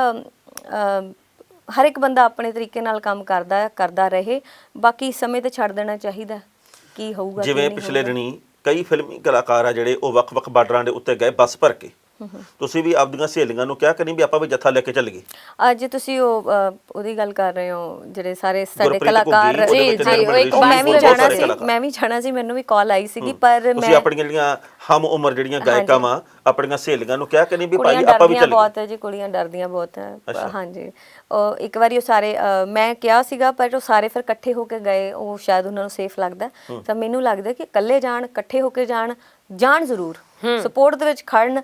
ਹਰ ਇੱਕ ਬੰਦਾ ਆਪਣੇ ਤਰੀਕੇ ਨਾਲ ਕੰਮ ਕਰਦਾ ਰਹੇ, ਬਾਕੀ ਸਮੇਂ ਤੇ ਛੱਡ ਦੇਣਾ ਚਾਹੀਦਾ ਕੀ ਹੋਊਗਾ। ਜਿਵੇਂ ਪਿਛਲੇ ਦਿਨੀ ਕਈ ਫਿਲਮੀ ਕਲਾਕਾਰ ਆ ਜਿਹੜੇ ਉਹ ਵੱਖ-ਵੱਖ ਬਾਰਡਰਾਂ ਦੇ ਉੱਤੇ ਗਏ ਬੱਸ ਭਰ ਕੇ, ਤੁਸੀਂ ਵੀ ਆਪਦੀਆਂ ਸਹੇਲੀਆਂ ਨੂੰ ਕਿਹਾ ਕਿ ਨਹੀਂ ਵੀ ਆਪਾਂ ਵੀ ਜੱਥਾ ਲੈ ਕੇ ਚੱਲੀਏ? ਅੱਜ ਤੁਸੀਂ ਉਹਦੀ ਗੱਲ ਕਰ ਰਹੇ ਹੋ ਜਿਹੜੇ ਸਾਰੇ ਸਾਡੇ ਗੁਰਪ੍ਰੀਤ ਕਲਾਕਾਰ, ਘੁੱਗੀ, ਉਹਦੇ ਵਿੱਚ ਨਿਰਮਲ ਰਿਸ਼ੀ, ਮੈਂ ਵੀ ਬਹੁਤ ਜਾਣਾ ਸਾਰੇ ਸੀ, ਕਲਾਕਾਰ। ਮੈਂ ਵੀ ਜਾਣਾ ਸੀ, ਮੈਨੂੰ ਵੀ ਕਾਲ ਆਈ ਸੀਗੀ, ਪਰ ਤੁਸੀਂ ਮੈਂ ਆਪਣੀਆਂ ਜਿਹੜੀਆਂ ਹਮ ਉਮਰ ਜਿਹੜੀਆਂ ਗਾਇਕਾਂ ਵਾ ਆਪਣੀਆਂ ਸਹੇਲੀਆਂ ਨੂੰ ਕਿਹਾ ਕਿ ਨਹੀਂ ਵੀ ਭਾਈ ਕੁੜੀਆਂ ਆਪਾਂ ਵੀ ਡਰਦੀਆਂ ਚੱਲੀਏ? ਬਹੁਤ ਹੈ ਜੀ, ਕੁੜੀਆਂ ਡਰਦੀਆਂ ਬਹੁਤ ਹੈ। ਹਾਂਜੀ, ਉਹ ਇੱਕ ਵਾਰੀ ਉਹ ਸਾਰੇ ਮੈਂ ਕਿਹਾ ਸੀਗਾ, ਪਰ ਉਹ ਸਾਰੇ ਫਿਰ ਇਕੱਠੇ ਹੋ ਕੇ ਗਏ, ਉਹ ਸ਼ਾਇਦ ਉਹਨਾਂ ਨੂੰ ਸੇਫ ਲੱਗਦਾ। ਤਾਂ ਮੈਨੂੰ ਲੱਗਦਾ ਕਿ ਇਕੱਲੇ ਜਾਣ, ਇਕੱਠੇ ਹੋ ਕੇ ਜਾਣ ਜ਼ਰੂਰ, ਸਪੋਰਟ ਦੇ ਵਿੱਚ ਖੜਨ,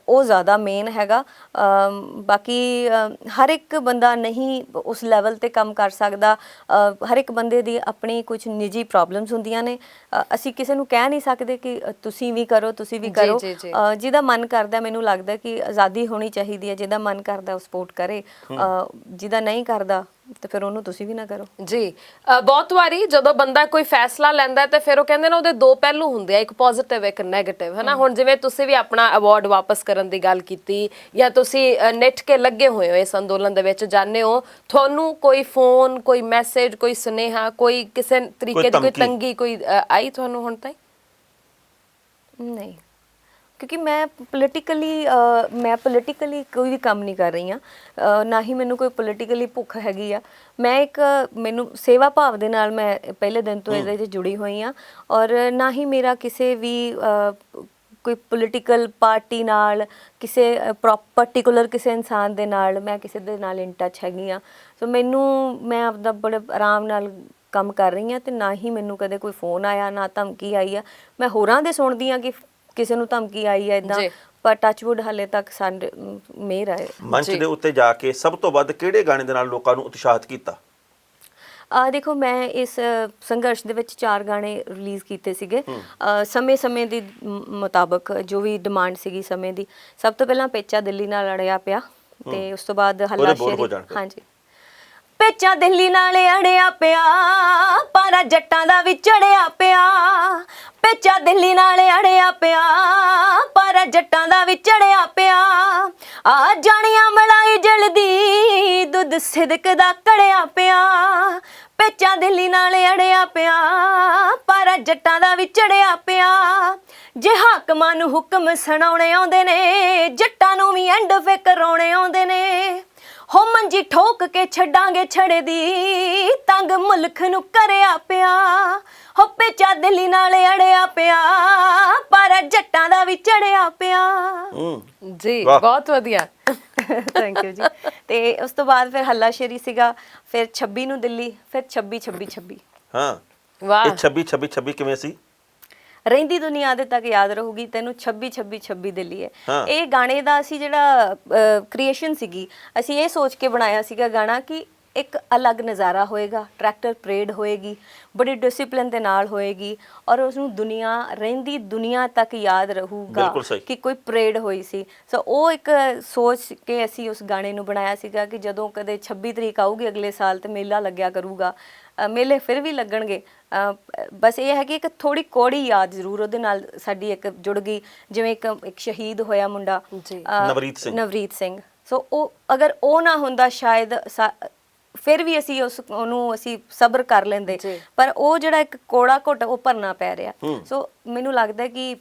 ਉਹ ਜ਼ਿਆਦਾ ਮੇਨ ਹੈਗਾ। ਬਾਕੀ ਹਰ ਇੱਕ ਬੰਦਾ ਨਹੀਂ ਉਸ ਲੈਵਲ ਤੇ ਕੰਮ ਕਰ ਸਕਦਾ, ਹਰ ਇੱਕ ਬੰਦੇ ਦੀ ਆਪਣੀ ਕੁਝ ਨਿੱਜੀ ਪ੍ਰੋਬਲਮਸ ਹੁੰਦੀਆਂ ਨੇ। ਅਸੀਂ ਕਿਸੇ ਨੂੰ ਕਹਿ ਨਹੀਂ ਸਕਦੇ ਕਿ ਤੁਸੀਂ ਵੀ ਕਰੋ, ਤੁਸੀਂ ਵੀ ਕਰੋ। ਜਿਹਦਾ ਮਨ ਕਰਦਾ, ਮੈਨੂੰ ਲੱਗਦਾ ਕਿ ਆਜ਼ਾਦੀ ਹੋਣੀ ਚਾਹੀਦੀ ਹੈ, ਜਿਹਦਾ ਮਨ ਕਰਦਾ ਉਹ ਸਪੋਰਟ ਕਰੇ, ਜਿਹਦਾ ਨਹੀਂ ਕਰਦਾ ਤੇ ਫਿਰ ਉਹਨੂੰ ਤੁਸੀਂ ਵੀ ਨਾ ਕਰੋ। ਜੀ, ਬਹੁਤ ਵਾਰੀ ਜਦੋਂ ਬੰਦਾ ਕੋਈ ਫੈਸਲਾ ਲੈਂਦਾ ਤੇ ਫਿਰ ਉਹ ਕਹਿੰਦੇ ਨੇ ਉਹਦੇ ਦੋ ਪਹਿਲੂ ਹੁੰਦੇ ਆ, ਇੱਕ ਪੋਜ਼ਿਟਿਵ ਇੱਕ ਨੈਗੇਟਿਵ, ਹੈ ਨਾ। ਹੁਣ ਜਿਵੇਂ ਤੁਸੀਂ ਵੀ ਆਪਣਾ ਅਵਾਰਡ ਵਾਪਸ ਕਰਨ ਦੀ ਗੱਲ ਕੀਤੀ, ਜਾਂ ਤੁਸੀਂ ਨਿੱਠ ਕੇ ਲੱਗੇ ਹੋਏ ਹੋ ਇਸ ਅੰਦੋਲਨ ਦੇ ਵਿੱਚ, ਜਾਣਦੇ ਹੋ, ਤੁਹਾਨੂੰ ਕੋਈ ਫੋਨ, ਕੋਈ ਮੈਸੇਜ, ਕੋਈ ਸੁਨੇਹਾ, ਕੋਈ ਕਿਸੇ ਤਰੀਕੇ ਦੀ ਕੋਈ ਤੰਗੀ ਕੋਈ ਆਈ ਤੁਹਾਨੂੰ ਹੁਣ ਤਾਈਂ? ਨਹੀਂ, ਕਿਉਂਕਿ ਮੈਂ ਪੋਲੀਟੀਕਲੀ ਕੋਈ ਵੀ ਕੰਮ ਨਹੀਂ ਕਰ ਰਹੀ ਹਾਂ, ਨਾ ਹੀ ਮੈਨੂੰ ਕੋਈ ਪੋਲੀਟੀਕਲੀ ਭੁੱਖ ਹੈਗੀ ਆ। ਮੈਨੂੰ ਸੇਵਾ ਭਾਵ ਦੇ ਨਾਲ ਮੈਂ ਪਹਿਲੇ ਦਿਨ ਤੋਂ ਇਹਦੇ 'ਚ ਜੁੜੀ ਹੋਈ ਹਾਂ, ਔਰ ਨਾ ਹੀ ਮੇਰਾ ਕਿਸੇ ਵੀ ਕੋਈ ਪੋਲੀਟੀਕਲ ਪਾਰਟੀ ਨਾਲ, ਕਿਸੇ ਪਰਟੀਕੂਲਰ ਕਿਸੇ ਇਨਸਾਨ ਦੇ ਨਾਲ, ਮੈਂ ਕਿਸੇ ਦੇ ਨਾਲ ਇਨ ਟੱਚ ਹੈਗੀ ਹਾਂ। ਸੋ ਮੈਂ ਆਪਦਾ ਬੜੇ ਆਰਾਮ ਨਾਲ ਕੰਮ ਕਰ ਰਹੀ ਹਾਂ, ਅਤੇ ਨਾ ਹੀ ਮੈਨੂੰ ਕਦੇ ਕੋਈ ਫੋਨ ਆਇਆ, ਨਾ ਧਮਕੀ ਆਈ ਆ। ਮੈਂ ਹੋਰਾਂ ਦੇ ਸੁਣਦੀ ਹਾਂ ਕਿ ਕਿਸੇ ਨੂੰ ਧਮਕੀ ਆਈ ਹੈ ਇੱਦਾਂ, ਪਰ ਟੱਚਵੁੱਡ ਹਾਲੇ ਤੱਕ ਸਾਡੇ ਮਿਹਰ ਹੈ। ਮੰਚ ਦੇ ਉੱਤੇ ਜਾ ਕੇ ਸਭ ਤੋਂ ਵੱਧ ਕਿਹੜੇ ਗਾਣੇ ਦੇ ਨਾਲ ਲੋਕਾਂ ਨੂੰ ਉਤਸ਼ਾਹਿਤ ਕੀਤਾ? ਦੇਖੋ, ਮੈਂ ਇਸ ਸੰਘਰਸ਼ ਦੇ ਵਿੱਚ 4 ਗਾਣੇ ਰਿਲੀਜ਼ ਕੀਤੇ ਸੀਗੇ, ਸਮੇਂ ਦੇ ਮੁਤਾਬਕ ਜੋ ਵੀ ਡਿਮਾਂਡ ਸੀਗੀ ਸਮੇਂ ਦੀ। ਸਭ ਤੋਂ ਪਹਿਲਾਂ ਪੇਚਾ ਦਿੱਲੀ ਨਾਲ ਅੜਿਆ ਪਿਆ, ਤੇ ਉਸ ਤੋਂ ਬਾਅਦ ਹੱਲਾ ਸ਼ੇਰੀ। ਹਾਂਜੀ, ਪੇਚਾ ਦਿੱਲੀ ਨਾਲ ਅੜਿਆ ਪਿਆ, ਪਾਰਾ ਜੱਟਾਂ ਦਾ ਵੀ ਚੜਿਆ ਪਿਆ। ਪੇਚਾ ਦਿੱਲੀ ਨਾਲ ਅੜਿਆ ਪਿਆ, ਪਾਰਾ ਜੱਟਾਂ ਦਾ ਵੀ ਚੜਿਆ ਪਿਆ। ਆ ਜਾਣੀਆਂ ਮਲਾਈ ਜਲਦੀ, ਦੁੱਧ ਸਿਦਕ ਦਾ ਕੜਿਆ ਪਿਆ। ਪੇਚਾ ਦਿੱਲੀ ਨਾਲ ਅੜਿਆ ਪਿਆ, ਪਾਰਾ ਜੱਟਾਂ ਦਾ ਵੀ ਚੜਿਆ ਪਿਆ। ਜੇ ਹਾਕਮਾਂ ਨੂੰ ਹੁਕਮ ਸੁਣਾਉਣੇ ਆਉਂਦੇ ਨੇ, ਜੱਟਾਂ ਨੂੰ ਵੀ ਐਂਡ ਫੇ ਕਰਾਉਣੇ ਆਉਂਦੇ ਨੇ। ਹੋ ਮੰਜੀ ਠੋਕ ਕੇ ਛੱਡਾਂਗੇ ਛੜੇ ਦੀ, ਤੰਗ ਮੁਲਕ ਨੂੰ ਕਰਿਆ ਪਿਆ। ਹੋ ਪੇਚਾ ਦਿੱਲੀ ਨਾਲ ਅੜਿਆ ਪਿਆ, ਪਰ ਜੱਟਾਂ ਦਾ ਵੀ ਚੜਿਆ ਪਿਆ। ਜੀ, ਬਹੁਤ ਵਧੀਆ, ਥੈਂਕ ਯੂ ਜੀ। ਤੇ ਉਸ ਤੋਂ ਬਾਅਦ ਫਿਰ ਹੱਲਾ ਸ਼ੇਰੀ ਸੀਗਾ, ਫਿਰ 26 ਨੂੰ ਦਿੱਲੀ, ਫਿਰ 26 ਹਾਂ, ਵਾਹ। ਇਹ 26 ਕਿਵੇਂ ਸੀ? ਰਹਿੰਦੀ ਦੁਨੀਆ ਦੇ ਤੱਕ ਯਾਦ ਰਹੂਗੀ ਤੈਨੂੰ 26 ਦਿੱਲੀ ਹੈ। ਇਹ ਗਾਣੇ ਦਾ ਅਸੀਂ ਜਿਹੜਾ ਕ੍ਰੀਏਸ਼ਨ ਸੀਗੀ, ਅਸੀਂ ਇਹ ਸੋਚ ਕੇ ਬਣਾਇਆ ਸੀਗਾ ਗਾਣਾ ਕਿ ਇੱਕ ਅਲੱਗ ਨਜ਼ਾਰਾ ਹੋਏਗਾ, ਟਰੈਕਟਰ ਪਰੇਡ ਹੋਏਗੀ, ਬੜੀ ਡਿਸਿਪਲਿਨ ਦੇ ਨਾਲ ਹੋਏਗੀ, ਔਰ ਉਸਨੂੰ ਰਹਿੰਦੀ ਦੁਨੀਆ ਤੱਕ ਯਾਦ ਰਹੂਗਾ ਕਿ ਕੋਈ ਪਰੇਡ ਹੋਈ ਸੀ। ਸੋ ਉਹ ਇੱਕ ਸੋਚ ਕੇ ਅਸੀਂ ਉਸ ਗਾਣੇ ਨੂੰ ਬਣਾਇਆ ਸੀਗਾ ਕਿ ਜਦੋਂ ਕਦੇ 26 ਤਰੀਕ ਆਊਗੀ ਅਗਲੇ ਸਾਲ ਤੇ ਮੇਲਾ ਲੱਗਿਆ ਕਰੂਗਾ। ਮੇਲੇ ਫਿਰ ਵੀ ਲੱਗਣਗੇ, ਬਸ ਇਹ ਹੈ ਕਿ ਇੱਕ ਥੋੜੀ ਕੋੜੀ ਯਾਦ ਜ਼ਰੂਰ ਉਹਦੇ ਨਾਲ ਸਾਡੀ ਇੱਕ ਜੁੜ ਗਈ। ਜਿਵੇਂ ਇੱਕ ਸ਼ਹੀਦ ਹੋਇਆ ਮੁੰਡਾ ਨਵਰੀਤ ਸਿੰਘ, ਸੋ ਉਹ ਅਗਰ ਉਹ ਨਾ ਹੁੰਦਾ ਸ਼ਾਇਦ ਫਿਰ ਵੀ ਅਸੀਂ ਉਹਨੂੰ ਸਬਰ ਕਰ ਲੈਂਦੇ, ਪਰ ਉਹ ਜਿਹੜਾ ਇੱਕ ਕੋੜਾ ਘੁੱਟ ਉਹ ਭਰਨਾ ਪੈ ਰਿਹਾ। ਸੋ ਮੈਨੂੰ ਲੱਗਦਾ ਕਿ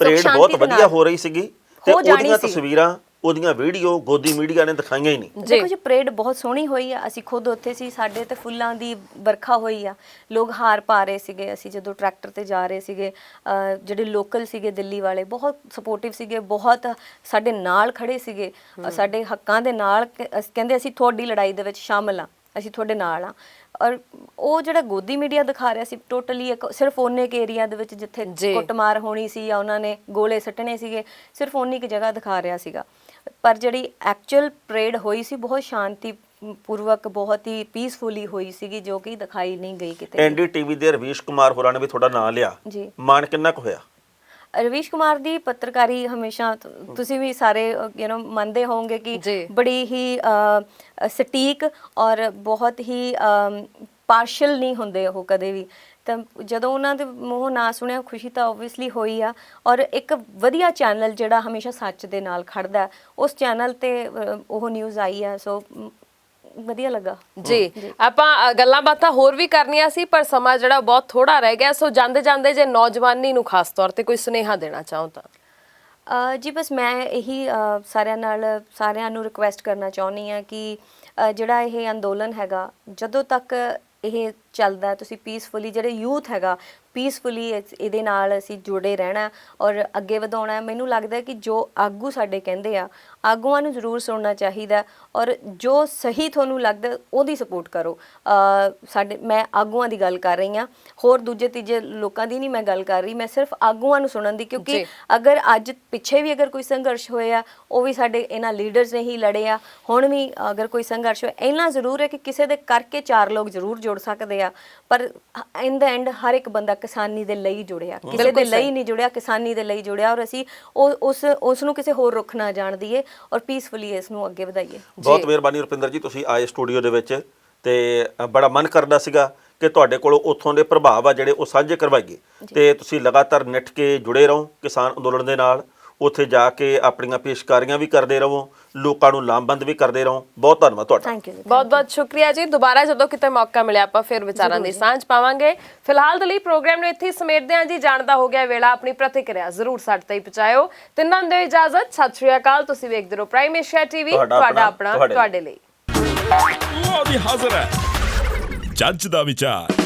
ਪਰੇਡ ਬਹੁਤ ਵਧੀਆ ਹੋ ਰਹੀ ਸੀਗੀ, ਤੇ ਉਹਦੀਆਂ ਤਸਵੀਰਾਂ, ਉਹਦੀਆਂ ਵੀਡੀਓ ਗੋਦੀ ਮੀਡੀਆ ਨੇ ਦਿਖਾਈਆਂ ਹੀ ਨਹੀਂ। ਦੇਖੋ ਜੀ, ਪਰੇਡ ਬਹੁਤ ਸੋਹਣੀ ਹੋਈ ਆ, ਅਸੀਂ ਖੁਦ ਉੱਥੇ ਸੀ, ਸਾਡੇ ਤੇ ਫੁੱਲਾਂ ਦੀ ਵਰਖਾ ਹੋਈ ਆ, ਲੋਕ ਹਾਰ ਪਾ ਰਹੇ ਸੀਗੇ। ਅਸੀਂ ਜਦੋਂ ਟਰੈਕਟਰ ਤੇ ਜਾ ਰਹੇ ਸੀਗੇ, ਜਿਹੜੇ ਲੋਕਲ ਸੀਗੇ ਦਿੱਲੀ ਵਾਲੇ ਬਹੁਤ ਸਪੋਰਟਿਵ ਸੀਗੇ, ਬਹੁਤ ਸਾਡੇ ਨਾਲ ਖੜੇ ਸੀਗੇ, ਸਾਡੇ ਹੱਕਾਂ ਦੇ ਨਾਲ, ਕਹਿੰਦੇ ਅਸੀਂ ਤੁਹਾਡੀ ਲੜਾਈ ਦੇ ਵਿੱਚ ਸ਼ਾਮਲ ਆ, ਅਸੀਂ ਤੁਹਾਡੇ ਨਾਲ ਆ। ਔਰ ਉਹ ਜਿਹੜਾ ਗੋਦੀ ਮੀਡੀਆ ਦਿਖਾ ਰਿਹਾ ਸੀ ਟੋਟਲੀ ਇੱਕ ਸਿਰਫ ਉਹਨੇ ਕੇ ਏਰੀਆ ਦੇ ਵਿੱਚ ਜਿੱਥੇ ਜੀ। ਕੁੱਟਮਾਰ ਹੋਣੀ ਸੀ ਜਾਂ ਉਹਨਾਂ ਨੇ ਗੋਲੇ ਸੱਟਣੇ ਸੀਗੇ, ਸਿਰਫ ਉਨੀ ਕੁ ਜਗ੍ਹਾ ਦਿਖਾ ਰਿਹਾ ਸੀਗਾ। ਪਰ ਜਿਹੜੀ ਐਕਚੁਅਲ ਪਰੇਡ ਹੋਈ ਸੀ ਬਹੁਤ ਸ਼ਾਂਤੀ ਪੂਰਵਕ, ਬਹੁਤ ਹੀ ਪੀਸਫੁਲੀ ਹੋਈ ਸੀਗੀ, ਜੋ ਕਿ ਦਿਖਾਈ ਨਹੀਂ ਗਈ ਕਿਤੇ। NDTV ਦੇ ਰਵੀਸ਼ ਕੁਮਾਰ ਹੋਰਾਂ ਨੇ ਵੀ ਤੁਹਾਡਾ ਨਾਂ ਲਿਆ, ਜੀ। ਮਾਣ ਕਿੰਨਾ ਕੁ ਹੋਇਆ? ਰਵੀਸ਼ ਕੁਮਾਰ ਦੀ ਪੱਤਰਕਾਰੀ ਹਮੇਸ਼ਾ ਤੁਸੀਂ ਵੀ ਸਾਰੇ ਮੰਨਦੇ ਹੋਵੋਗੇ ਜੀ। ਕਿ ਬੜੀ ਹੀ ਸਟੀਕ ਔਰ ਬਹੁਤ ਹੀ ਪਾਰਸ਼ਲ ਨਹੀਂ ਹੁੰਦੇ ਉਹ ਕਦੇ ਵੀ। ਤਾਂ ਜਦੋਂ ਉਹਨਾਂ ਦੇ ਮੂੰਹੋਂ ਨਾ ਸੁਣਿਆ ਖੁਸ਼ੀ ਤਾਂ ਓਬਵੀਅਸਲੀ ਹੋਈ ਆ। ਔਰ ਇੱਕ ਵਧੀਆ ਚੈਨਲ ਜਿਹੜਾ ਹਮੇਸ਼ਾ ਸੱਚ ਦੇ ਨਾਲ ਖੜਦਾ, ਉਸ ਚੈਨਲ ਤੇ ਉਹ ਨਿਊਜ਼ ਆਈ ਆ, ਸੋ ਵਧੀਆ ਲੱਗਾ ਜੀ। ਆਪਾਂ ਗੱਲਾਂ ਬਾਤਾਂ ਹੋਰ ਵੀ ਕਰਨੀਆਂ ਸੀ, ਪਰ ਸਮਾਂ ਜਿਹੜਾ ਬਹੁਤ ਥੋੜਾ ਰਹਿ ਗਿਆ। ਸੋ ਜਾਂਦੇ ਜਾਂਦੇ ਜੇ ਨੌਜਵਾਨੀ ਨੂੰ ਖਾਸ ਤੌਰ ਤੇ ਕੋਈ ਸੁਨੇਹਾ ਦੇਣਾ ਚਾਹੋ ਤਾਂ? ਜੀ ਬਸ ਮੈਂ ਇਹੀ ਸਾਰਿਆਂ ਨੂੰ ਰਿਕੁਐਸਟ ਕਰਨਾ ਚਾਹੁੰਦੀ ਹਾਂ ਕਿ ਜਿਹੜਾ ਇਹ ਅੰਦੋਲਨ ਹੈਗਾ, ਜਦੋਂ ਤੱਕ ਇਹ ਚੱਲਦਾ, ਤੁਸੀਂ ਪੀਸਫੁਲੀ ਜਿਹੜੇ ਯੂਥ ਹੈਗਾ ਪੀਸਫੁਲੀ ਇਹਦੇ ਨਾਲ ਅਸੀਂ ਜੁੜੇ ਰਹਿਣਾ ਔਰ ਅੱਗੇ ਵਧਾਉਣਾ। ਮੈਨੂੰ ਲੱਗਦਾ ਕਿ ਜੋ ਆਗੂ ਸਾਡੇ ਕਹਿੰਦੇ ਆ, ਆਗੂਆਂ ਨੂੰ ਜ਼ਰੂਰ ਸੁਣਨਾ ਚਾਹੀਦਾ ਔਰ ਜੋ ਸਹੀ ਤੁਹਾਨੂੰ ਲੱਗਦਾ ਉਹਦੀ ਸਪੋਰਟ ਕਰੋ। ਮੈਂ ਆਗੂਆਂ ਦੀ ਗੱਲ ਕਰ ਰਹੀ ਹਾਂ, ਹੋਰ ਦੂਜੇ ਤੀਜੇ ਲੋਕਾਂ ਦੀ ਨਹੀਂ ਮੈਂ ਗੱਲ ਕਰ ਰਹੀ, ਮੈਂ ਸਿਰਫ ਆਗੂਆਂ ਨੂੰ ਸੁਣਨ ਦੀ। ਕਿਉਂਕਿ ਅਗਰ ਅੱਜ ਪਿੱਛੇ ਵੀ ਅਗਰ ਕੋਈ ਸੰਘਰਸ਼ ਹੋਇਆ, ਉਹ ਵੀ ਸਾਡੇ ਇਹਨਾਂ ਲੀਡਰਸ ਨੇ ਹੀ ਲੜੇ ਆ। ਹੁਣ ਵੀ ਅਗਰ ਕੋਈ ਸੰਘਰਸ਼ ਹੋਇਆ, ਇੰਨਾ ਜ਼ਰੂਰ ਹੈ ਕਿ ਕਿਸੇ ਦੇ ਕਰਕੇ 4 ਲੋਕ ਜ਼ਰੂਰ ਜੁੜ ਸਕਦੇ ਆ, ਪਰ ਇਨ ਦਾ ਐਂਡ ਹਰ ਇੱਕ ਬੰਦਾ ਕਿਸਾਨੀ ਦੇ ਲਈ ਜੁੜਿਆ, ਕਿਸੇ ਦੇ ਲਈ ਨਹੀਂ ਜੁੜਿਆ, ਕਿਸਾਨੀ ਦੇ ਲਈ ਜੁੜਿਆ। ਔਰ ਅਸੀਂ ਉਸ ਨੂੰ ਕਿਸੇ ਹੋਰ ਰੁੱਖ ਨਾ ਜਾਣ ਦਈਏ ਔਰ ਪੀਸਫੁਲੀ ਇਸ ਨੂੰ ਅੱਗੇ ਵਧਾਈਏ। ਬਹੁਤ ਮਿਹਰਬਾਨੀ ਰੁਪਿੰਦਰ ਜੀ, ਤੁਸੀਂ ਆਏ ਸਟੂਡੀਓ ਦੇ ਵਿੱਚ ਤੇ ਬੜਾ ਮਨ ਕਰਦਾ ਸੀਗਾ ਕਿ ਤੁਹਾਡੇ ਕੋਲੋਂ ਉੱਥੋਂ ਦੇ ਪ੍ਰਭਾਵ ਆ ਜਿਹੜੇ ਉਹ ਸਾਂਝੇ ਕਰਵਾਈਏ। ਤੇ ਤੁਸੀਂ ਲਗਾਤਾਰ ਨਿੱਠ ਕੇ ਜੁੜੇ ਰਹੋ ਕਿਸਾਨ ਅੰਦੋਲਨ ਦੇ ਨਾਲ, ਉੱਥੇ ਜਾ ਕੇ ਆਪਣੀਆਂ ਪੇਸ਼ਕਾਰੀਆਂ ਵੀ ਕਰਦੇ ਰਹੋ, ਲੋਕਾਂ ਨੂੰ ਲਾਮਬੰਦ ਵੀ ਕਰਦੇ ਰਹੋ। ਬਹੁਤ ਧੰਨਵਾਦ ਤੁਹਾਡਾ। Thank you. ਬਹੁਤ ਬਹੁਤ ਸ਼ੁਕਰੀਆ ਜੀ। ਦੁਬਾਰਾ ਜਦੋਂ ਕਿਤੇ ਮੌਕਾ ਮਿਲਿਆ ਆਪਾਂ ਫਿਰ ਵਿਚਾਰਾਂ ਦੀ ਸਾਂਝ ਪਾਵਾਂਗੇ। ਫਿਲਹਾਲ ਦੇ ਲਈ ਪ੍ਰੋਗਰਾਮ ਨੂੰ ਇੱਥੇ ਹੀ ਸਮੇਟਦੇ ਹਾਂ ਜੀ। ਜਾਣਦਾ ਹੋ ਗਿਆ ਵੇਲਾ, ਆਪਣੀ ਪ੍ਰਤੀਕਿਰਿਆ ਜ਼ਰੂਰ ਸਾਡੇ ਤੱਕ ਪਹੁੰਚਾਇਓ। ਤਿੰਨਾਂ ਨੂੰ ਦਿਓ ਇਜਾਜ਼ਤ। ਸਤਿ ਸ਼੍ਰੀ ਅਕਾਲ। ਤੁਸੀਂ ਵੇਖਦੇ ਰਹੋ ਪ੍ਰਾਈਮ ਏਸ਼ੀਆ ਟੀਵੀ, ਤੁਹਾਡਾ ਆਪਣਾ ਤੁਹਾਡੇ ਲਈ। ਉਹ ਵੀ ਹਾਜ਼ਰ ਹੈ ਜੱਜ ਦਾ ਵਿਚਾਰ।